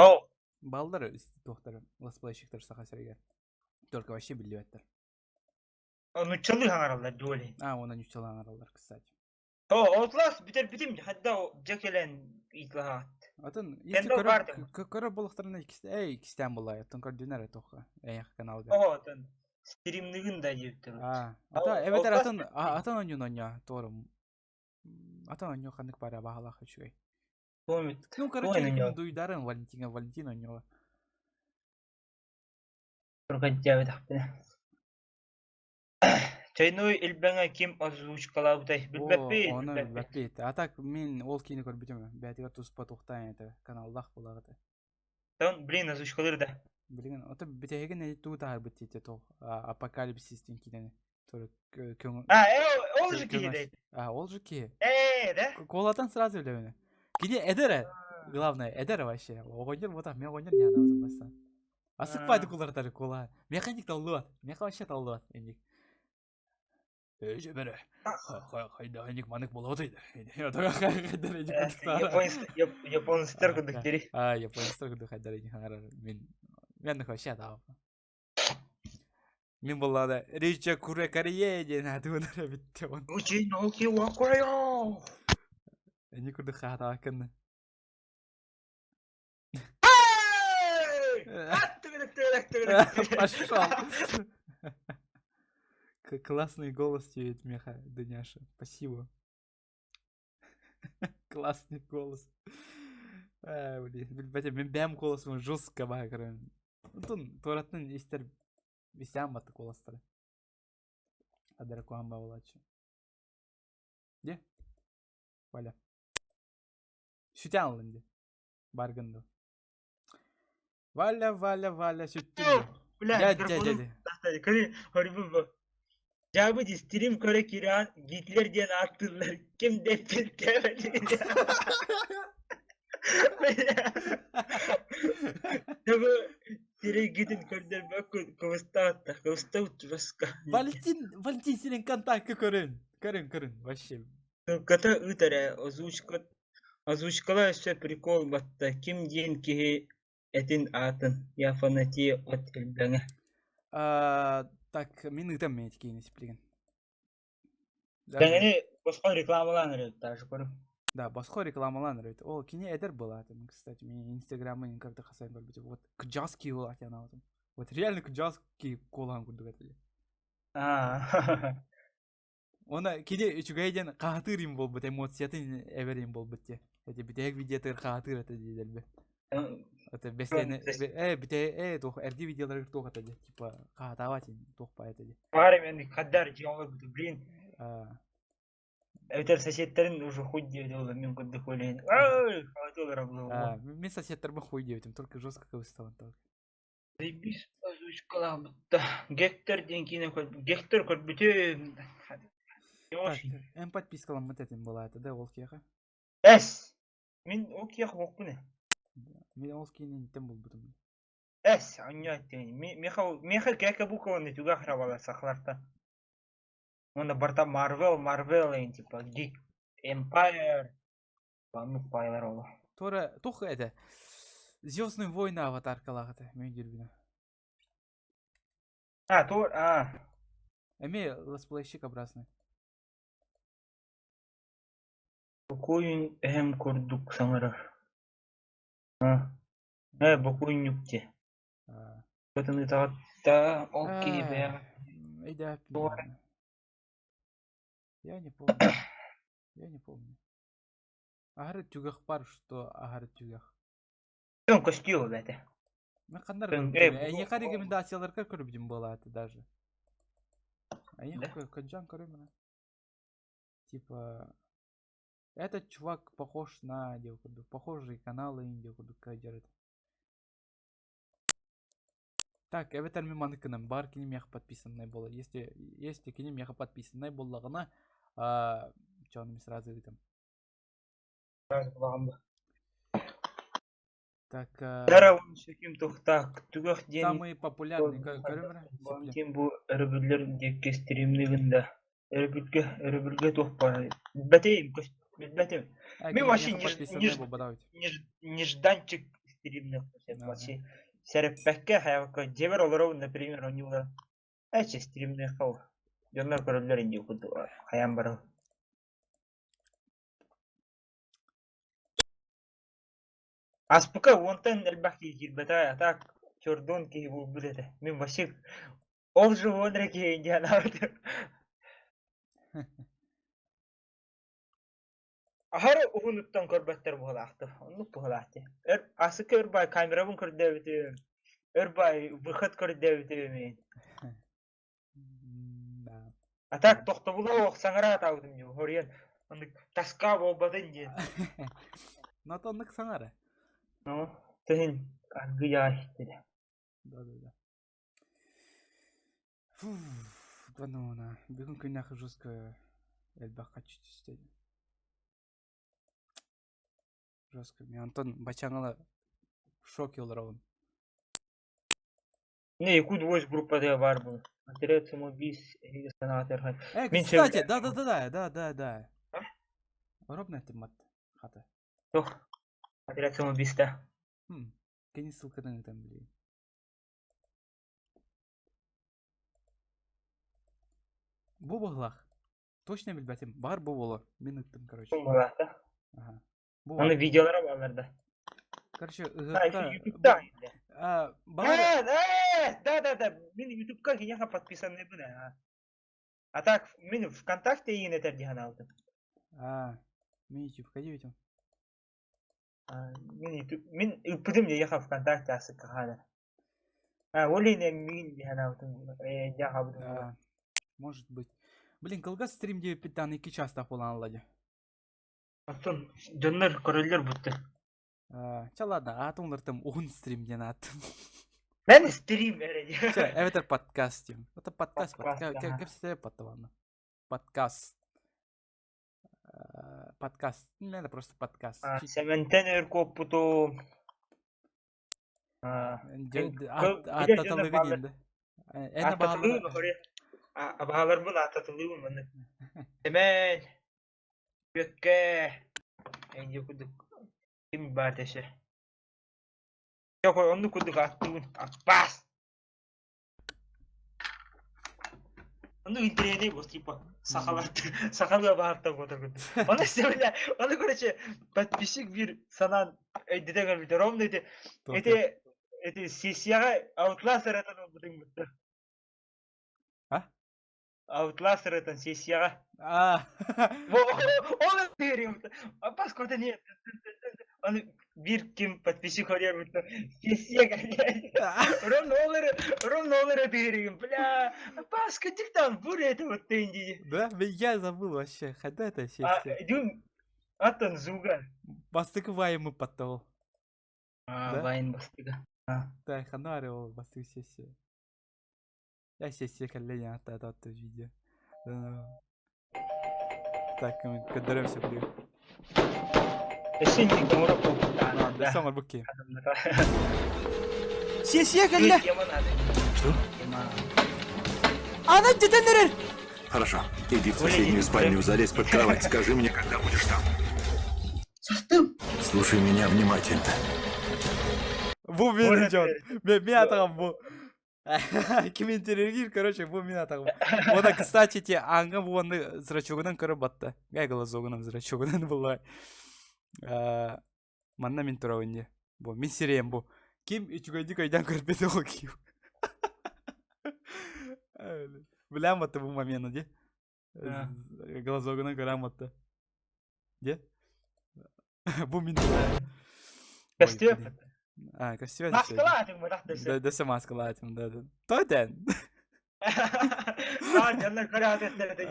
тоқтары, летсплейщиктер саға серегер. Только вообще білдебеттер. Onu çalı hangarallar dole. Ona нючалы аңаралар, кстати. Outlast битим хадда жекелен итлахат. Атын, если көрі болықтарына ikisten болай, атын көрдінер тоққа, әйек каналға. Атын, стримнігін да жептір. Evet, atan oyun oynuyor, doğru. Atan oynuyor kanık para bağlı kaçıyor. Ну, короче, duydarın Valentin oynuyor. Turgacı evet. Çaynoy ilbenge kim озвучкалабытай билбеппи. Оны билбеппи. А так мен ол кийини көрбүтөм. Бәтиге туспа токтан эте каналдах булагыты. Тан блин озвучкалыр да. Билген, ото битеген туу таар битти то апокалипсистин кинени. Толы көңүл. Ол же киедейт. Ол же ки. Да? Колатан сразу білемін. Кене эдері. Главное, эдері вообще. Оғынер бота, мен оғынер не анамызын баса. Асықпайды колартары кола. Механик талдуат. Меха вообще талдуат. Ендік. Жебері. Хайда манык бола отайды. Японстар күдік дери. Японстар күдік хайдар екен хаңарар. Мен вообще атауып. Мен болада Рича Куре Корее деген атуынары бітті он. Учи ноки вакуайо. Не күрді хата акынны. Пошел. Классный голос тебе, Меха, Дуняша. Спасибо. Классный голос. Блин, мен бәм голосым жестко ба, короче. Тун торатның естер висям баты голостары. Адыр куамба болачы. Де? Валя. Sütен алынды. Баргынды. Валя, süttün. Дяді. Жабы стрим көре киран Гитлерден аттылар. Ким деппен темели. Жабы сирей гидин көрдер бөкүн кывыста атта. Кывыста утраска. Валентин сенен контакты көрін. Көрін. Вообще. Ката үтәрі озвучкала өсі прикол батта. Ким дейін кеге этин атын. Я фанатия от элбәңе. Так, мен үтем мен еткен есеплеген. Дәңені босқа рекламалан өрет, даже көрім. Да, босқа рекламалан өрет. Ол кене әдір болатын, кстати. Мен инстаграмын инкарды қасайын бар бітіп. Вот күджаски ол атян аудым. Вот реально күджаски колан күрдік әтілі. Оны кеде үчігайден қағатырым бол біт, эмоциятын әверім бол бітте. Әте бітек видеотыр қағатыр әті дейдел бі. Это беслени, бите, тох, эрди видеолар тох это, типа, катаватин, тох по это. Парамен кадар жауы буду, блин. Өтер соседтерин уже хуй девдел, мен куды хуйлен. Хаватылар было. Мен соседтер бы хуй девдем, только жестко кавыстан так. Заебись, озвучкала бутта. Гектор деньги Гектор кот бите. Эн подпискалам вот этим была это, да, волкеха? Эс! Мен окех вокуне. Мен олскинен тем был бутым. Эс, аньятен. Меха кека букованы туга хравала сахларта. Онда барта Marvel, типа, Geek Empire. Ну, пайлар олу. Тора, тох это, Звездные войны аватаркалағыты, мен дербіні. Эме летсплейщик образный. Бокуин эм курдук самара. Бокуин юкте. Потом это окей, бля. Да, я не помню. Агар тюгах пар, что агар тюгах. Он костюм, бля. Мен қандар эйнеқа рекомендациялар көріп жүрмін болады даже. Эйнеқа көджан көріп. Типа, этот чувак похож на девку, похожие каналы девку кадерит. Так, эветер ми маныкынан бар кине меха подписанный было. Если кине меха подписанный боллагына, чоным сразу видим. Так, самый популярный көрөмөр. Валентин бу өрбүлөр декке стримлигинде. Өрбүлгө тохпа. Бетейм. Мен вообще нежданчик стримных. Вообще сереппекке хайвака жебер олору, например, они уже стримных хау. Жоннор көрөлөр инде куду хаян бару. Аспыка онтан элбахи кирбета так чордон ки бу билете. Мен вообще ол живон реке индиана. Ахар угунуттан көрбөттөр болакты. Ону болакты. Асык өрбай камерабын көрдөбүтү. Өрбай выход көрдөбүтү мен. Да. А так токтобула оксаңара атабытым жок. Хорен аны таска болбадын же. Натоннык саңара. Ну, тын агыяшты. Да. Фу, да ну на. Бүгүн күнү жестко Элбақ қачы түстеді. Жестко. Мен Антон бачаңала шок елдер оғын. Не, Якут Войс группада бар бұл. Отряд самоубийц или санатор. Кстати, да. Робно это мат хата. Жоқ, отряд самоубийста. Кені ссылкадан там білейін. Бұл бұғылақ. Точно білбәтім. Бар бұл болы. Мен ұттым, короче. Бұл болақта. Ага. Оны видеолары баларда. Короче, YouTube'да енді. Бар... Да. Мен YouTube'ка кенеха подписанный бұны. А так, мен ВКонтакте ең етер деген алдым. Мен YouTube'ка дейбетім. Мен үппідім де еха ВКонтакте асық қағады. Олейне мен деген алдым. Может быть. Блин, кылга стримде питан 2 часта falan алады. Антон, жоннор көрөлөр бұтты. Ладно, атыңлыртым 10 стримден аттым. Мен стрим әреде. Это подкаст. Это подкаст. Подкаст, Как всегда подавано. Подкаст. Подкаст. Это просто подкаст. Сементен өркөп бұту. Аттатылығы дейінді. Аттатылығы мұхыры. Абағалар бұл аттатылығы мұны. Семен. Бөкке. Әнде күдік. Кім бар деші. Yok onu kuduk attığın Abbas. Onu indireydi bu tipa. Сахалга багаттап отыргон. Аны себеле, аны короче, подписчик бир санан эдитегер бит ровно эти сессияга Outlast ретен будың бит. Outlast ретен сессияга. Оны берем. Апас кода не. Аны бир ким подписчик көрөр бит. Сессияга. Ровно олары берем. Бля, апас кадиктан бурет вот тенди. Да, я забыл вообще. Когда это сессия? Дюм аттан зуга. Бастык вайымы паттал. Вайн бастыга. Да, ханари ол бастык сессия. Я сессия коллеги атты видео. Так, мы кадаремся блин. Эсенник мурапу. Да, самар буки. Сессия коллеги. Что? Она детенерер. Хорошо. Иди в соседнюю спальню, залезь под кровать. Скажи мне, когда будешь там. Слушай меня внимательно. Бу мен жон. Мен атагам бу. Ким интервьюгир, короче, бу мен атагам. Она, кстати, те аңга бу оны зрачогунан көрө батты. Гай глазогунан зрачогунан булай. Манна мен туравынде. Бу мен сирем бу. Ким үчгөйдү көйдөн көрбөдө ол ким. Білем атты бұл моментті, де? Глазогынан көрем атты. Де? Бұл мен... Костюм? Костюм. Маскалатым бұлақтырсы. Десі маскалатым, да. Той дән. Жандар көрі атықтырды.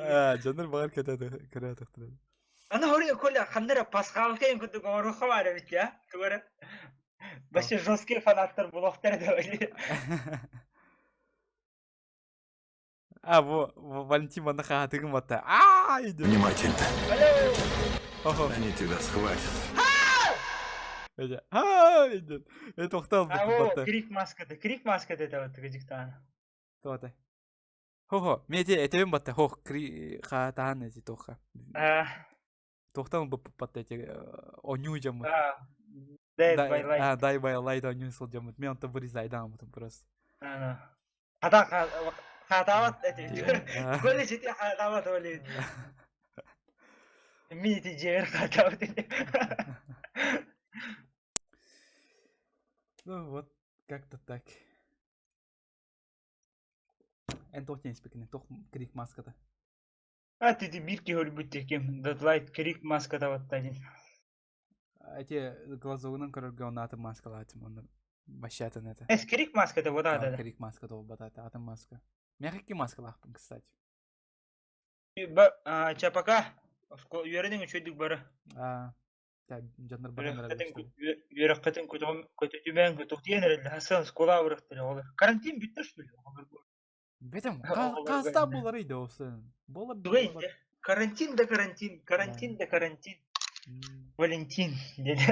Жандар бағар көрі атықтырды. Ана ория көйлі қандыра пасқалқайын күдік орықы бары бит, я? Көрі. Бәші жоске фанаттар бұлақтырды өйлі. Валентин мана хатыгым атты. Иди. Внимательно. Они тебя схватят. Иди. Это тоқтал батты. Крик маскады да вот гыжыктан. Тоқтай. Хо, мете этебен батты. Хо, хатаан эти тоқа. Тоқтал батты эти оню жамыт. Дай бай лайда оню сол жамыт. Мен онта вырезайдан амытым просто. Хатават эти. Коли жити хатават оли. Мити жер хатават. Ну вот, как-то так. Тох не спекне, тох крик маската. Ты бирки хөлбүттө кем, датлайт крик маската ваттадин. Эти глазогунан көрөргөн аты маскалатым, оны башатан это. Крик маската вода да. Крик маската батата, аты маска. Мягкий маскалахпын, кстати. Чапака, үйердің үшөйдік бары. Жандар барандар. Үйеріқтің көтөтімен көтөктен әрелі, Хасан скола бұрықтыры олар. Карантин бүттір шөлі. Бетім, қаста болар еді осы. Дуға енді. Карантин да карантин, карантин да карантин. Валентин dedi.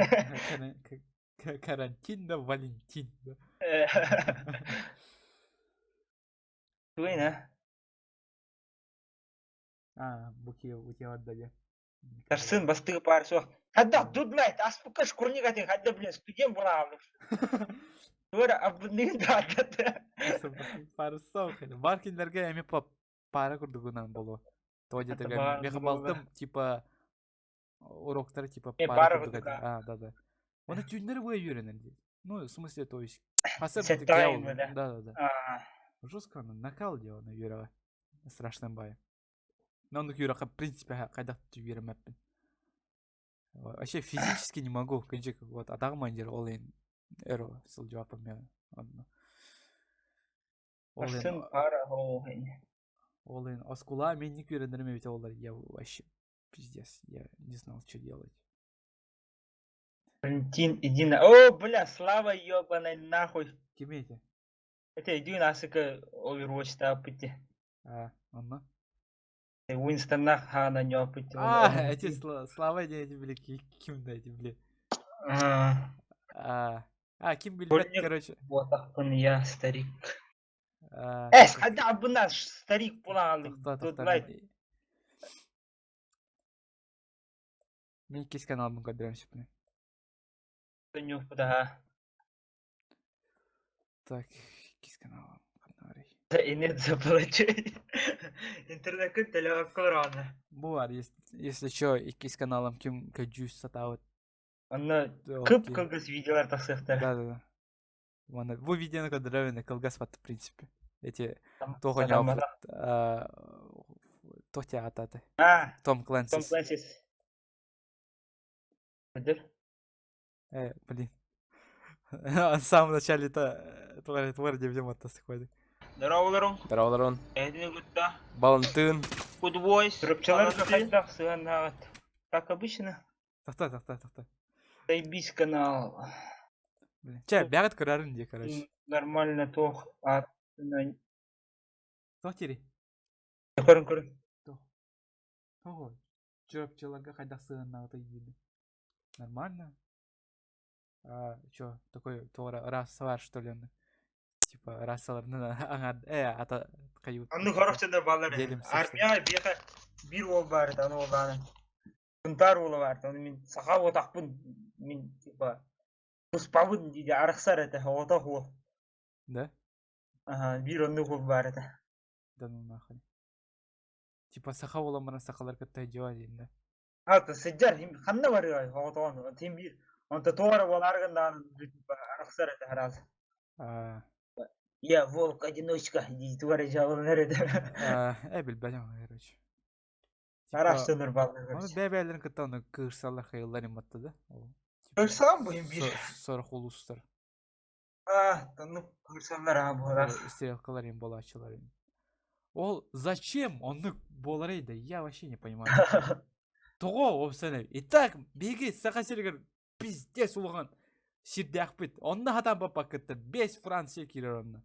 Карантин да Валентин. Да. Туйна. Буки орда я. Тарсын бастығы парсо. Хадда дуднайт аспука шкурник атен хадда блин студент була алып. Тура абдын да атты. Парсо. Баркиндерге эми пара курдугунан болу. Тоди Это деге бар меха болу. балтым типа уроктар типа Пара пара курдуга. курдуга. Да. Оны тюнер вы үйренен. Ну, в смысле, то есть. Сет Особенно тайм, гяул. да? Да. Жестко накал делал на юра. Страшным бай. Но он юра, в принципе, когда ты юра мэппин. Вообще физически не могу. Конечно, вот атагмандер олен эро сыл жауапым я. Тарсын пара хоугын. Олен оскула мен не үйрендірме бете олар. Я вообще пиздец. Я не знал, что делать. Валентин, иди на... О, бля, Слава ёбаный нахуй. Кем эти? Это иди насыка Overwatch'та апыти. Он. Уинстон'на хана не апыти. Эти слова не эти, бля, кем да эти, бля. Ким билбет, короче. Вот так он я, старик. Хада бы наш старик пулан. Мен кес каналымын кадырамын шипны. Так, кес каналым. Инет заплачай. Интернет телевизор. Буар, если что, и кес каналым кем каджус сатават. Анна кып кылгыс видеолар тасыктар. Да. Бу видеоны кадыравын кылгас бат, в принципе. Эти того не опыт. Тоти ататы. Том Клэнсис. Блин. В самом начале-то тварь не взял оттасы ходит. Здорово. Балантын. Трубчалар кайдах сыганагат. Как обычно. Тахта. Заебись канал. Че, бягат кырарын де, короче. Нормально тох. Тох тири. Көрін. Того. Трубчаларга кайдах сыганагат ейді. Нормально. Чё, такой расалар, что ли? Типа расаларны ата кают. Анны хорошчада балар. Армия беха бир ол бар, аны оланы. Күнтар олы бар, аны мен сақа отақпын, мен типа туспабын дейді, арықсар әті, отақ ол. Да? Бир онны ол бар әті. Да ну нахуй. Типа сақа оламырын сақалар кітті жауа дейін, да? Ата, сәджар, қанна бар ай, отағын, тем бир. Онта тоғары ол арғындан арықсар әті хараз. Я волк-одиночка, дейді туары жауылынар әді. Білбәлім, короче. Араштыныр балдар. Оны бәбәлерін кітті оны кырсалар қайылар ематты, да? Кырсалар бұйым бир. Сорық ұлыстар. Ну, кырсалар болар. Стрелкалар им бола ачылар. Ол зачем оны болар еді? Я вообще не понимаю. Того, опсаны. Итак, беги, сақа сергер пиздес ұлған. Сирде ақпет. Онны хатан бапақ кетті. 5 Франция керер онны.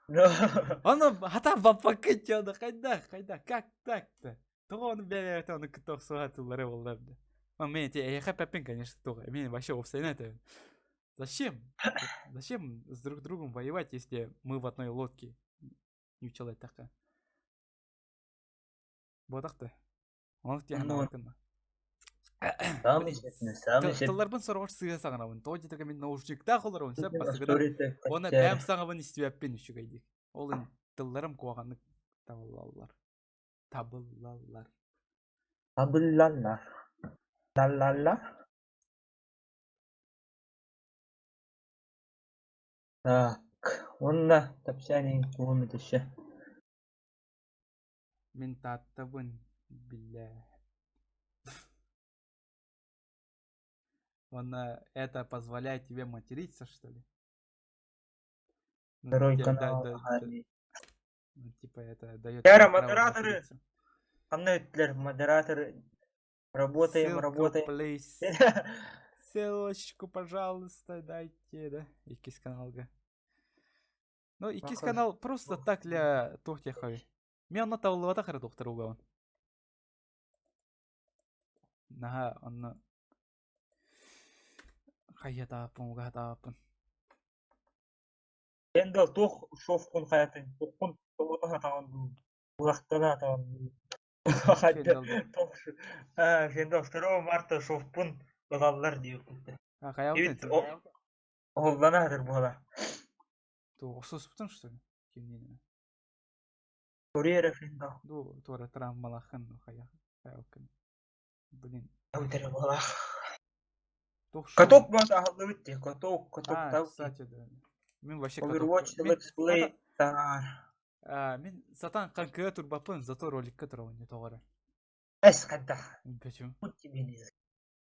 Оны хатан бапақ кетті. Оны қайда? Как так-то? Того оны бәбәйті оны күтті оқсуғатылары оларды. Мен ехай пәппен, конечно, того. Мен вообще опсайын әті. Зачем с друг другом воевать, если мы в одной лодке? Не учалай тақа. Бодақ-то. Оны тиян алқынна. Самый сетный. Тыларбын сорғаш сыға сағынабын. Тоди тәкі мен наушникта қоларауын сәп басығыда. Оны бәм сағабын істебәппен үші қайдек. Олын тыларым қуағаны табылалар. Так, онда тапсаның көмет үші. Мен таттабын, бля. Это позволяет тебе материться, что ли? Второй канал. Типа это дает... Яра, модераторы! Модераторы. Работаем. Ссылочку, пожалуйста, дайте, да? Икис каналга. Ну, икис канал просто так для тохтехой. Мен на тавлывата хара доктор угаван. Naha onu kayya tapın, uga tapın. Ben de toh şofkun hayatın. Tohkun tohta hatan bu. Burakta hatan bu. Hadde Fendalda. toh. Ha, sen de o Marta şofkun dadallar diyor. Ha kaya Evet, sen. o oğlanadır bu hala. То осос бутун что ли? Кимдин. Koreya refinde. Ду тора травмалахын кая. Кая окын. Блин. Ötere bala. Тох шо. Каток bu da halı bitti. Katok А, tav. кстати, да. Мен вообще Overwatch Мен Let's Play. Tar. мен сатан канкы турбапын, зато роликка турабын не тоғара. Es kadda. Bilbetим. Putti beni.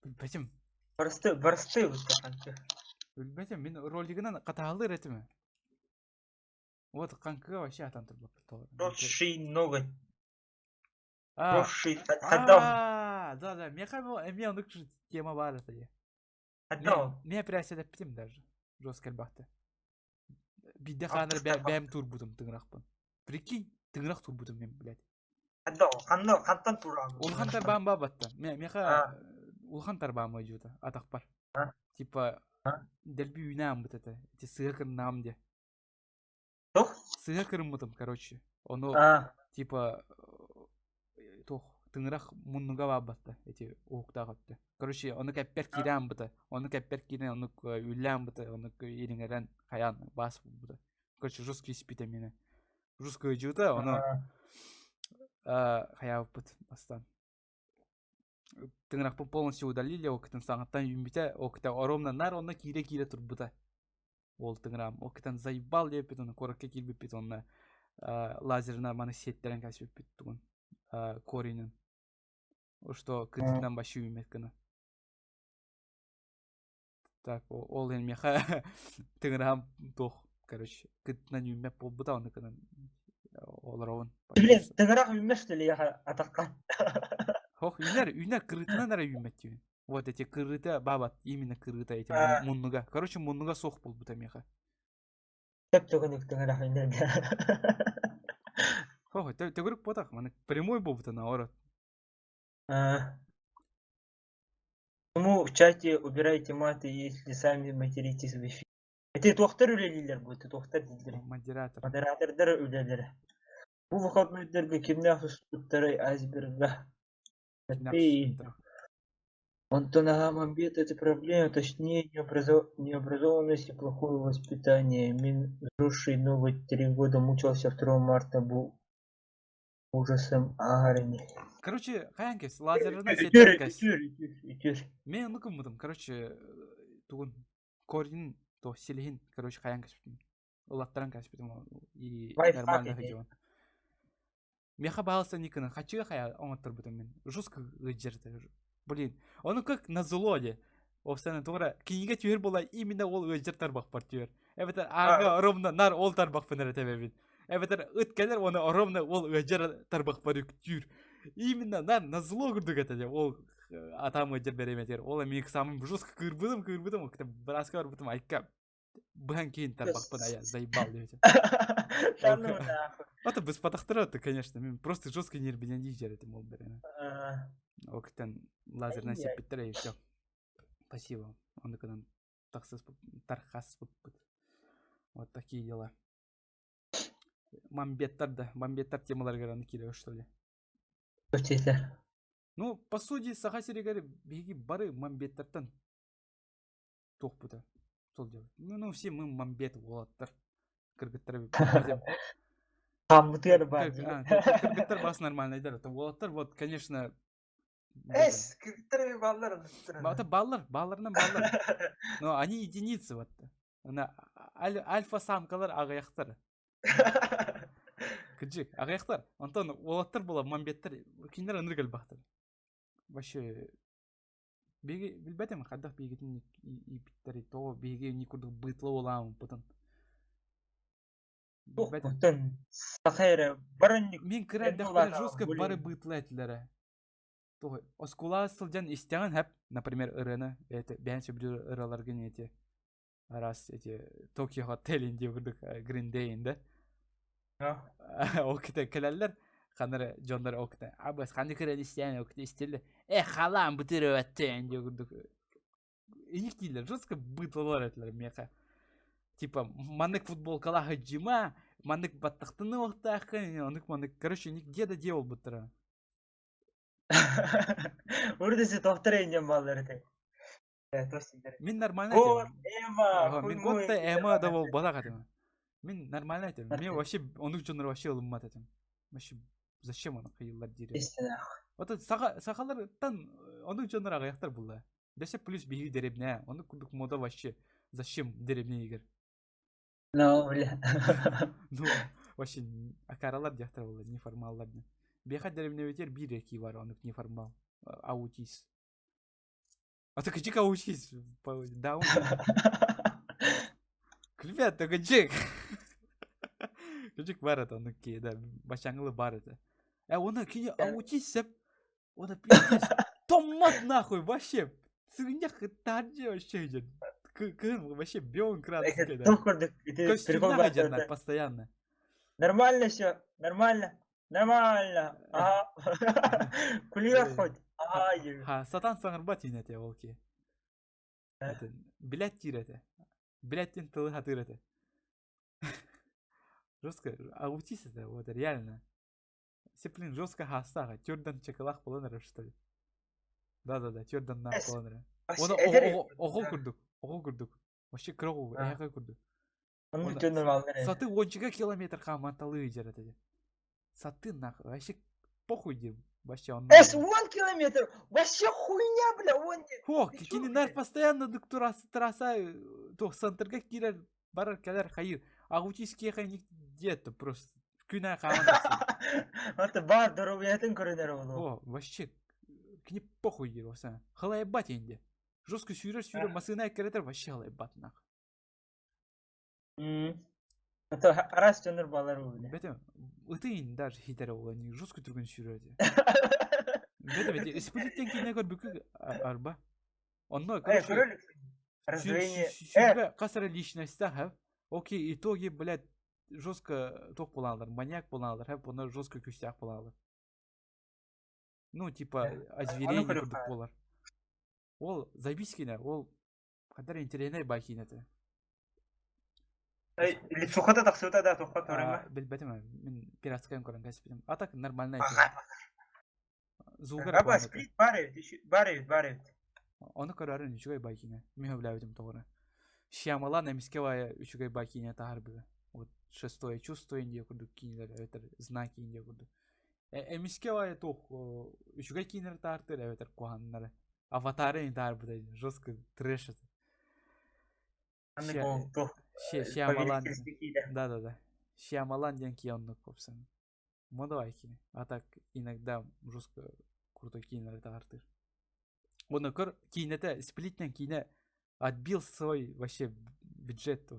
Bilbetим. Barstı bitti kanka. Bilbetим. Мен ролигынан катаалды ретими. Вот канкыга вообще атан турбапын тоғара. Роши ноготь. А, Роши. Hadda. да. Мне кажется, мне он тема бар это я. Hadda. Мне пряседеп битим даже. Жёсткал бахты. Бидде Ах, ханыр тыста бәм тур будым тыңрақпын. Прикинь, тыңрақ тур будым мен, блядь. Hadda. Kantan turam. Улхан тарбам ба батта. Меха улхан тарбам ваджута. Атақпар. А? Типа А? дельби уйнам вот это. Эти сыгыр нам де. Тох? Сыгыр мутым, короче. Оно А. типа тох тыңрақ муннуга ба батта. Эти уктагатты. Короче, оны кәппер кирам быта. Оны кәппер кирен, оны үлләм быта. Оны ириңерен хаян бас быта. Короче, жесткий спит меня. Жесткая джута, оно хаяв быт бастан. Тыңрак полностью удалили, окытын саңаттан юмбите, окыта оромна нар, оны кире турбута. Ол тыңрам, окытан заебал деп бит, оны коракка кирбип бит, оны лазерна маны сеттерен касып бит тугун. Коринин. Что кытынан башы юмет кына. Так, ол ен меха тыңрам тох, короче, кытынан юмет болбута, оны кына оларовын. Блин, тыгырак bilmez ли я атакан. Хох, үйнер кырытынан ара юмет дебин. Вот эти кырыта бабат, именно кырыта эти муннуга. Короче, муннуга сох болбута меха. Теп төгөнүк тыгырак bilmez. Хох, ты говоришь потах, маны прямой болбута наоборот. Ну, в чате убирайте маты, если сами материтесь в эфире. Это доктор үлелилер будет, доктор дилдер. Модератор. Модератордар үлелер. Bu выходной kimden фуспуттары айсберга. Антон Агамамбет — это проблема, точнее необразованность и плохое воспитание. Мин взросший новый 3 года мучился 2 марта был ужасом Агарине. Короче, хаянкес, лазерный сеттеркес. Итер. Мен нукум мудым, короче, тугун корин то силихин, короче, хаянкес битим. Улаттаран кас битим и нормально ходил. Меха балса никана, хочу хая, он оттарбутым мен. Жестко гыджерды. Блин, он как на злоде. Овсана тугра книга тюр была именно ол гыджертар бак партер. Evet ага ровно нар ол тарбак пенер тебебит. Evet ыткалер оны ровно ол гыджер тарбак парюк тюр. Именно на зло гурдук это ол атам гыджер береметер. Ол мен самым жестко кырбыдым, как-то браска барбытым айка. Бхан кейін тарбак пен ая заебал деп. Это без потахтыраты, конечно, мен просто жестко нербиден дижер этим ол береме. Октан лазерный сепиттер и все. Спасибо. Он когда тархас. Вот такие дела. Мамбеттар темалар гараны киреу, что ли? Ну, по сути, сахасири гари беги бары мамбеттартан. Тохпута. Что делать? Ну, все мы мамбет волаттар. Кыргыттар. Кыргыттар бас нормально идер. Это волаттар, вот, конечно. Эс, кыргыттар баллар. Это балларынан баллар. Но они единицы вот. Она альфа-самкалар агаяқтар. Кыджик, агаяқтар. Антон, волаттар бола мамбеттар. Киндер ыныргал бақтар. Вообще, беги, билбетем, қаддақ бегетін и биттари, то беги никуда бытлы оламын потом. Потом, сахайра, баранник. Мен кірәддәқтар жестко бары бытлы әтілері. То оскула сылжан истян хәп, например, ырыны, это бәнші бір ыраларген эти раз эти Токио Hotel инде вырдык Green Day инде. О кете келәләр Ханары Джондар окта. Абас ханы кредистяне окта истелли. Халам бутыры өттен дегурдук. Иник дейлер, жестко бытлылар этлер меха. Типа, маннык футболкалаха джима, маннык баттахтыны оқтақын, онык маннык, короче, ник деда девол бутыра. Урдысы тоқтыры инден баллары тей. Мен нормально Гот, айтам. Эма, Мен готта эма да бол бала қатым. Мен нормально айтам. Мен вообще онык жондар вообще ылыммат айтам. Вообще зачем оны кыйыллар дире. Истина. Вот сахалардан онык жондар аяқтар булла. Десе плюс биги деребне. Онык кудук мода вообще зачем деребне егер. Ну, бля. Ну, вообще акаралар дияқтар булла, неформаллар. Беха деребне ветер bir eki var онык неформал. Аутист. А ты качик аутист. Даун. Клевет, ты качик. Качик бар это онык ки, да. Башаңылы бар это. Оны кине аутист сеп. Оны пиздец. Томат нахуй вообще. Сыгнях тарджи вообще идет. Вообще бён краткий, да. Костюм нахуй постоянно. Нормально все, нормально. Нормально. Ага. Кулият хоть. Ха, сатан саңырбат инете волки. Билет тирете. Билеттен тылы хатырете. Жестко, аутист это, вот реально. Сеплин жестко хастага. Тёрдан чекалах полонера, что ли? Да, тёрдан на полонера. Оны оғыл күрдік. Вообще кроғу, аяқай күрдік. Саты 10 километр қаманталы жереді. Саты нахуй, вообще похуй дем. Вообще он... 1 километр! Вообще хуйня, бля, он... Хох, кининар постоянно трасса, то центрга кирер, барар калер хайыр. Аутистский хайник где-то просто. Күнә қамантасы. Это бар, дорогоятын көрінер олу. О, вообще, кіне похуй дер, оса. Халай бат енді. Жестко сүйрер, масына керетер, вообще халай бат нах. Это раз төнір балар олу. Бәтем, ұтыйын даже хитер олу, не жестко түрген сүйрерде. Бәтем, исполиттен кейіне көр бүкі арба. Онно, короче, сүйрбе қасыры личность ағып. Окей, итоги, блядь, жестко тоқ болалар, маньяк болалар, хэп, оны жестко күстяқ болалар. Ну, типа, озверение күрдік болар. Ол забискіне, ол қадар интеренай байкин это. Лицухата тақсыута да тоққа торема? Бәтем, мен пиратскайым көрін кәсіпедім. А так нормально это. Зулгар Аба, сплит баревит. Оны көрәрін үшігай байкине. Мен өбләуетім тоғыры. Шиамалан әміскевая үшігай байкине тағар бі. Вот шестое чувство инде күрдік кейінлер, әветер знаки инде күрдік. Әміскевая тоқ үшігай кейінлер тағартыр, әветер қуғанлары. Аватары инде тағар бі, жестко трэш это. Шиамалан. Да. Шиамалан ден кейінлер көпсін. Мода байкине. А так иногда жестко крутой кейінлер тағартыр. Оны көр, кейінеті, сплитнен кейіне отбил свой вообще бюджет.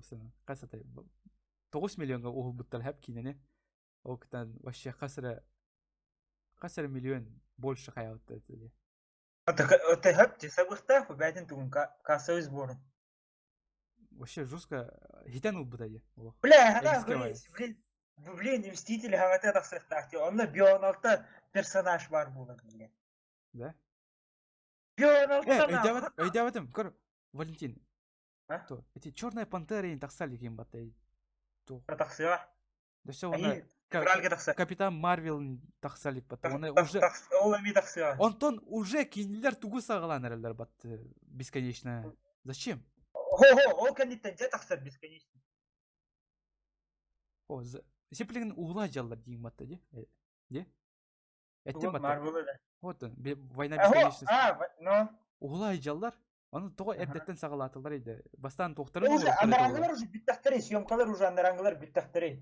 Қасатай, 9 миллионға оғыл бұттал әп кейінене. Оқтан вообще қасыры миллион больше қаяуытты. Это әп те сабықта, бәтін түгін кассовый сборын. Вообще жестко хитен ұл бұтайды. Бля, блин, Мстители ғаваты тақсықтақты. Онда бионалта персонаж бар болады. Да? Бионалта Өйдәватым, көр, Валентин. А? Эти черная пантера ең тақсал екен баттайды. Тақсыға? Да все, оны Капитан Марвел тақсалик батты. Ол әмей тақсыға. Онтон уже кейінлер туғы сағылан әрелер батты. Бесконечно. Зачем? Ол кәндеттен жа тақсар бесконечно. О, сеплеген уғла жаллар дейін батты, де? Әттен Марвелы да. Вот он, война бесконечности. Ну? Уғла жаллар, оны тоғы әрдеттен сағылатылар еді. Бастан тоқтырын Уже андараңғылар уже биттақтыры, съемкалар уже андараңғылар биттақтыры.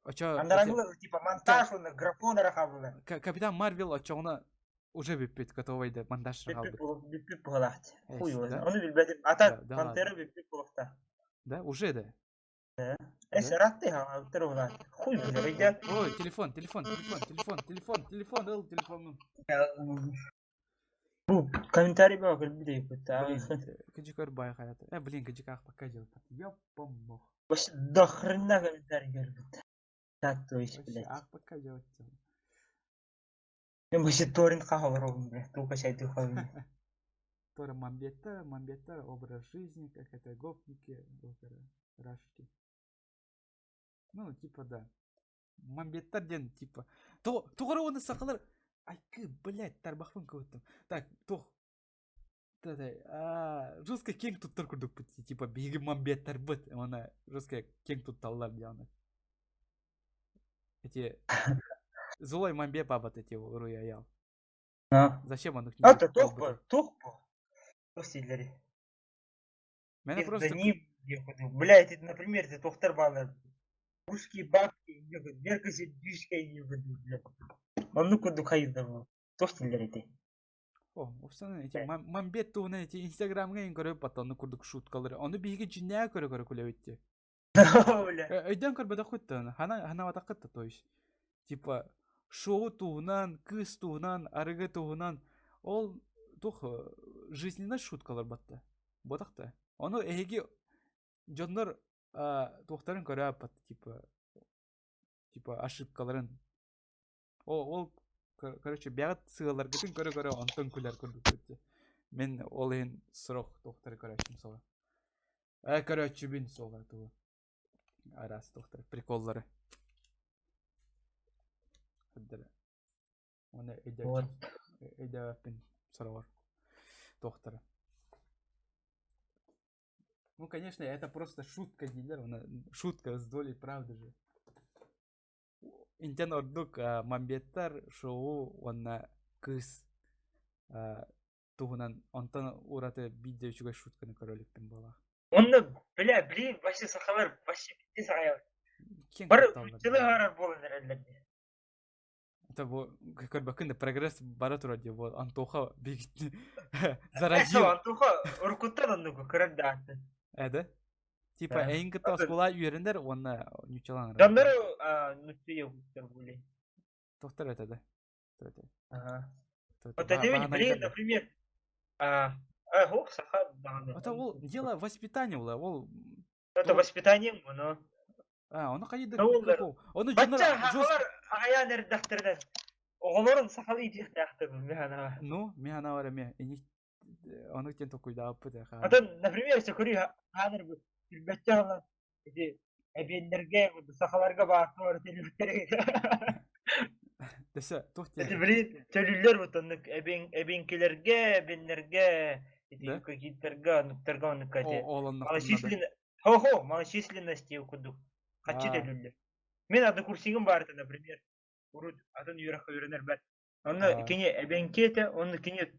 Андараңғылар типа монтаж, графон рахабылар. Капитан Марвел, оны уже биппет, готовайды монтаж рахабылар. Биппет бұғалақты. Хуй өзі. Оны білбәдім. Ата пантера биппет бұғалақты. Да, уже да. Эс ратты ха, уна. Хуй билер. Ой, телефон. Бу комментарий бак билбей бутта. Кыжыкөр бай хаят. Блин, кыжыкак пока делать. Я помог. Вообще до хрена комментарий geldi. Так то есть, блядь. Ах пока делать. Мен баши торрент кахалар олым, бля. Тука шайды хавни. Тоже Мамбета, образ жизни, как это, гопники, рашки. Ну, типа, да. Мамбеттар ден, типа. Туғыры оны сақалар, айкы, блядь, тарбақпын көттім. Так, жестко кең туттар күрдік бітті, типа, бейгі мамбеттар бұд, оны жестко кең тутталар дияны. Эти, злой мамбе бабат эти уруй аял. Зачем он их не Ата, тохпа. Тохсилери. Меня просто... Блядь, это, например, ты тохтар бала. Узкие бабки, меркasi дюшкой не буду, блядь. Он ну куда хайдал. Тохсилери ты. О, офсана эти мамбет туына эти инстаграмга ин көрөп батаны курдук шуткалар. Аны биге жиннә көрө күлөбитти. Бля. Өйдөн көрбөдө кытты. Хана вата кытты то есть. Типа шоу туынан, кыз туынан, арыгы туынан ол тух жизненный шуткалар батты. Ботакта. Аны эги жоннор тухтарын көрөп батты типа ошибкаларын. Ол короче бягат сыгалар бүтүн көрө антон күлөр көрдүк. Мен ол эн срок доктор көрөчүм сога. Короче бин сога туу. Арас доктор приколлары. Хаддара. Оны эдапин сорор доктора. Ну, конечно, это просто шутка, дилер, шутка с долей правды же. Интен ордук мамбеттар шоу онна кыз тугунан онтан ураты видео чуга шутканы көрөлүкпүн бала. Онны бля, блин, вообще сахалар вообще битти сагая. Бар жылы гарар болон эрелерди. Это бу көрбөкүндө прогресс бара турат же бу Антоха бигитти заразил. Антоха уркуттан онну көрөдө. Да? Типа эң кыта скола үйрендер онна нючалан. Жандар нутуя були. Доктор это да. Ага. Вот это ведь, блин, например, саха дагы. Это ол дело воспитания ол. Это воспитание, но. Оны кайда? Оны жана аян редактордан. Оголорун сахалы идиктактыр механа. Ну, механа бар эме. Оны тен токуйда апты. Атан, например, если кури ханыр бу билбеттер эти эбендерге, сахаларга баатыр телефондар. Десе, тохте. Эти блин, төлүлөр бутонук эбенкелерге, эбендерге, эти кагиттерге, нуктарга нукате. Малочисленность укудук. Качы төлүлөр. Мен ады курсигим бар эте, например. Урут атын юракка үйрөнөр бар. Аны кене эбенкете, аны кене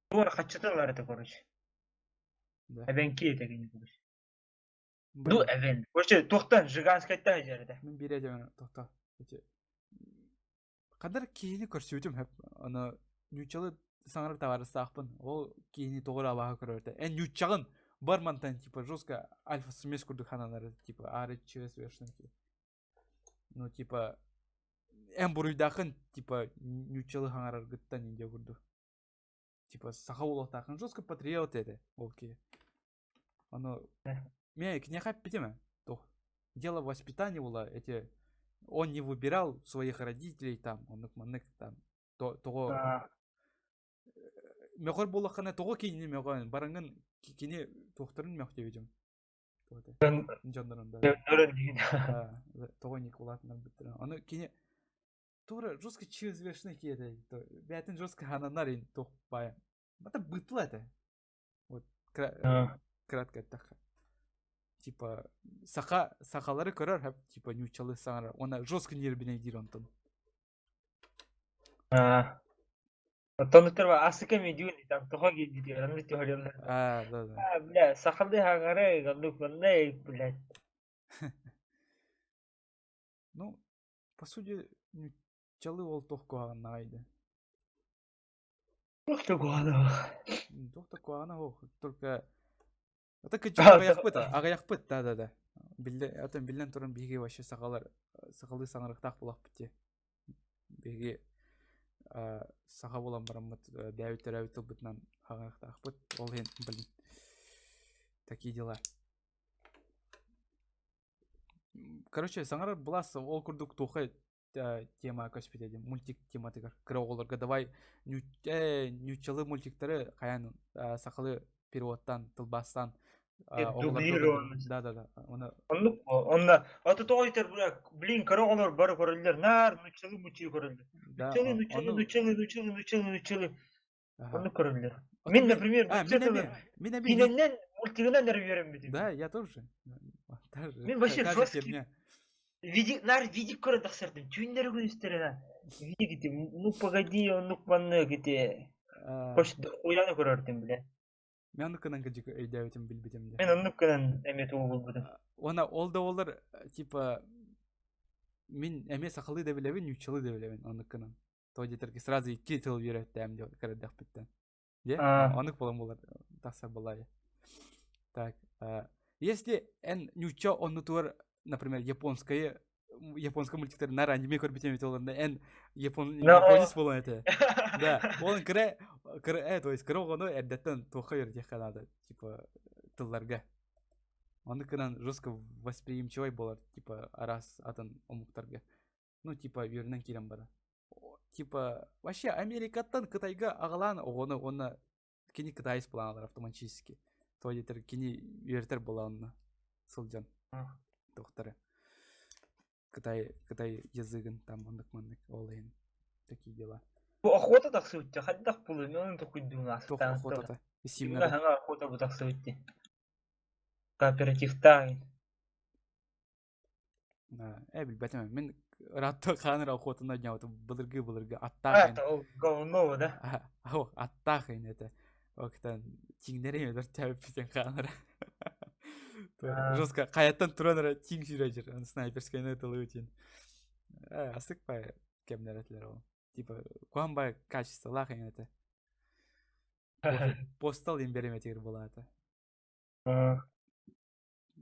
тура качыталар эте, короче. Эбенкете кене короче. Ну, эбен. Короче, токтан жиганскайтта жерде. Мен бередим токта. Кадар кийини көрсөтүм хеп аны нючалы саңырык товары сакпын. Ол кийини тогура бага көрөтө. Эн нючагын бармантан типа жестко альфа смес курдук ханалары типа АРЧ совершенки. Ну типа эн буруйдакын типа нючалы хаңарар гыттан инде курду. Типа саха улактакын жестко патриот эди ол ки. Аны мен не хап битеме? То дело воспитания было эти. Он не выбирал своих родителей там, он там, того. Мехор было хана того кине меган, баранган кине тохтарын мехте видим. Жандаран да. Того не кулатна битра. Он кине тора жестко чизвешный киде. Бятин жестко хананарин тохпая. Это бытла это. Вот кратко так. Типа сахалары көрөр хап типа нючалы саңар она жестко нервине дирантон. Тонуттар асыка медюни там тохо гиди аны тохолёлар. Да. Бля, сахалды хагары галдук бандай, блядь. Ну, по сути, нючалы ол тохко найде. Тохто гана. Тохто гана только это агаяқпыт, да. Билден турын биге вообще сақалы саңырықтақ болақ бітте. Биге сақа болан барамыт, бәуіттер бұтынан агаяқтақ бұт. Ол ен, блин, такие дела. Короче, саңырар бұласы ол күрдік тоқай тема көспетеді мультик тематыгар кыроголорга давай нючалы мультиктары каян сакалы переводтан тылбастан Дублировано. да оны Онда аты тойтер блин караголор бар көрөлдөр нар нучалы мучи көрөлдөр. да Нучалы. ага. Onu körüller. Ото Min, например, мен эми Киненен мультигинен нервиyorum bir. да я тоже даже Мен вообще каждый жесткий. херня. Видик көрөт аксырдым. Түйүндөрү күнүстөрүнө. Видик гити. Ну погоди, ну манны гити. Кош уйлана көрөрдүм биле. Мен аныкынан кыжык өйдөбүтүм билбитим Мен онукканан эмет болбудум. Она олар типа мен эме сакалы деп билебин нючалы деп билебин аныкынан тоодетерге сразу 2 тыл үйрөттүм деп кырдык биттен анык болом булар таса булай так если нюча онутур например японская мультиктер нар аниме көрбүтем бит оларда японец болон эте да он то есть кырогону эрдеттен тока үйрөтө канада типа тылларга аныкынан жестко восприимчивый болар типа арас атын омуктарга ну типа үйрөнөн кирен бара типа вообще Америкаттан Кытайга агалан оны кини кытайс планлар автоматически тоодетер кини үйрөтөр боланына сылжан доктора Кытай языгын там мындык олайын такие дела. Охота таксы өтті, қайдақ бұл, мен оны токуйдуң асы. Охота. Именно хана охота бұл таксы өтті. Кооперативта. Билбетем, мен ратта ханыр охотына жауты былыргы аттақ. Это ол говно, да? Аттақ ен это. Оқтан тиңдері едір тәуіп бітен ханыр. Жестко қаяттан тұраныр тиң жүрі жүр. Снайперскай нетылы өтен. Асық бай кемдер әтілер ол. Типа, куан бай качество лақ ен это. Постал ен береме тегір бола это.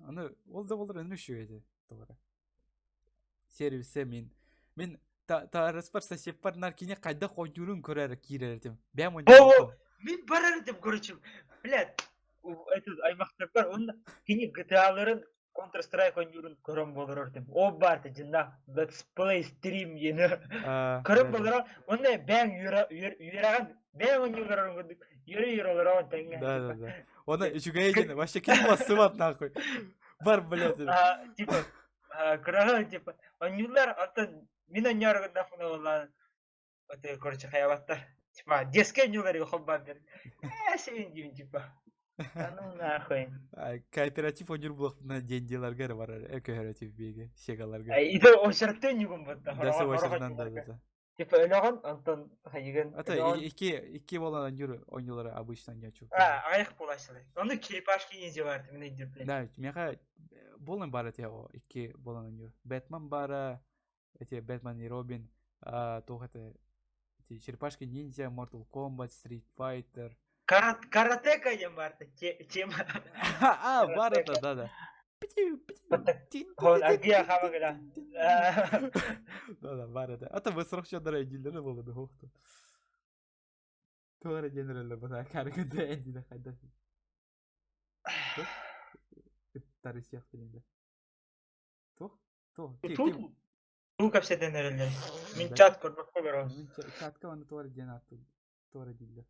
Аны ол да болдыр өні үші еді. Сервисе мен тараспар сасеппар наркине қайда қойдырын көрәрі кирер етім. Бәм ойнайым. Мен барар едім көречім. Блядь, этот аймақтар бар, онда кені GTA-ларын Counter-Strike ойнырын көрім болыр өртім. О барды жында Let's Play Stream ені көрім болыр. Онда бәң үйераған, бәң ойнырын көрдік. Үйер олар оған тәңген. Да. Оны үшіге еген, вообще кені басы бат нахуй. Бар, блядь. Типа, кырағы, типа, ойнылар, мен ойнарығын нафына олан. Оты, короче, хаябаттар. Типа, детский ойнылары қолбан берін. Сен деймін, типа. Ну нахуй. Кооператив ойныр бұлақпына денделерге бар, кооператив бейге, сегаларға. Иді ошыртты ойнығын бұдды. Дәсі ошыртынан да. Типа, өліған, Антон, хайыған. Ата, екі болан ойнылары обычно не чук. Аяқ болашылы. Оны керепашки незе барды, мен өйдірді. Да, меға болан бары те о, екі болан ойныр. Бэтмен бары, Бэтмен и Робин, тоғыты, черепашки ниндзя, Mortal Kombat, Street Fighter. Каратека ем барды, тема. Бары да. Агия хамагыда. Да, бары да. Ата высырық жадыр әйділері болады хоқты. Тоғыр әденірілі бұда кәрігінді әйділі қайдасы. Үттары сияқты енді. Тоқ. Бұл көпседен әрілер. Мен чат көрмек болар осы. Чатқа оны тоғыр әден аттым. Тоғыр әділі.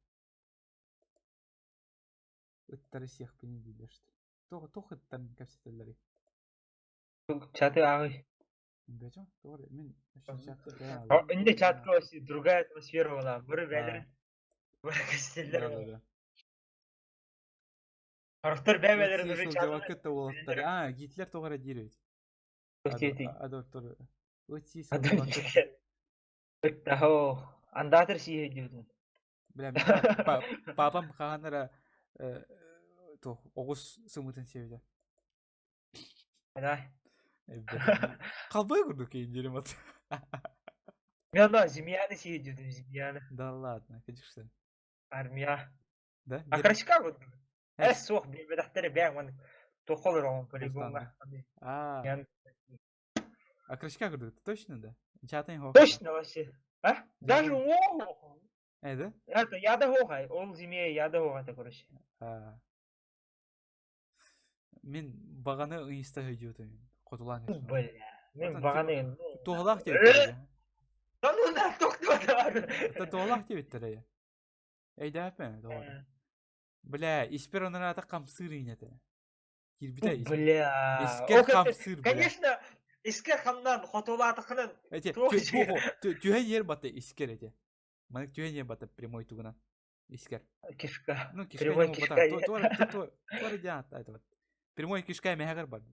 Үттары сияқты әйділі. Тоқ үттарын көпседелері. Чаты ағый. Бәчім? Тоғыр, мен чатқа. Үнде чатқа осы другая атмосфера бола. Бұры бәлір. Бұры көпседелер бола. Арықтар бәбәлерін уже чатқа. Гитлер тоғыр әдері. Адоктор. Андатыр сие жүрдім. Білем, папам қағаныра оғыз сымытын севеді. Адай. Қалбай көрді кейін жерім аты. Мен ана зимияны сие жүрдім, зимияны. Да ладно, кәдікшісен. Армия. Да? Акрашқа көрдім. Соқ, бейбедақтары бәң оны тоқылыр оған полигонға. Акрашқа көрді, точно да? Чатайын хоқ. Точно вообще. Даже оғы. Да? Это яда хоғай, ол зимия яда хоғай, короче. Мен бағаны ұйыста өйдеуді, қотылан Бля, мен бағаны... Тоғылақ деп көрді. Это туалах тебе тірі. Әйді әпен, туалах. Бля, испер он рата камсырын это. Кирбита Бля. Искер камсыр, бля. Конечно, искер хамнан хотолатықынан. Эти, тюхен ер баты искер эти. Манек тюхен ер баты прямой тугана. Искер. Кишка. Ну, кишка Прямой не кишка. Тора диант, это вот. Прямой кишка мягар бады.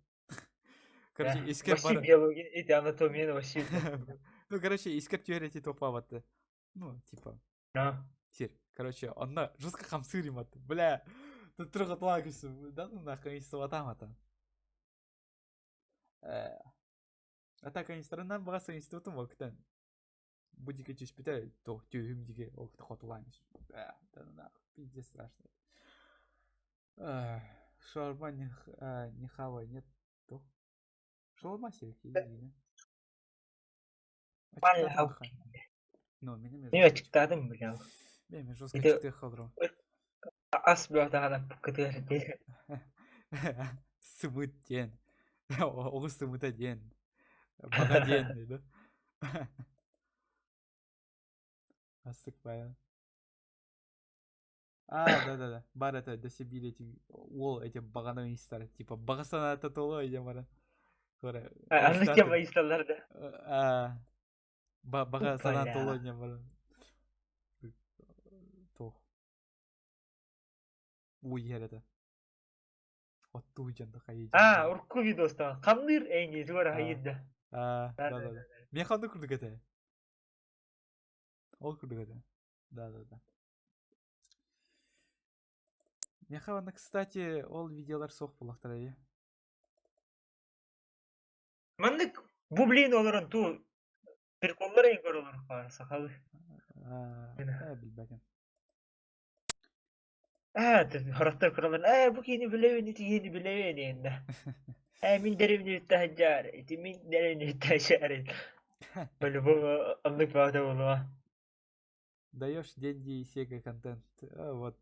Короче, искер Вообще бары. биология, эти анатомия вообще. Ну, короче, искер тюхен эти топа баты. Ну, типа. Сир. Короче, он на жестко хамсыр им это. Бля. Тут трохи отлагаешься. Да ну нахуй, там это. А так они страна баса институтом вактан. Будь ка чуть питай, то тюрем диге ох ты хотуланишь. Да ну нахуй, пиздец страшно. Шаурма не хавай, нет то. Шаурма сельки, не. Ну, меня Не очиктадым, бля. Мен жестко чекте қалдырам. Ас бөлтағана күтер. Сымыт ден. Оғы сымыта ден. Баға ден дейді. Астық бая. Да. Бар это до себе эти ол эти бағаның инстары. Типа бағасана это толо еде бара. Анны тема инсталарда. Баға санан толо не бара. Тох. Ой, это. Отту жанды қайы. Урку видостан. Қамныр әйне жуара хайыдда. Да. Мен қанды күрдік әті? Ол күрдік әті? Да. Мен қаваны, кстати, ол видеолар соқ болақтар әйе. Мандық бублин оларын ту приколлар ең көр олар қар сақалы. Білбәкем. Хораттар құралар. Бұ кені білеуін, еті кені білеуін енді. Мен дәрімні өтті ханжар, еті мен дәрімні өтті ханжар. Böyle bu anlık vade olma. Даешь деньги Sega контент. Вот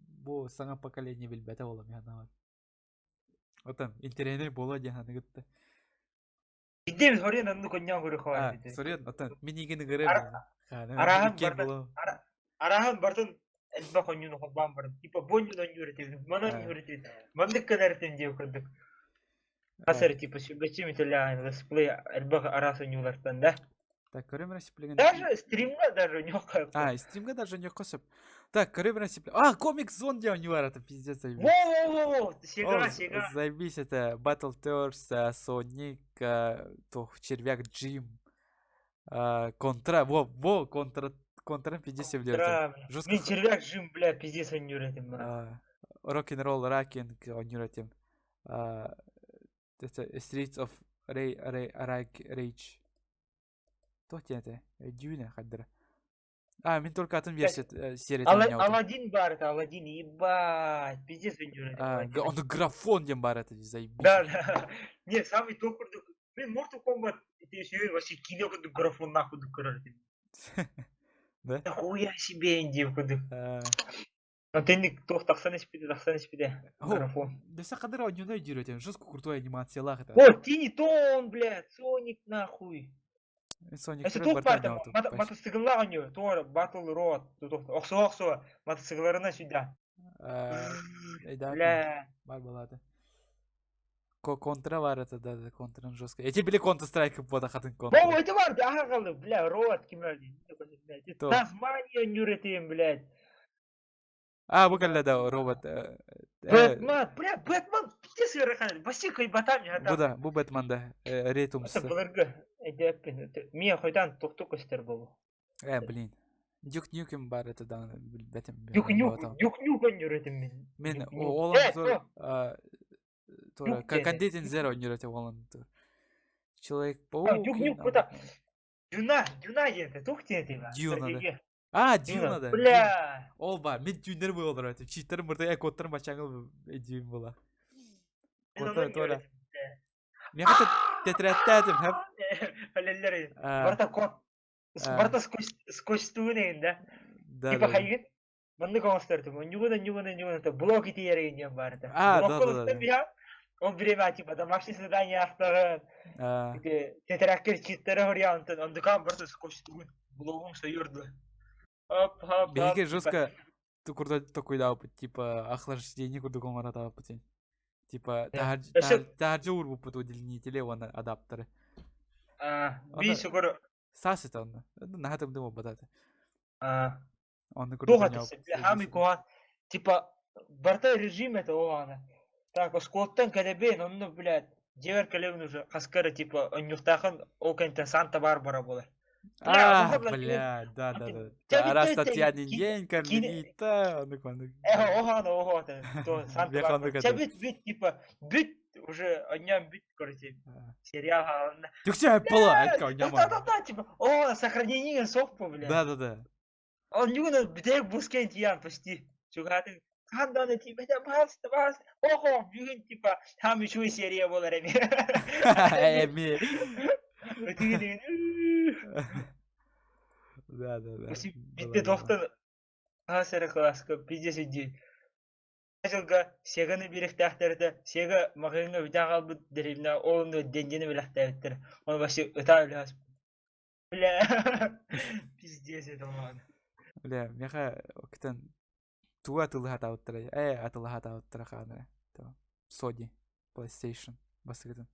bu sana поколение билбете болом яна. Отам интернет боло жана гытты. Идем сорен анды коньян көрө хавар. Сорен отам минигени көрөм. Арахан бартын элба коньюну хабан бар. Типа бонюдан юрете, манан юрете. Мандык кадартен деп көрдүк. Асар типа сүбөчү метеллян летсплей элба арасын юлартан да. Так, көрөм расиплеген. Даже стримга даже не окоп. Стримга даже не окосып. Так, көрөм расиплеген. Комик зон где у него это пиздец. Во, Сега. Заебись, это Battletoads, Sonic, Червяк Джим, Контра, Контра пиздец юрете. Жестко. Мен Червяк Джим, бля, пиздец он юретим. Рок-н-ролл Ракинг он юретим. Это Streets of Rage. Кто это? Дюна хадра. Мен только одну версию серии там не Аладдин бар, это Аладдин, ебать, пиздец он юретим. Он графон дем бар, это заебись. Да. Не, самый топорный. Мен Mortal Kombat это сюжет вообще кино куда графон нахуй докрутит. Да? Хуя себе индив куда. Антенник тахсан испиде. Графон. Да вся кадра он не идет, жестко крутой анимация лах это. Вот, Тини Тон, блядь, Соник нахуй. Соник. Это топ парта, мотоциклlar он ю, Тор, Battle Road, Оксо, мотоциклларына сюда. Бля. Бар балады. Контра var это, да, контра жестко. Эти были Counter-Strike бода хатын контра. Ну, это var, ага, калды, бля, Road кимерди. Tasmania юретим, блядь. Bu geldi de robot. Бэтмен, бля, Бэтмен, пиздец ярахан, басикай батам я да. Bu Batman'da Retum'sı. Это буларга, эдеппин, мия хойдан токток өстер болу. Блин. Duke Nukem бар это да, бетем. Duke Nukem юретим мен. Мен олан зор Тора, Кандидин Zero юретим олан. Человек-паук. Duke Nukem это Дюна ете, тохте ете. Дюна да. Бля. Ол бар, мен дюнер болдыр это. Читтер мырда коттер бачаңыл дюн бола. Коттер тора. Мен хата тетраттадым, хап. Алеллер. Барта кот. Барта скостуне да. Да. Типа хайгет. Манды констерт. Нюгана блок ите яреген барта. Да. Он время, типа, домашнее задание автора, тетракер читтері варианты, он дукан бірді скочты, блогым сойырды. Хоп, хоп, Беге хоп, жестко курда такой опыт, типа охлаждение курда комара опыт. Типа тахаржы ур бупут удлинителе он адаптеры. би шүгір, Сас это он. Нахатым дым обадаты. Он туғатысы, хамы куған, типа, барта режим это оғаны. Так, осколттан кәлебен, оны, блядь, жевер кәлебен уже қаскары, типа, онюқтақын, ол кәнтен Санта-Барбара болар. Бля, да. Раз Татьянин день, Кармелита, Оғаны, Санта-Барбара. Чабит, бит, типа, бит, уже оням бит, короче, сериал ғалында. Түксе айппала, айтқа оням. Да, типа, о, сохранение софпа, блядь. Да. Он юна бітек бұскен тиян почти. Чуғатын, қанданы типа, да бас. Охо, бүгін типа, там еще серия болар әме. Әме. Өтігі деген. Да. Бітті тоқтын, қасыры қыласқы, пиздес үдей. Жылға сеганы беректәқтірді, сега мағыңа өтен қалбыд дәрімна, олымды дендені білектәветтір. Оны башы өта өлі Бля, пиздец это ладно. Бля, меха октан туа атылыха тауттыра. Атылыха тауттыра хана. Sony, PlayStation, басыгытын.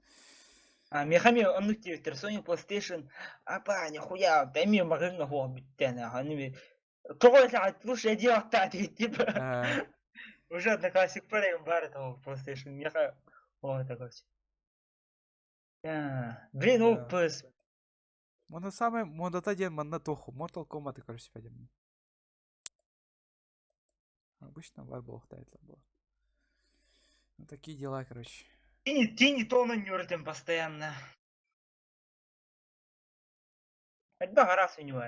Мехами он нуктивтер, Sony, PlayStation, апа, нихуя, тайми мағыңа хуа биттен, аними. Тоғой сағат, слушай, делать типа. Уже одноклассник парень бар этого PlayStation, меха, вот такой. Блин, ну, PS. Мона самое, модата ден манна тоху, Mortal Kombat, короче, пойдем. Обычно бар болхтает было. Ну, такие дела, короче. Ты не то на нюртем постоянно. Это раз у него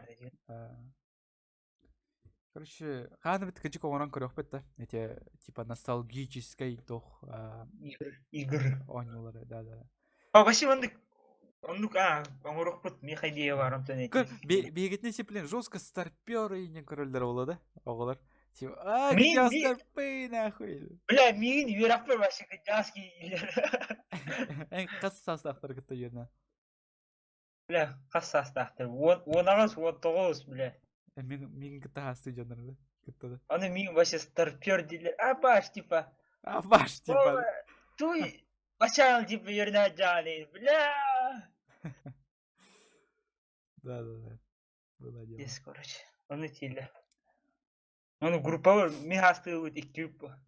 Короче, хана бит качи коваран көрөк бетте. Эти типа ностальгический тох игры. Онюлары, да. Вообще он поморок пут мехайдея варам тонет. Бегетне сеплен жестко старпёры и не королдер было, да? Оголар. Типа, я старпей нахуй. Бля, мин вераппер вообще кадяский. Кас состав кытта жерне. Бля, кас состав. Он агас вот тогос, бля. Мин кытта хасты жандар, да? Кытта да. Аны мин вообще старпёр дилер. Баш типа. Туй башал типа yerine джали. Бля. Да. Было дело. Здесь, короче. Он идти. Он группа мехасты вот их группа.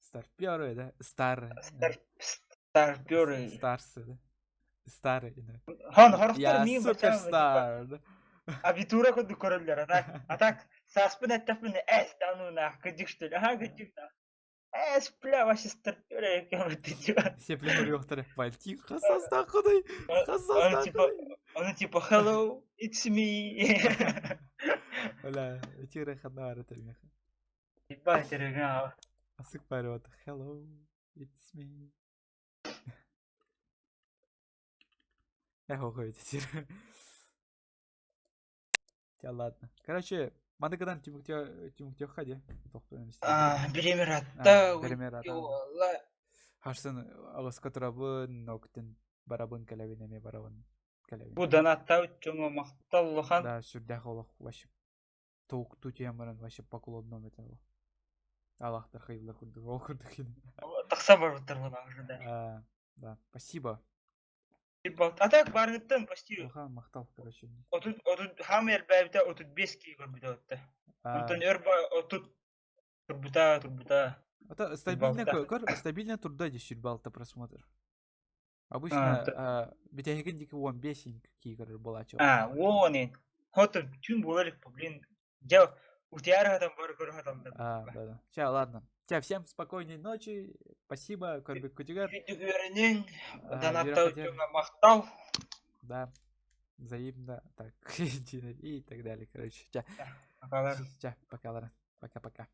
Старпёры, да? Старые. Старпёры. Старсы, да? Старые, да. Я суперстар, да? Абитура коду короллер. А так, саспын әттәпін әс дануна. Кыдик что ли? Кыдик да. Эс, бля, вообще старпёры. Сеплен урёхтары. Вальти, хасаста кудай. Он типа, hello, it's me. Бля, эти раханары это меха. Ебать, регал. Асык парёт. Hello, it's me. Эхо эти. Тебя ладно. Короче, мандыгадан тимуктё хади. Беремерат. Харсын агыс катырабын, ноктын барабын калабинеме барабын калабин. Бу донаттау чоңо макталлыхан. Да, сюрдах олох вообще. Тоукту темаран вообще поклонном это. Аллахтар хайылар курдук, ол курдук. Такса бар бутыргына уже, да. Да, спасибо. А так баргыттан почти. Охан мактал, короче. Отут хамер бәбитә 35 кило бит. Антон Эрба отут турбута. Это стабильно турда здесь балта просмотр. Обычно битягин дики вон бесень кигр была чё. Вон он. Хоть тюн болик, блин. Я у тебя там бар там. Да. Ча, ладно. Ча, всем спокойной ночи. Спасибо, Корбик Кутигар. Махтал. Да. Взаимно. Так, и так далее, короче. Ча. Пока. Пока.